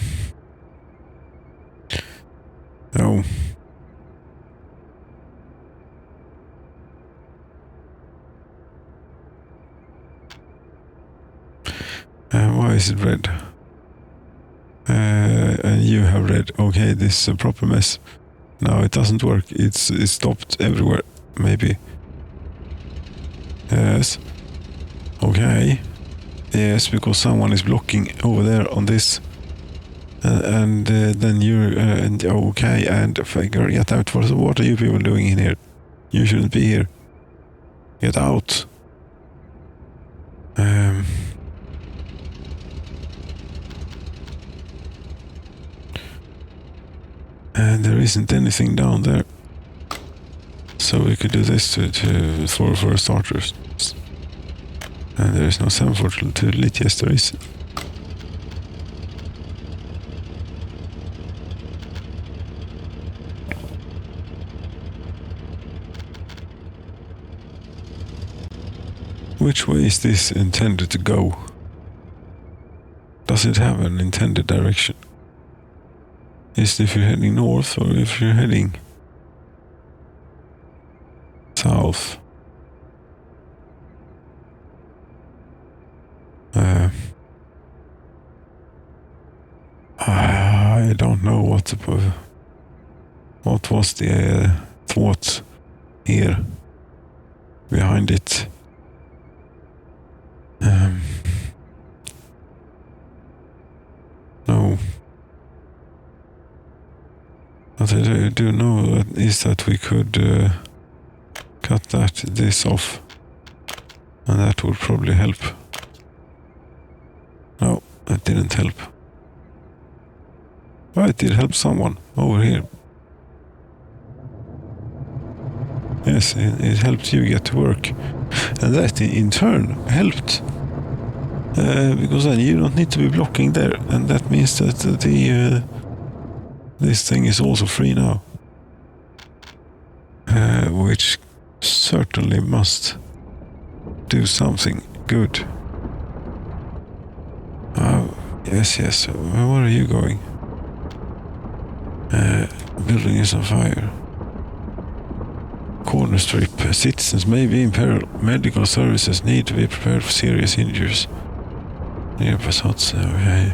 Why is it red? And you have red. Okay, this is a proper mess. No, it doesn't work. It's stopped everywhere. Maybe. Yes. Okay. Yes, because someone is blocking over there on this. And then you're... okay, and get out. What are you people doing in here? You shouldn't be here. Get out. And there isn't anything down there. So we could do this for starters. And there is no semaphore to lit. Yes, there is. Which way is this intended to go? Does it have an intended direction? Is it if you're heading north or if you're heading south? I don't know what was the thought here behind it. No. What I do know is that we could cut this off, and that would probably help. No, that didn't help. Oh, it did help someone over here. Yes, it helped you get to work. And that in turn helped. Because then you don't need to be blocking there. And that means that this thing is also free now. Which certainly must do something good. Yes. Where are you going? Building is on fire. Corner strip. Citizens may be in peril. Medical services need to be prepared for serious injuries. Nearby shots. Okay.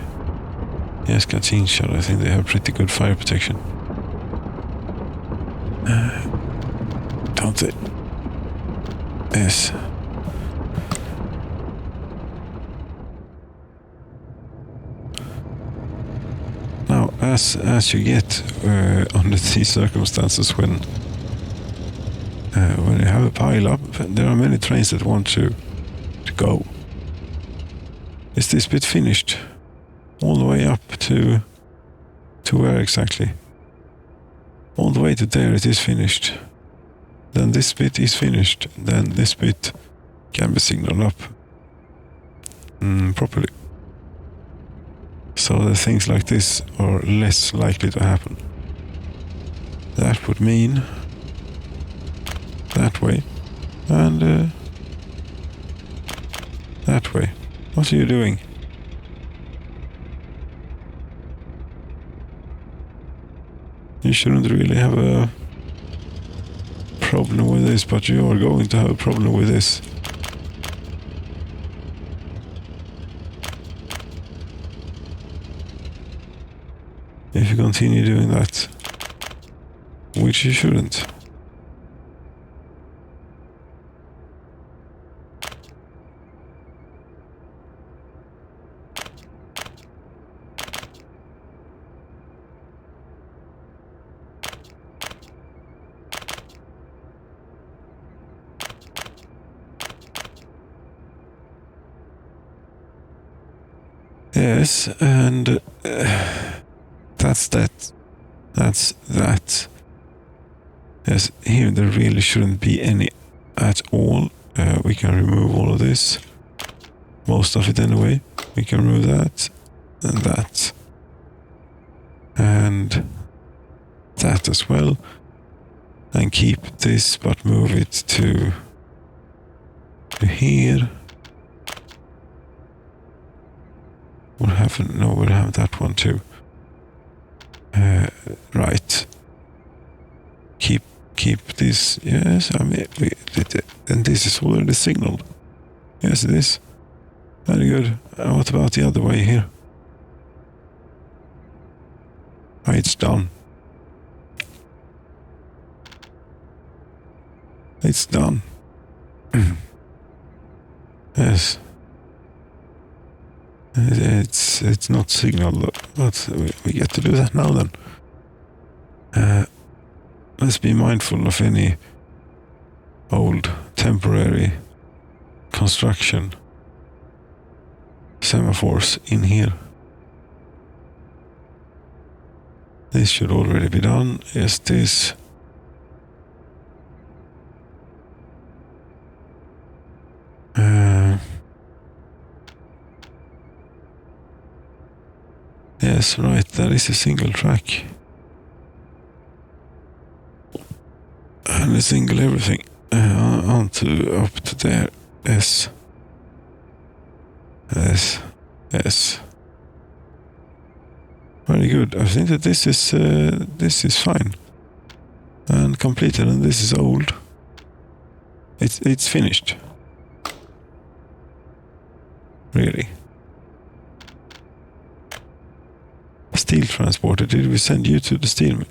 Yes, Katinshad. I think they have pretty good fire protection. Don't they? Yes. Now, as you get under these circumstances, when you have a pile up, there are many trains that want to go. Is this bit finished? All the way up to where exactly? All the way to there it is finished. Then this bit is finished. Then this bit can be signaled up properly. So that things like this are less likely to happen. That would mean that way and that way. What are you doing? You shouldn't really have a problem with this, but you are going to have a problem with this. If you continue doing that, which you shouldn't. Yes, and that's that. That's that. Yes, here there really shouldn't be any at all. We can remove all of this. Most of it anyway. We can remove that and that. And that as well. And keep this, but move it to here. We'll have that one too. Right. Keep this. Yes, I mean, we did it. And this is already signaled. Yes, it is. Very good. What about the other way here? Oh, it's done. It's done. Yes. It's not signaled, but we get to do that now then. Let's be mindful of any old temporary construction semaphores in here. This should already be done. Yes, this. Yes, right, that is a single track. And a single everything. Up to there. Yes. Yes. Yes. Very good. I think that this is fine. And completed, and this is old. It's finished. Really. Steel transporter, did we send you to the steel mill?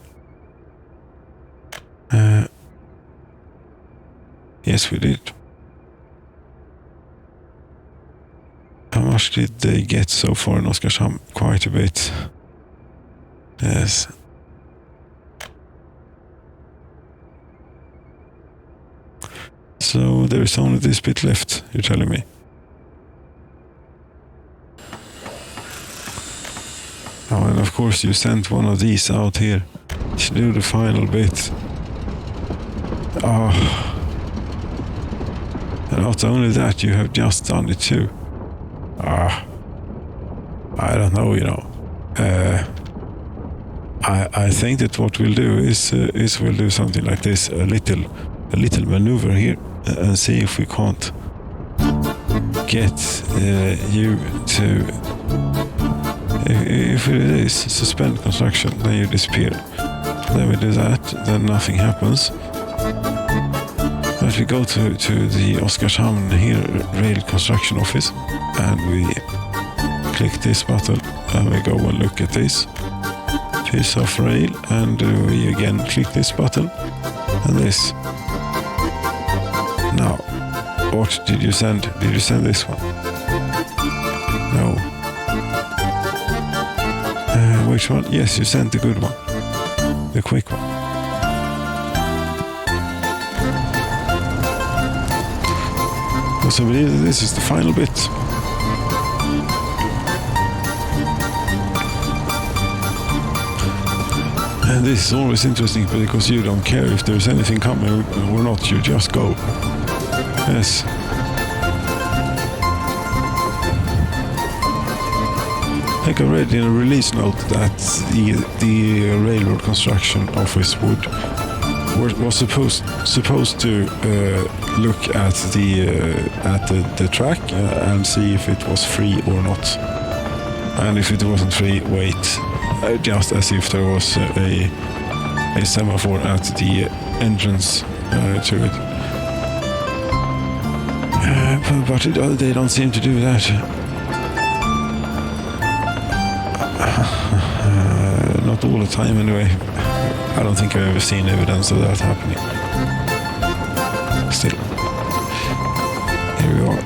Yes, we did. How much did they get so far in Oskarshamn? Quite a bit. Yes. So there is only this bit left, you're telling me? Oh, and of course you sent one of these out here to do the final bit. Oh. And not only that, you have just done it too. I don't know, you know. I think that what we'll do is we'll do something like this, a little maneuver here, and see if we can't get you to. If it is suspend construction, then you disappear. Then we do that, then nothing happens. But we go to the Oskarshamn here rail construction office, and we click this button, and we go and look at this. piece of rail, and we again click this button and this. Now, what did you send? Did you send this one? No. Which one? Yes, you sent the good one. The quick one. So I believe this is the final bit. And this is always interesting because you don't care if there's anything coming or not, you just go. Yes. I think I read in a release note that the railroad construction office was supposed to look at the track and see if it was free or not, and if it wasn't free, wait, just as if there was a semaphore at the entrance to it. But they don't seem to do that. Not all the time anyway. I don't think I've ever seen evidence of that happening. Still, here we are.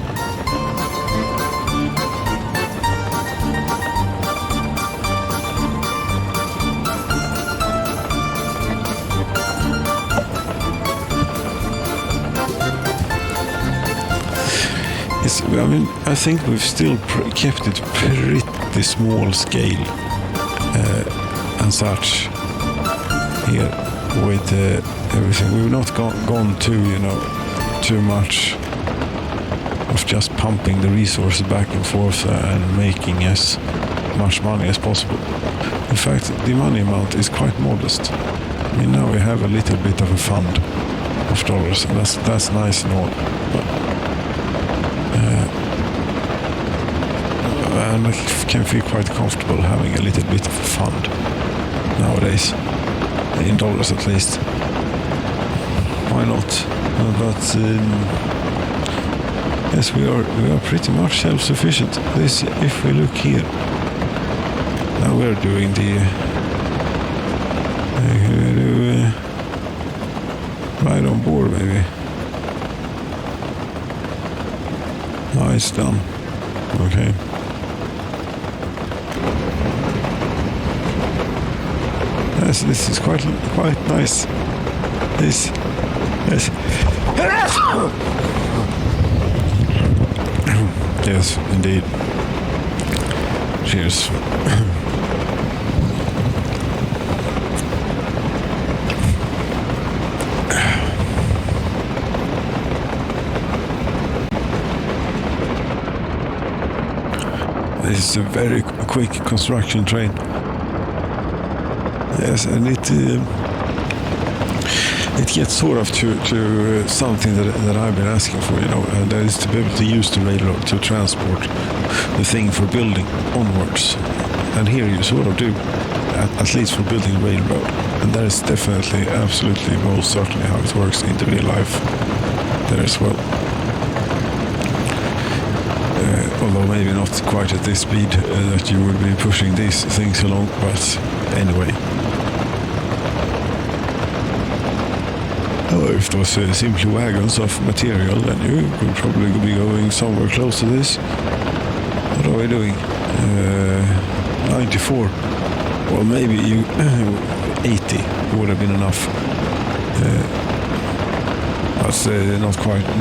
I think we've still kept it pretty small scale and such here with everything. We've not gone too much of just pumping the resources back and forth and making as much money as possible. In fact, the money amount is quite modest. I mean, now we have a little bit of a fund of dollars, and that's nice and all. And I can feel quite comfortable having a little bit of a fund nowadays, in dollars at least. Why not? But yes, we are pretty much self-sufficient. This, if we look here, now we're doing the right on board, maybe. Now it's done. Okay. Yes, this is quite nice. This, yes. Yes, indeed. Cheers. This is a very quick construction train. Yes, and it gets sort of to something that I've been asking for, and that is to be able to use the railroad to transport the thing for building onwards. And here you sort of do, at least for building a railroad. And that is definitely, absolutely, most certainly how it works in the real life there as well. Although maybe not quite at this speed that you would be pushing these things along, but anyway. If it was simply wagons of material, then you could probably be going somewhere close to this. What are we doing? 94. Well, maybe 80 would have been enough. But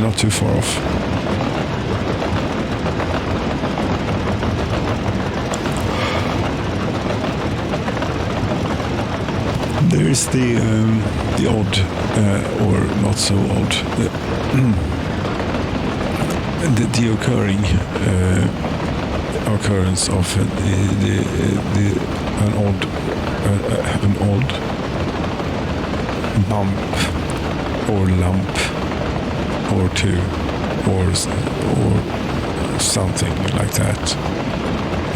not too far off. There is the odd, or not so odd, the occurring occurrence of an odd bump or lump or two or something like that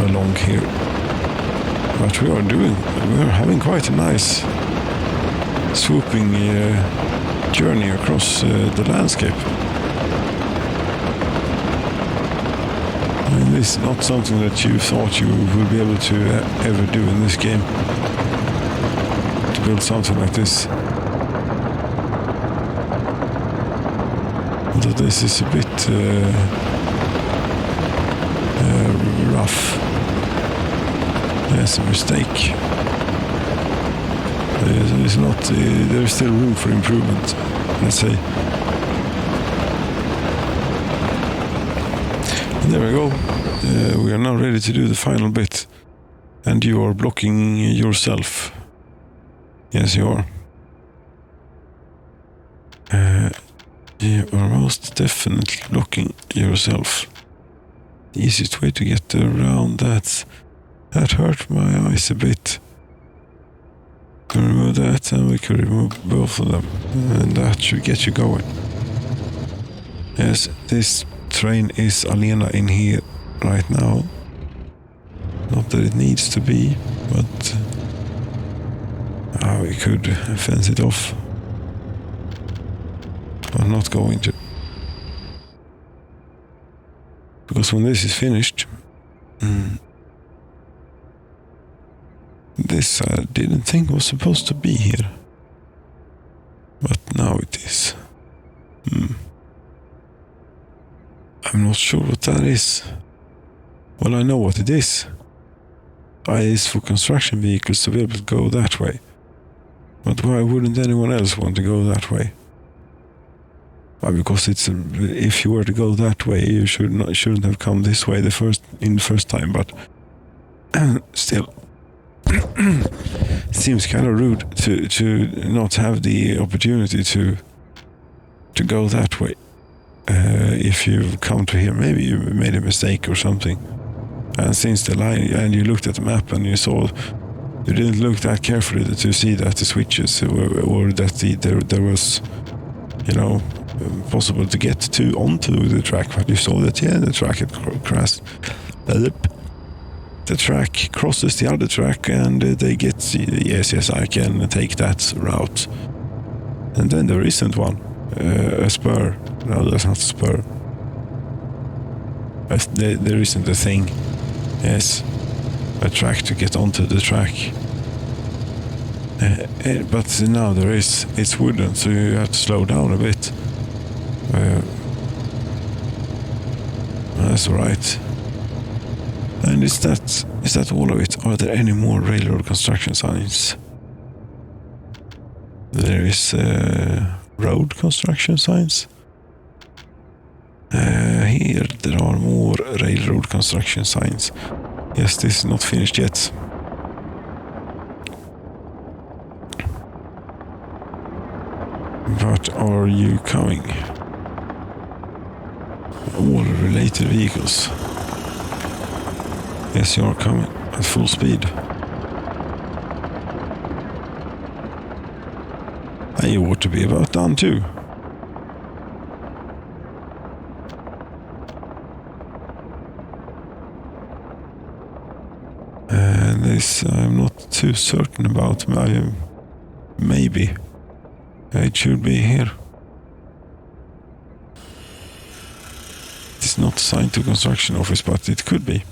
along here. But we are having quite a nice swooping journey across the landscape. I mean, this is not something that you thought you would be able to ever do in this game. to build something like this. Although this is a bit rough. There's a mistake. There's not. There's still room for improvement, let's say. And there we go. We are now ready to do the final bit. And you are blocking yourself. Yes, you are. You are most definitely blocking yourself. The easiest way to get around that. That hurt my eyes a bit. We can remove that and we can remove both of them. And that should get you going. Yes, this train is Alena in here right now. Not that it needs to be, but we could fence it off. But not going to. Because when this is finished, this I didn't think was supposed to be here. But now it is. I'm not sure what that is. Well, I know what it is. It is for construction vehicles to be able to go that way. But why wouldn't anyone else want to go that way? Why? Because if you were to go that way, you shouldn't have come this way the first time. But still, seems kind of rude to not have the opportunity to go that way. If you've come to here, maybe you made a mistake or something. And since the line, and you looked at the map and you saw, you didn't look that carefully to see that the switches or that there was, possible to get onto the track. But you saw that, the track had crashed. The track crosses the other track and they get, yes, I can take that route. And then there isn't one. A spur. No, that's not a spur. There isn't a thing. Yes, a track to get onto the track. But now there is. It's wooden, so you have to slow down a bit. That's alright. And is that all of it? Are there any more railroad construction signs? There is road construction signs. Here there are more railroad construction signs. Yes, this is not finished yet. But are you coming? All related vehicles. Yes, you are coming at full speed. And you ought to be about done too. And this I'm not too certain about. Maybe it should be here. It's not assigned to construction office, but it could be.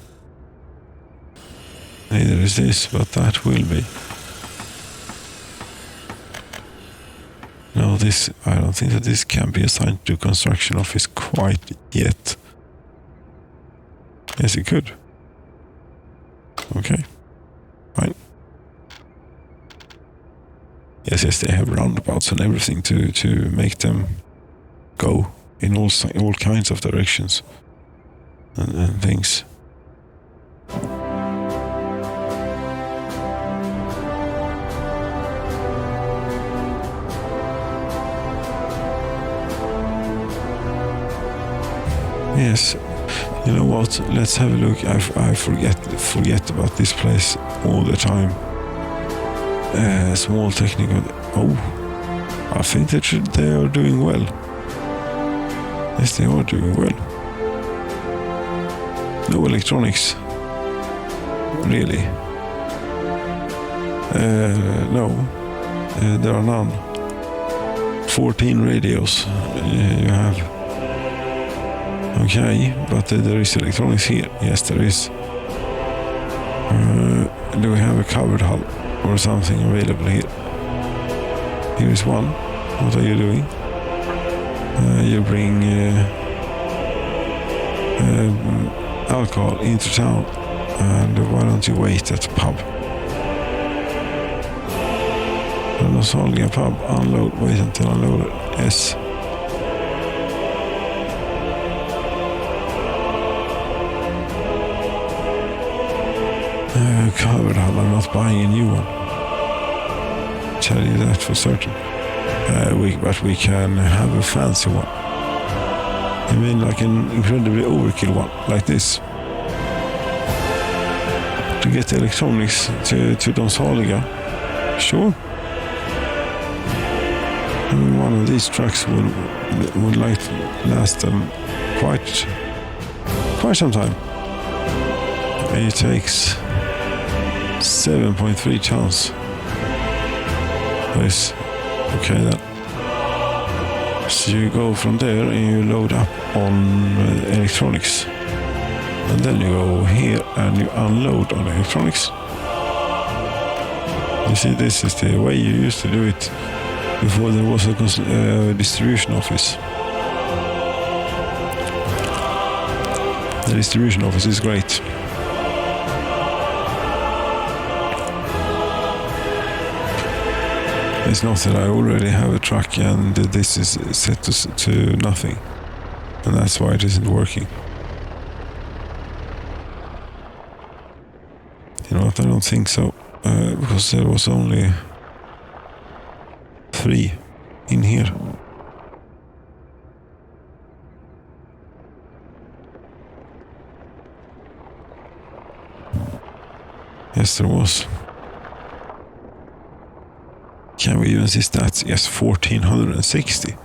Neither is this, but that will be. No, I don't think that this can be assigned to construction office quite yet. Yes, it could. Okay, fine. Yes, they have roundabouts and everything to make them go in all kinds of directions and things. Yes, you know what? Let's have a look. I forget about this place all the time. Small technical. Oh, I think that they are doing well. Yes, they are doing well. No electronics. Really? No, there are none. 14 radios you have. Okay, but there is electronics here. Yes, there is. Do we have a covered hull or something available here? Here is one. What are you doing? You bring alcohol into town, and why don't you wait at the pub? Solga pub, unload, wait until unloaded. Yes. Covered, I'm not buying a new one. Tell you that for certain. But we can have a fancy one. I mean, like an incredibly overkill one, like this. To get electronics to Don Saliga. Sure. I mean, one of these trucks would like to last them quite some time. It takes 7.3 tons. Nice. Okay then. So you go from there and you load up on electronics. And then you go here and you unload on electronics. You see, this is the way you used to do it before there was a distribution office. The distribution office is great. It's not that I already have a truck and this is set to nothing. And that's why it isn't working. You know what, I don't think so. Because there was only 3 in here. Yes, there was. Can we even see stats? Yes, 1460.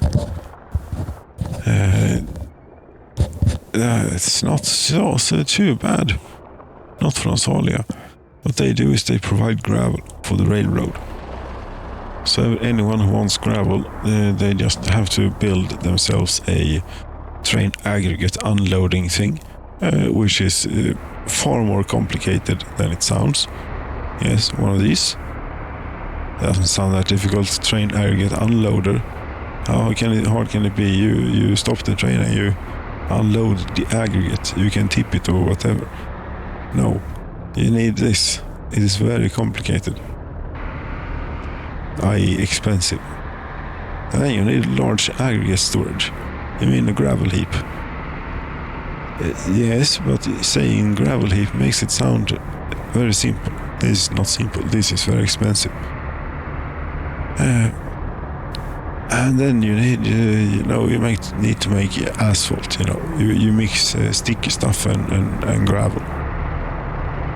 It's not so too bad. Not from Salia. What they do is they provide gravel for the railroad. So anyone who wants gravel, they just have to build themselves a train aggregate unloading thing, which is far more complicated than it sounds. Yes, one of these. Doesn't sound that difficult. Train aggregate unloader. How hard can it be? You stop the train and you unload the aggregate. You can tip it or whatever. No, you need this. It is very complicated. I.e. expensive. And then you need large aggregate storage. You mean a gravel heap? Yes, but saying gravel heap makes it sound very simple. This is not simple. This is very expensive. And then you need, you might need to make asphalt. You mix sticky stuff and gravel.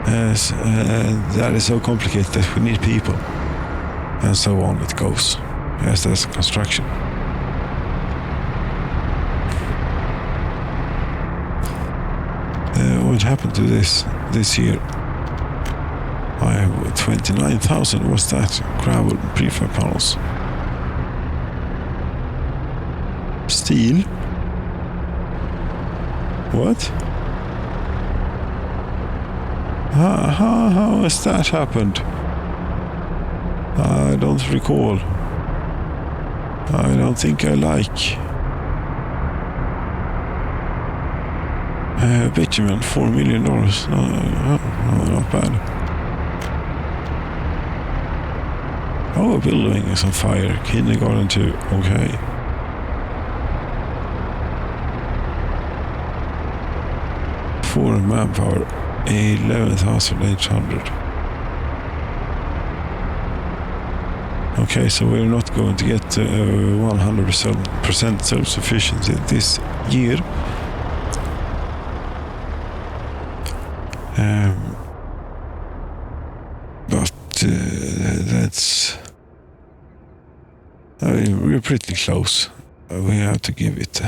That is so complicated that we need people, and so on it goes. Yes, that's construction. What happened to this year? 29,000 was that gravel prefab panels. Steel? What? How has that happened? I don't recall. I don't think I like. Bitumen, $4 million. No, not bad. Our building is on fire. Kindergarten too. Okay. For manpower, 11,800. Okay, so we're not going to get 100% self-sufficiency this year. But that's... we're pretty close. We have to give it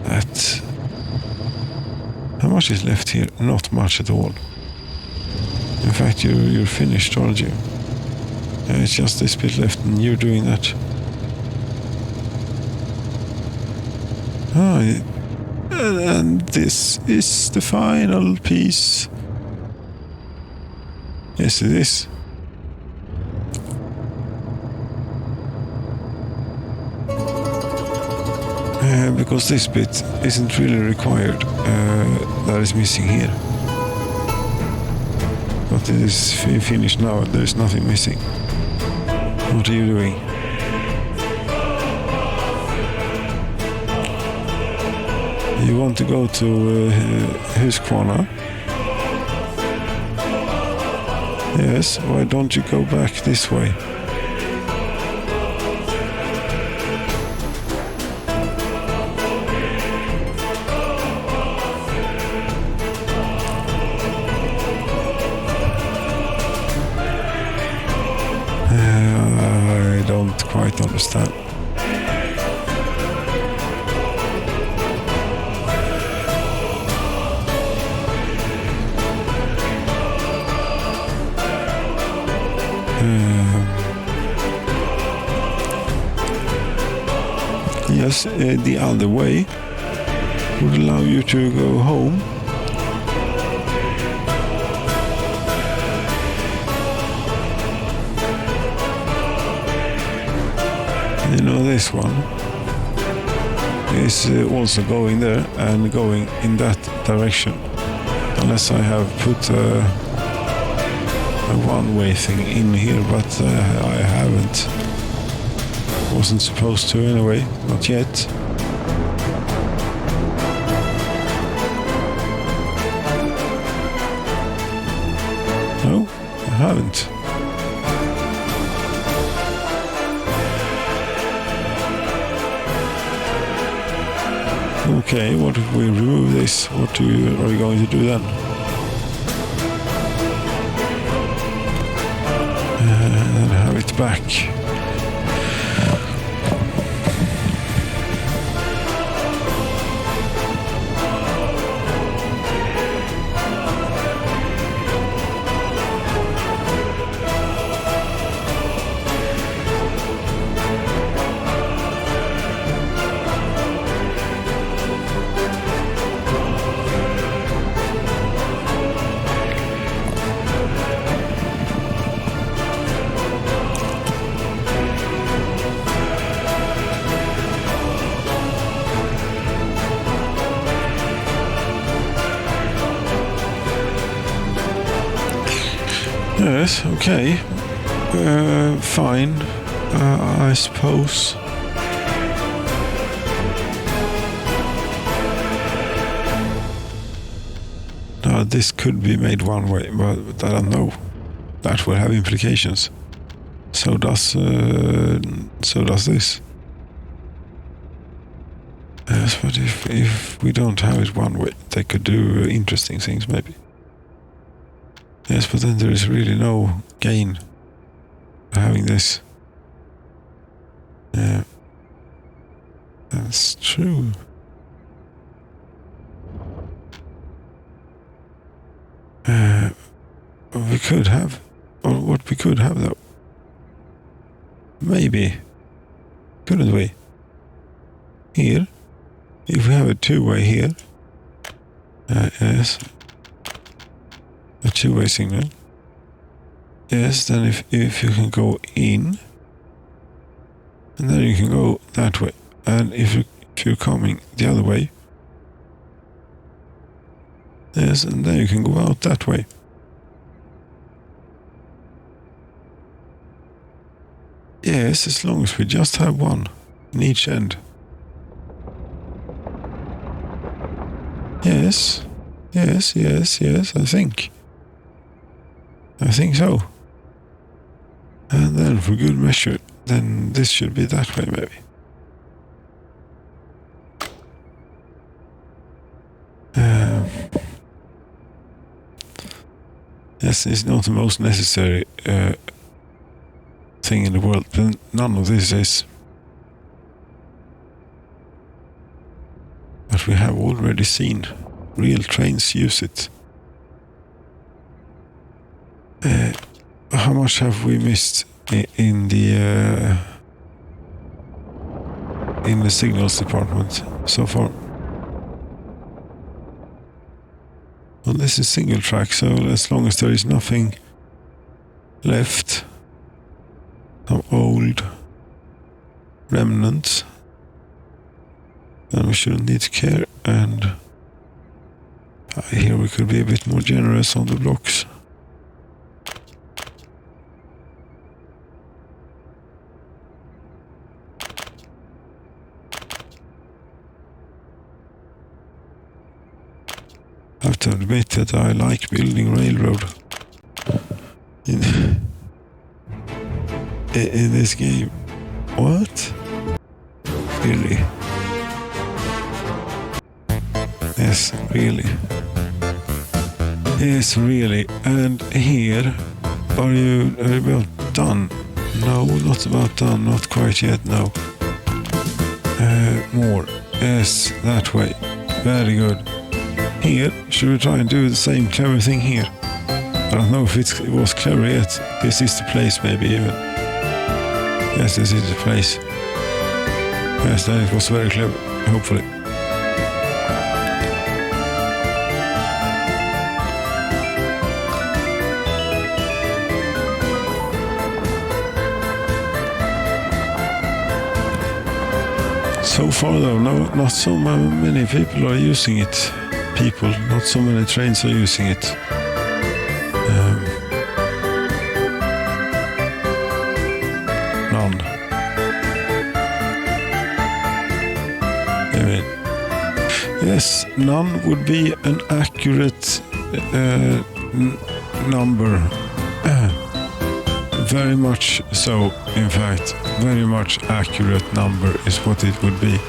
that. How much is left here? Not much at all. In fact, you're finished, aren't you? It's just this bit left, and you're doing that. And this is the final piece. Yes, it is. Because this bit isn't really required. That is missing here. But it is finished now. There is nothing missing. What are you doing? You want to go to Huskvarna? Yes, why don't you go back this way? I don't quite understand. Yes, the other way would allow you to go home. You know, this one is also going there and going in that direction. Unless I have put a one-way thing in here, but I haven't. Wasn't supposed to anyway, not yet. No, I haven't. Okay, what if we remove this? What are you going to do then? And have it back. Yes, okay. Fine, I suppose. Now, this could be made one way, but I don't know. That will have implications. So does this. Yes, but if we don't have it one way, they could do interesting things, maybe. Yes, but then there is really no gain having this. Yeah, that's true. We could have, or what we could have though. Maybe, couldn't we? Here, if we have a two-way here, yes. A two-way signal. Yes, then if you can go in, and then you can go that way. And if you're coming the other way, yes, and then you can go out that way. Yes, as long as we just have one in each end. Yes, I think so. And then for good measure, then this should be that way maybe. Yes, it's not the most necessary thing in the world, but none of this is. But we have already seen real trains use it. How much have we missed in the signals department so far? Well, this is single track, so as long as there is nothing left, some old remnants, then we shouldn't need to care. And here we could be a bit more generous on the blocks. I have to admit that I like building railroad in this game. What? Really? Yes, really. Yes, really. And here, are you about done? No, not about done. Not quite yet, no. More. Yes, that way. Very good. Here, should we try and do the same clever thing here? I don't know if it was clever yet. This is the place, maybe even. Yes, this is the place. Yes, then it was very clever, hopefully. So far though, no, not so many people are using it. Not so many trains are using it. None. I mean, yes, none would be an accurate number. Very much so, in fact. Very much accurate number is what it would be.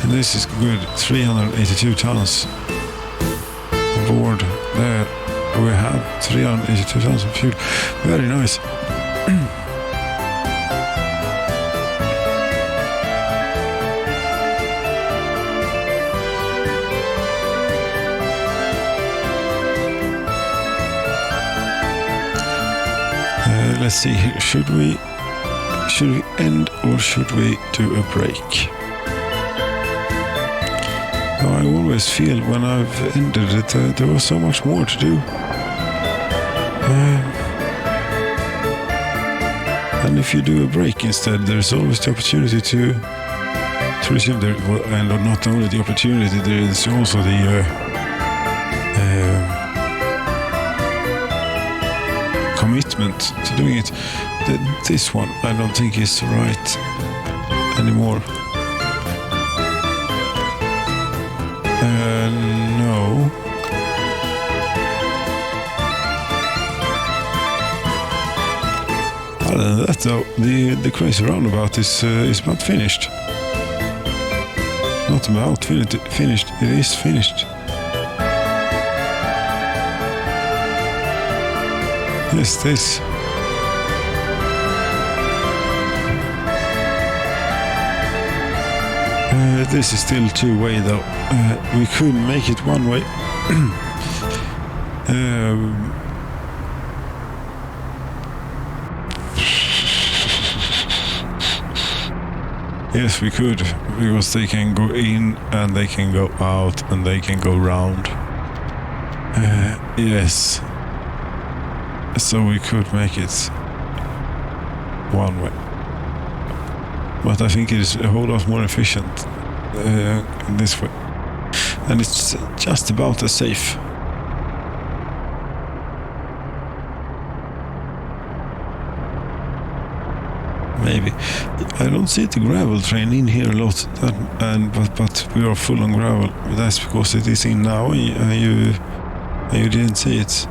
And this is good. 382 tons aboard there. We have 382 tons of fuel. Very nice. Let's see here. Should we end or should we do a break? I always feel when I've ended it there was so much more to do. And if you do a break instead, there's always the opportunity to resume there, and not only the opportunity, there is also the commitment to doing it. This one I don't think is right anymore. No. Other than that though, the crazy roundabout is about finished. Not about finished, it is finished. Yes, this. This is still two-way though. We could make it one way. Yes, we could, because they can go in and they can go out and they can go round. Yes. So we could make it one way. But I think it is a whole lot more efficient this way. And it's just about as safe. Maybe. I don't see the gravel train in here a lot, but we are full on gravel. That's because it is in now and you didn't see it.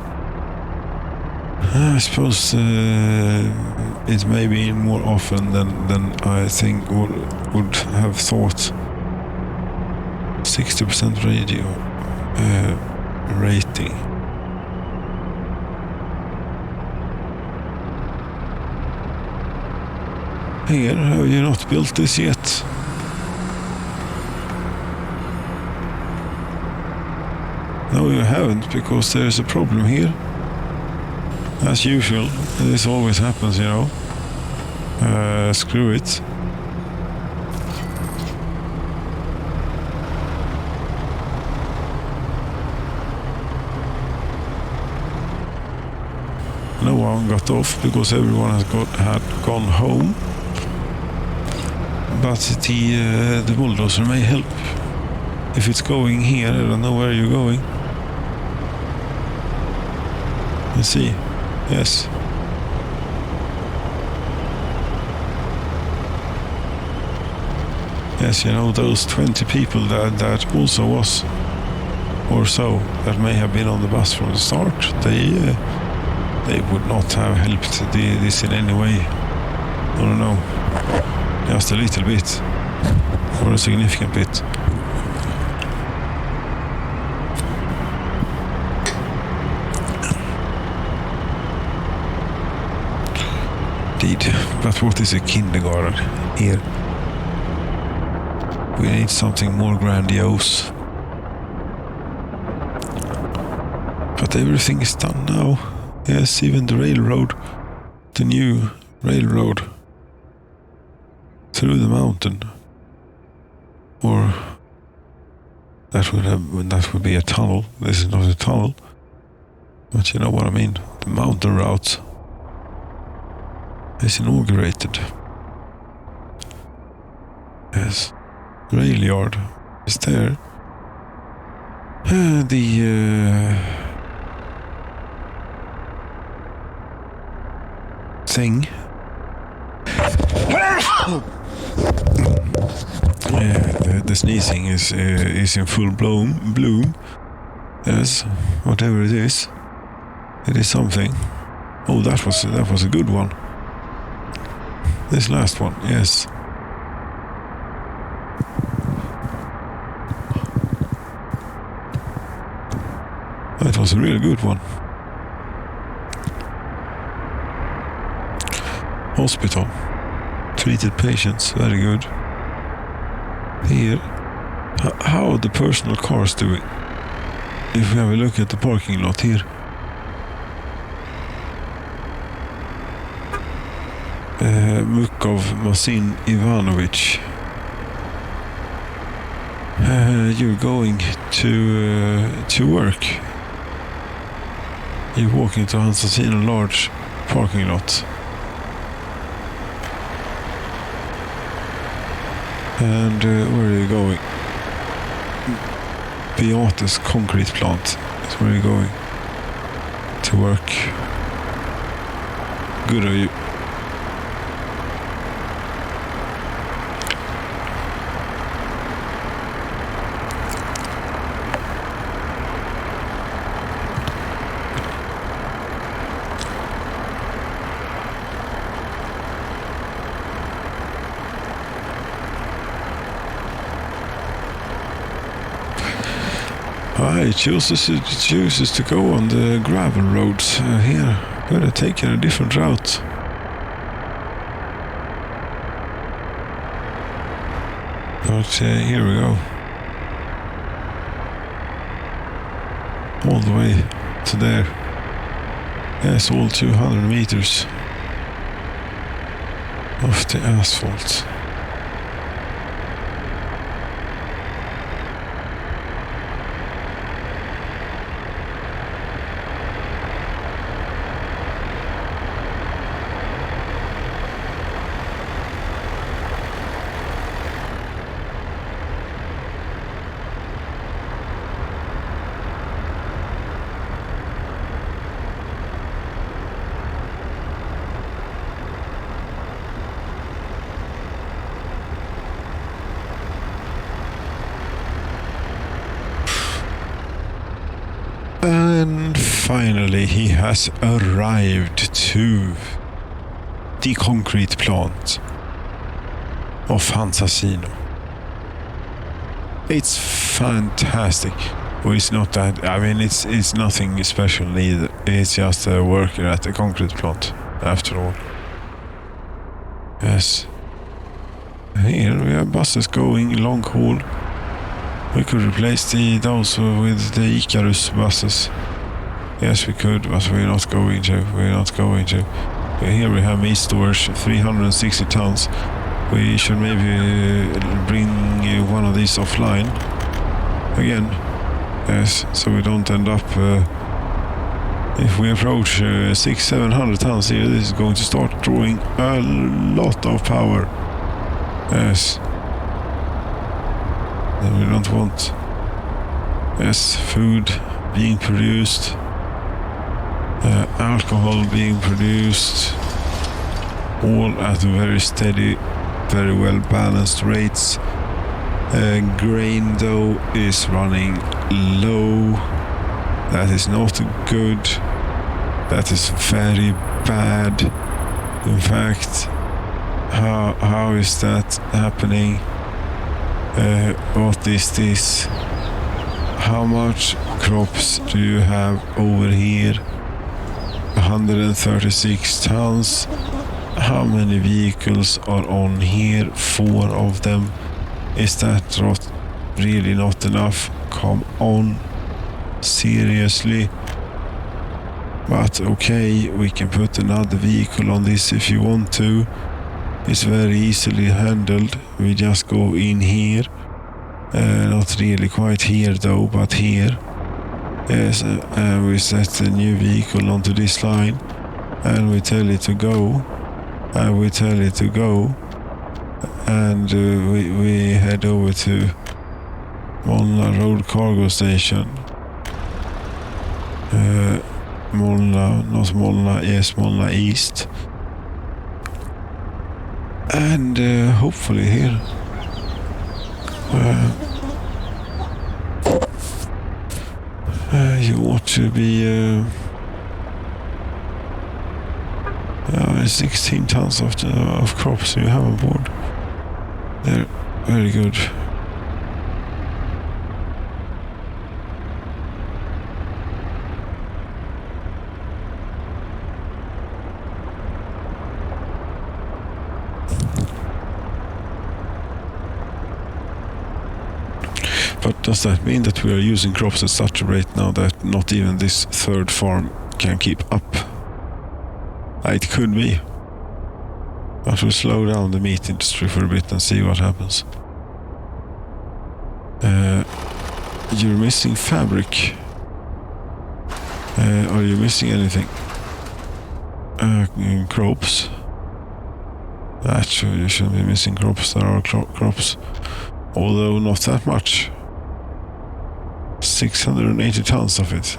I suppose it may be in more often than I think would have thought. 60% radio rating. Here, have you not built this yet? No, you haven't, because there's a problem here. As usual, this always happens, you know. Screw it. No one got off because everyone had gone home. but the bulldozer may help. If it's going here, I don't know where you're going. Let's see. Yes. Yes, you know, those 20 people that also was, or so, that may have been on the bus from the start, they would not have helped this in any way. I don't know. Just a little bit. Or a significant bit. Indeed. But what is a kindergarten here? We need something more grandiose. But everything is done now. Yes, even the railroad. The new railroad. Through the mountain. Or that would be a tunnel. This is not a tunnel. But you know what I mean. The mountain route is inaugurated. Yes. Rail yard is there. The thing. The sneezing is in full bloom. Yes, whatever it is something. Oh, that was a good one. This last one, yes. That was a really good one. Hospital. Treated patients, very good. Here. How are the personal cars doing? If we have a look at the parking lot here. Mukov Masin Ivanovic. You're going to work. You're walking to Hansasino large parking lot. And where are you going? Beates concrete plant is where you're going to work. Good of you. It chooses to go on the gravel roads here. Could have taken a different route. But here we go. All the way to there. Yes, all 200 meters of the asphalt. And finally he has arrived to the concrete plant of Hansasino. It's fantastic. Well, it's not that, I mean, it's nothing special neither. It's just a worker at the concrete plant, after all. Yes. Here we have buses going long haul. We could replace those with the Icarus buses. Yes, we could, but we're not going to. Here we have meat storage, 360 tons. We should maybe bring one of these offline again. Yes, so we don't end up... if we approach 600-700 tons here, this is going to start drawing a lot of power. Yes. And we don't want food being produced, alcohol being produced, all at very steady, very well balanced rates. Grain though is running low. That is not good. That is very bad. In fact, how is that happening? What is this? How much crops do you have over here? 136 tons. How many vehicles are on here? 4 of them. Is that really not enough? Come on. Seriously. But okay, we can put another vehicle on this if you want to. It's very easily handled. We just go in here. Not really quite here though, but here. Yes, we set the new vehicle onto this line. And we tell it to go. And we tell it to go. And we head over to Molna Road Cargo Station. Molna East. And hopefully here you ought to be 16 tons of crops you have on board. They're very good. But does that mean that we are using crops at such a rate now that not even this third farm can keep up? It could be. But we'll slow down the meat industry for a bit and see what happens. You're missing fabric. Are you missing anything? Crops. Actually, you shouldn't be missing crops. There are crops. Although not that much. 680 tons of it.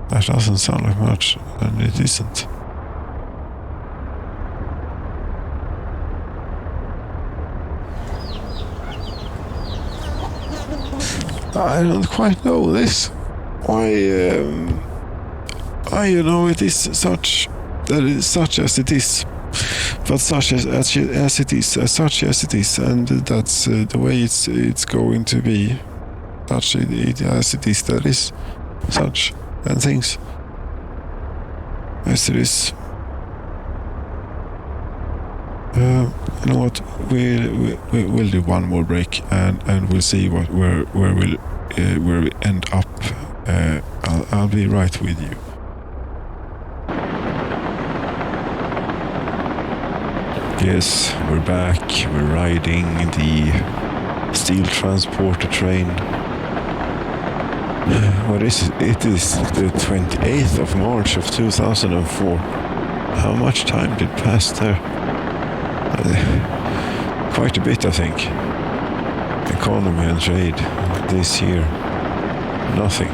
That doesn't sound like much, and it isn't. I don't quite know this. Why, it is such as it is. But such as it is, and that's the way it's going to be. Such it as it is, that is such and things as it is. You know what? We'll do one more break, and we'll see where we end up. I'll be right with you. Yes, we're back. We're riding the steel transporter train. What is it? It is the 28th of March of 2004. How much time did pass there? Quite a bit, I think. Economy and trade this year. Nothing.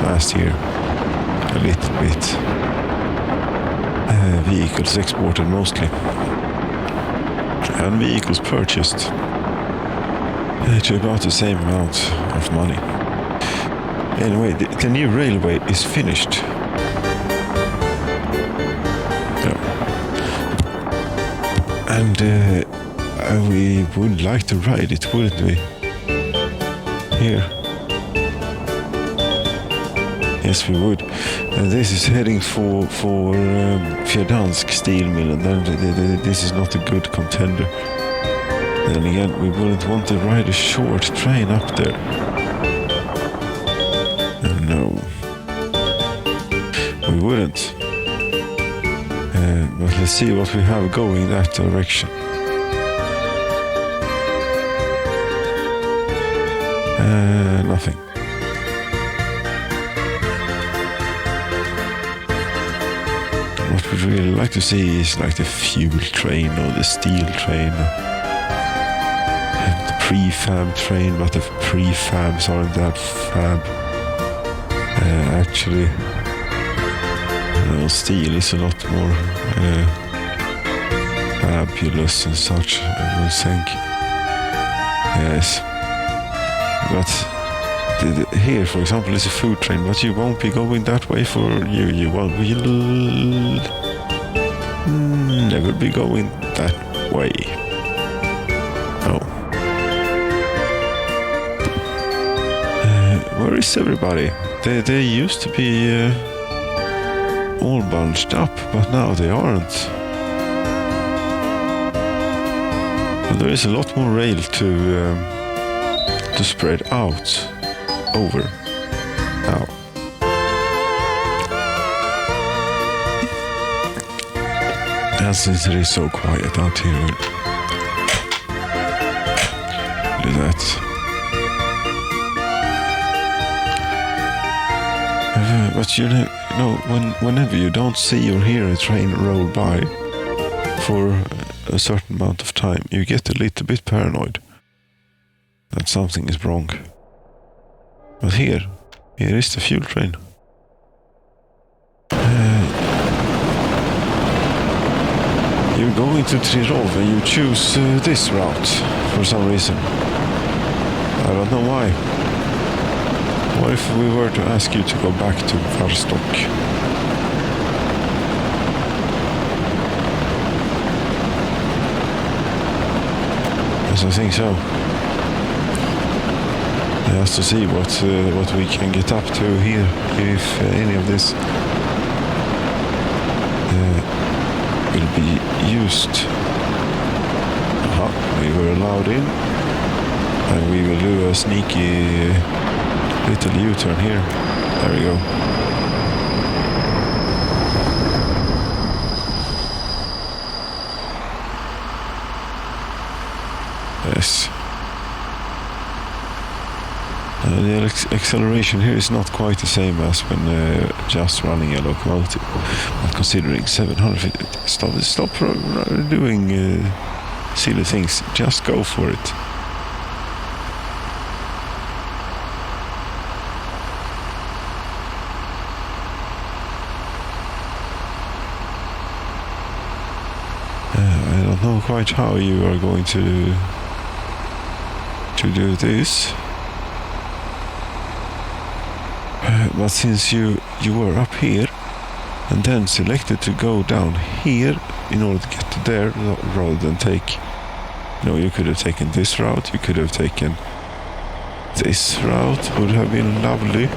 Last year. A little bit. Vehicles exported mostly. And vehicles purchased. To about the same amount of money. Anyway, the new railway is finished. And we would like to ride it, wouldn't we? Here. Yes, we would. And this is heading for Fjärdansk steel mill, and then this is not a good contender. Then again, we wouldn't want to ride a short train up there. No. We wouldn't. But let's see what we have going that direction. Nothing. What we would really like to see is like the fuel train or the steel train, and the prefab train, but the prefabs aren't that fab. Actually, steel is a lot more fabulous and such, I would think. Yes, but here, for example, is a food train, but you won't be going that way for you. You won't. Will never be going that way. No. Where is everybody? They used to be all bunched up, but now they aren't. And there is a lot more rail to spread out over now. And since it is so quiet out here, do that. But you know, whenever you don't see or hear a train roll by for a certain amount of time, you get a little bit paranoid that something is wrong. But here is the fuel train. You go into Trirov and you choose this route for some reason. I don't know why. What if we were to ask you to go back to Varstok? Yes, I think so. Just to see what we can get up to here, if any of this will be used. We were allowed in, and we will do a sneaky little U-turn here. There we go. Yes. The acceleration here is not quite the same as when just running a locomotive. But considering 750, stop doing silly things. Just go for it. I don't know quite how you are going to do this. But since you were up here and then selected to go down here in order to get to there rather than take, you could have taken this route, you could have taken this route, would have been lovely.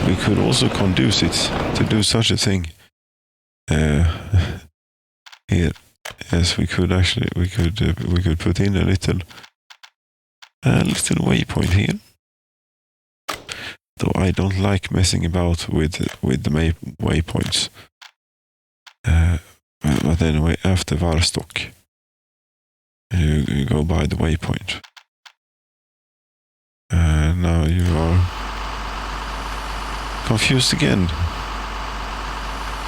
We could also conduce it to do such a thing. Here, yes, we could put in a little waypoint here. Though I don't like messing about with the waypoints. But anyway, after Varstok, you go by the waypoint. Now you are confused again.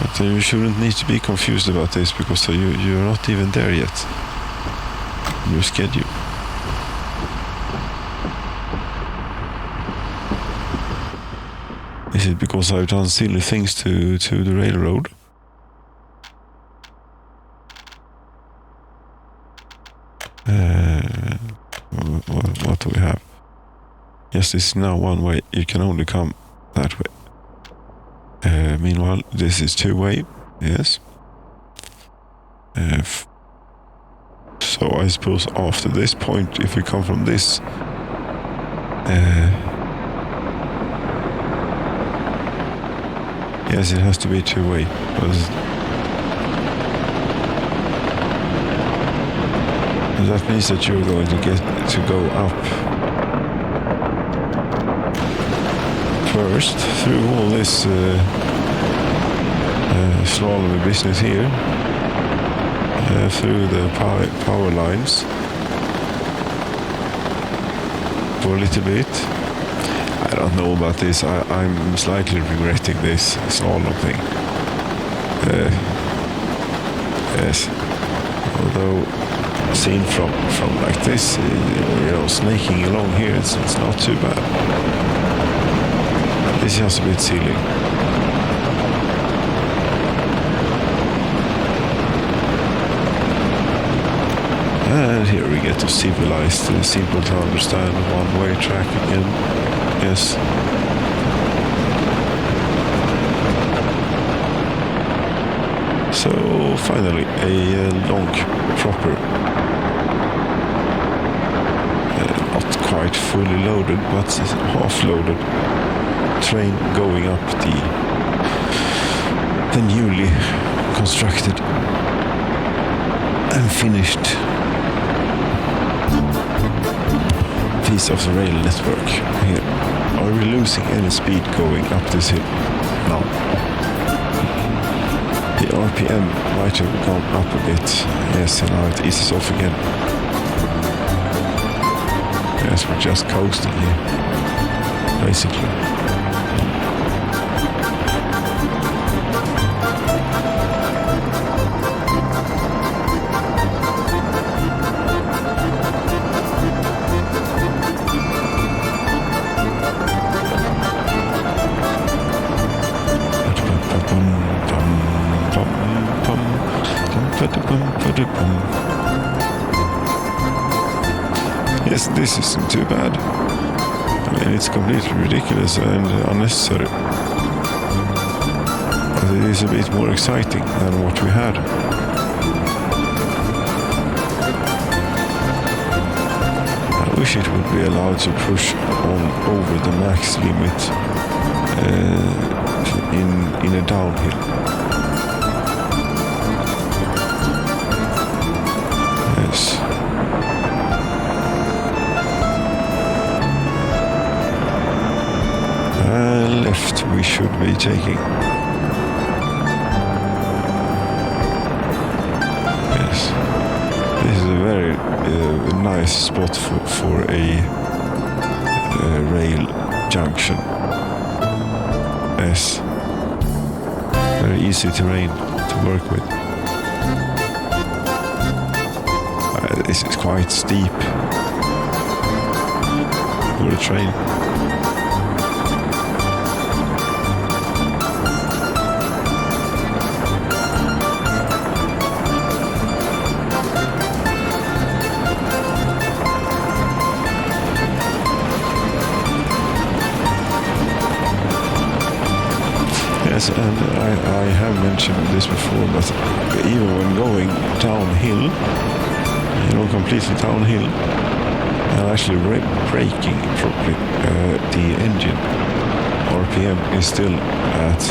But you shouldn't need to be confused about this, because you're not even there yet. Your schedule. Is it because I've done silly things to the railroad? What do we have? Yes, this is now one way. You can only come that way. Meanwhile, this is two-way. Yes. So I suppose after this point, if we come from this, yes, it has to be two-way. That means that you're going to get to go up first through all this slalom business here, through the power lines for a little bit. I don't know about this. I'm slightly regretting this slalom thing. Yes. Although seen from like this, snaking along here, it's not too bad. It's just a bit silly. And here we get to civilized, simple to understand one-way track again. Yes. So finally, a long, proper, not quite fully loaded, but half-loaded train going up the newly constructed and finished piece of the rail network here. Are we losing any speed going up this hill? No. The RPM might have gone up a bit. Yes, and now it eases off again. Yes, we're just coasting here, basically. Yes, this isn't too bad. I mean, it's completely ridiculous and unnecessary. But it is a bit more exciting than what we had. I wish it would be allowed to push on over the max limit in a downhill. Yes. Left we should be taking. Yes. This is a very nice spot for a rail junction. Yes. Very easy terrain to work with. This is quite steep for the train. Yes, and I have mentioned this before, but even when going downhill, completely downhill, and actually braking properly, the engine RPM is still at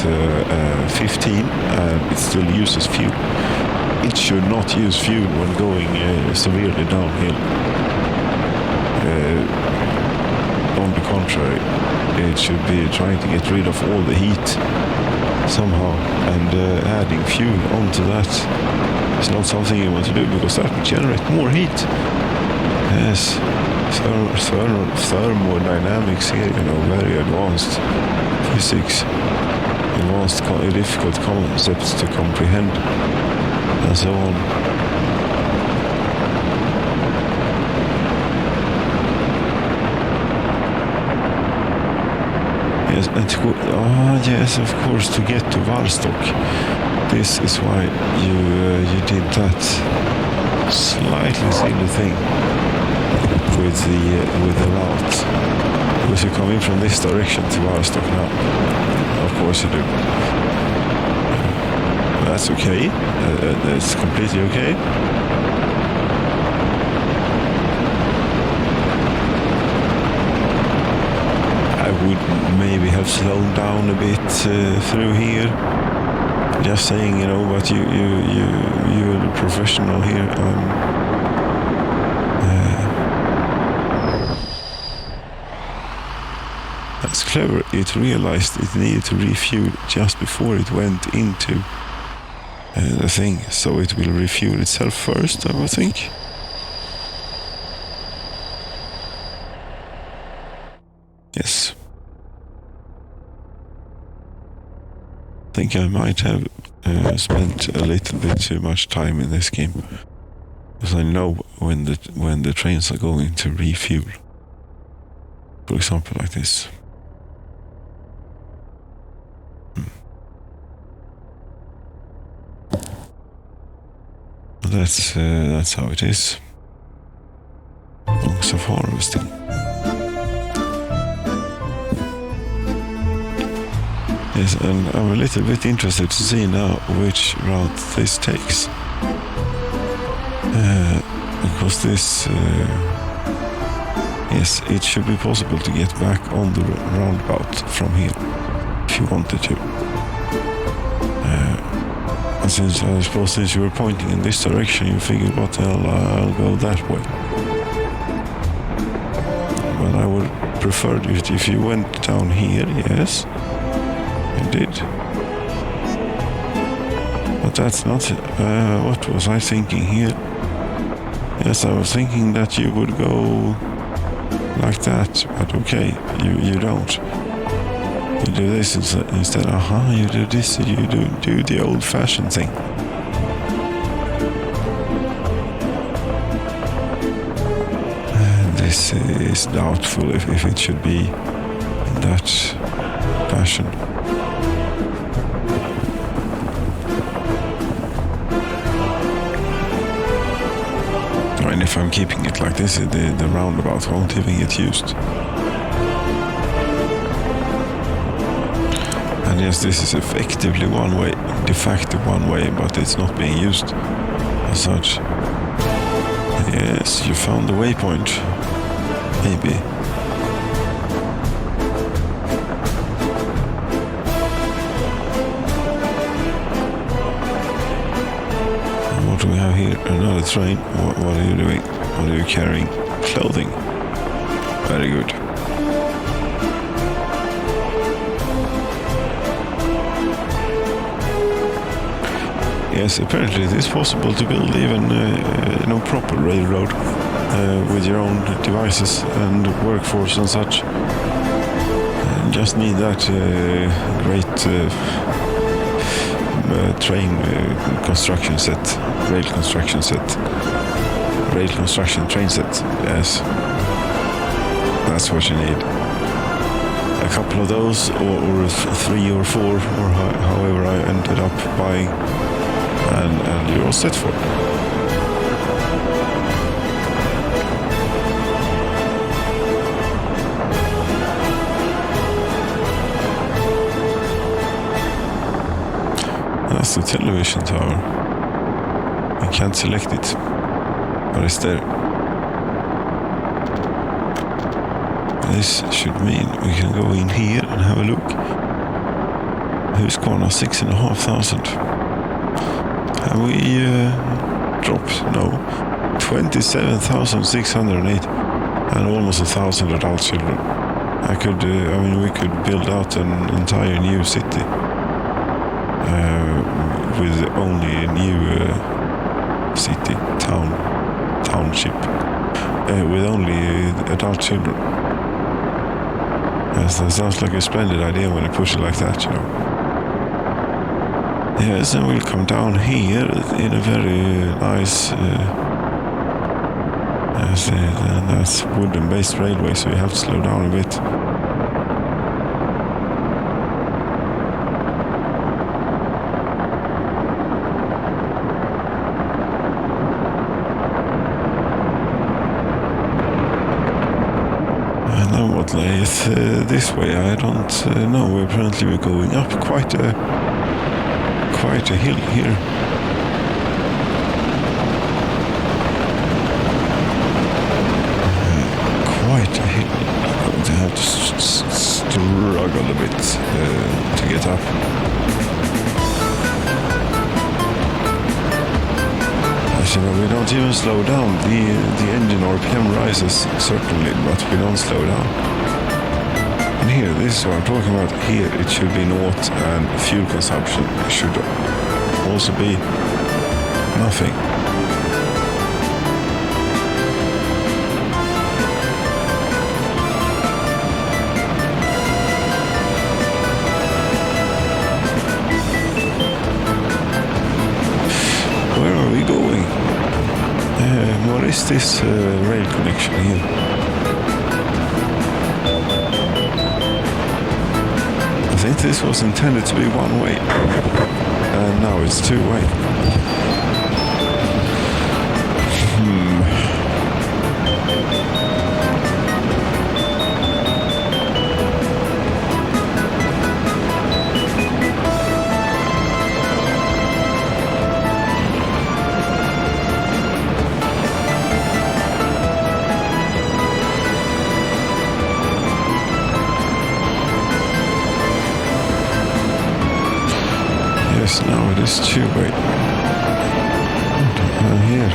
15 and it still uses fuel. It should not use fuel when going severely downhill. On the contrary, it should be trying to get rid of all the heat somehow, and adding fuel onto that is not something you want to do, because that will generate more heat. Yes, thermodynamics here, very advanced physics, advanced, difficult concepts to comprehend, and so on. Yes, and to go, yes, of course, to get to Varstock. This is why you did that slightly silly thing with the route, because you come in from this direction to Varstock now. Of course you do. That's okay. That's completely okay. Would maybe have slowed down a bit through here. Just saying, but you're the professional here. That's clever. It realized it needed to refuel just before it went into the thing, so it will refuel itself first, I would think. Yes. think I might have spent a little bit too much time in this game, because I know when the trains are going to refuel. For example, like this. That's how it is. Lots of harvesting. Yes, and I'm a little bit interested to see now which route this takes. Because this... yes, it should be possible to get back on the roundabout from here, if you wanted to. And I suppose since you were pointing in this direction, you figured, what the hell, I'll go that way. But I would prefer it if you went down here, yes. You did. But that's not... what was I thinking here? Yes, I was thinking that you would go like that, but okay, you don't. You do this instead. You do this, you do the old-fashioned thing. And this is doubtful if it should be in that fashion. And if I'm keeping it like this, the roundabout won't even get used. And yes, this is effectively one way, de facto one way, but it's not being used as such. Yes, you found the waypoint. Maybe. And what do we have here? Another train. What are you doing? What are you carrying? Clothing. Very good. Yes, apparently it is possible to build even proper railroad with your own devices and workforce and such. You just need that great train construction set, rail construction train set. Yes, that's what you need. A couple of those, or 3 or 4, or however I ended up buying. And you're all set for it. That's the television tower. I can't select it, but it's there. This should mean we can go in here and have a look. Husqvarna 6,500. And we dropped, no, 27,608 and almost 1,000 adult children. We could build out an entire new city with only a new city, township, with only adult children. Yes, that sounds like a splendid idea when you push it like that, you know. Yes, and we'll come down here in a very nice, and that's wooden-based railway, so you have to slow down a bit. And then what lies this way, I don't know. Apparently we're going up quite a hill here. Quite a hill. I'm going to have to struggle a bit to get up. Actually, we don't even slow down. The engine RPM rises, certainly, but we don't slow down. And here, this is what I'm talking about. Here, it should be naught, and fuel consumption should also be nothing. What is this rail connection here? I think this was intended to be one way, and now it's two way. Yes, now it is two way. Here.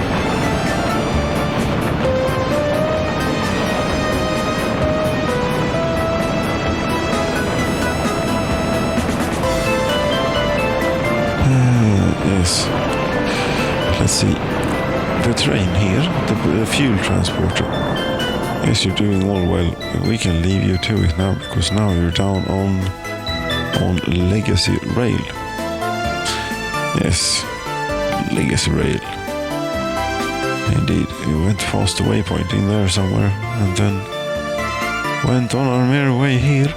Yes. Let's see. The train here, the fuel transporter. Yes, you're doing all well. We can leave you to it now, because now you're down on legacy rail. Yes, legacy rail. Indeed, we went past the waypointing there somewhere, and then went on our merry way here.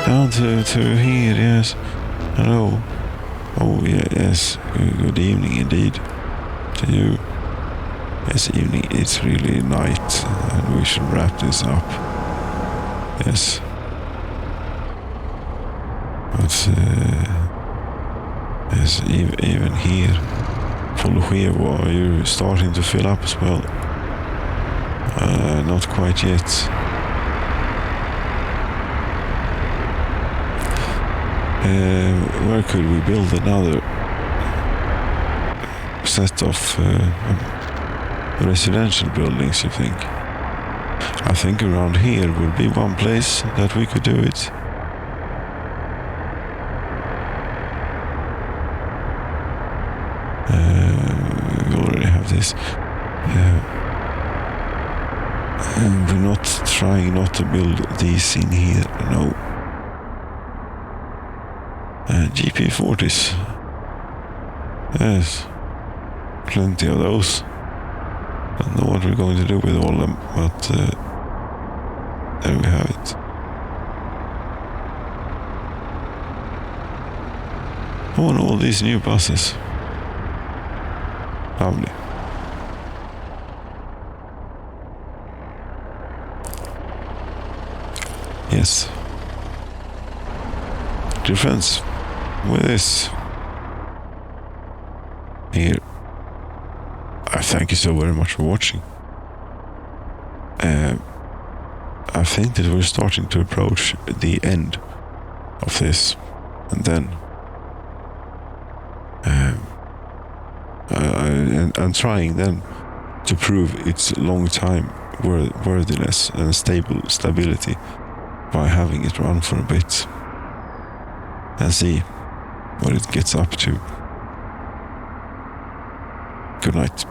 Down to here, yes. Hello. Oh, yeah, yes. Good evening indeed to you. Yes, evening. It's really night, and we should wrap this up. Yes. But, yes, even here, Follow are you starting to fill up as well? Not quite yet. Where could we build another set of residential buildings, you think? I think around here would be one place that we could do it. We already have this. And we're not trying not to build these in here, no. GP40s. Yes. Plenty of those. Don't know what we're going to do with all of them, but there we have it. Oh, and all these new buses. Lovely. Yes. Defense with this here. I thank you so very much for watching. I think that we're starting to approach the end of this, and then I'm trying then to prove its long time worthiness and stability by having it run for a bit and see what it gets up to. Good night.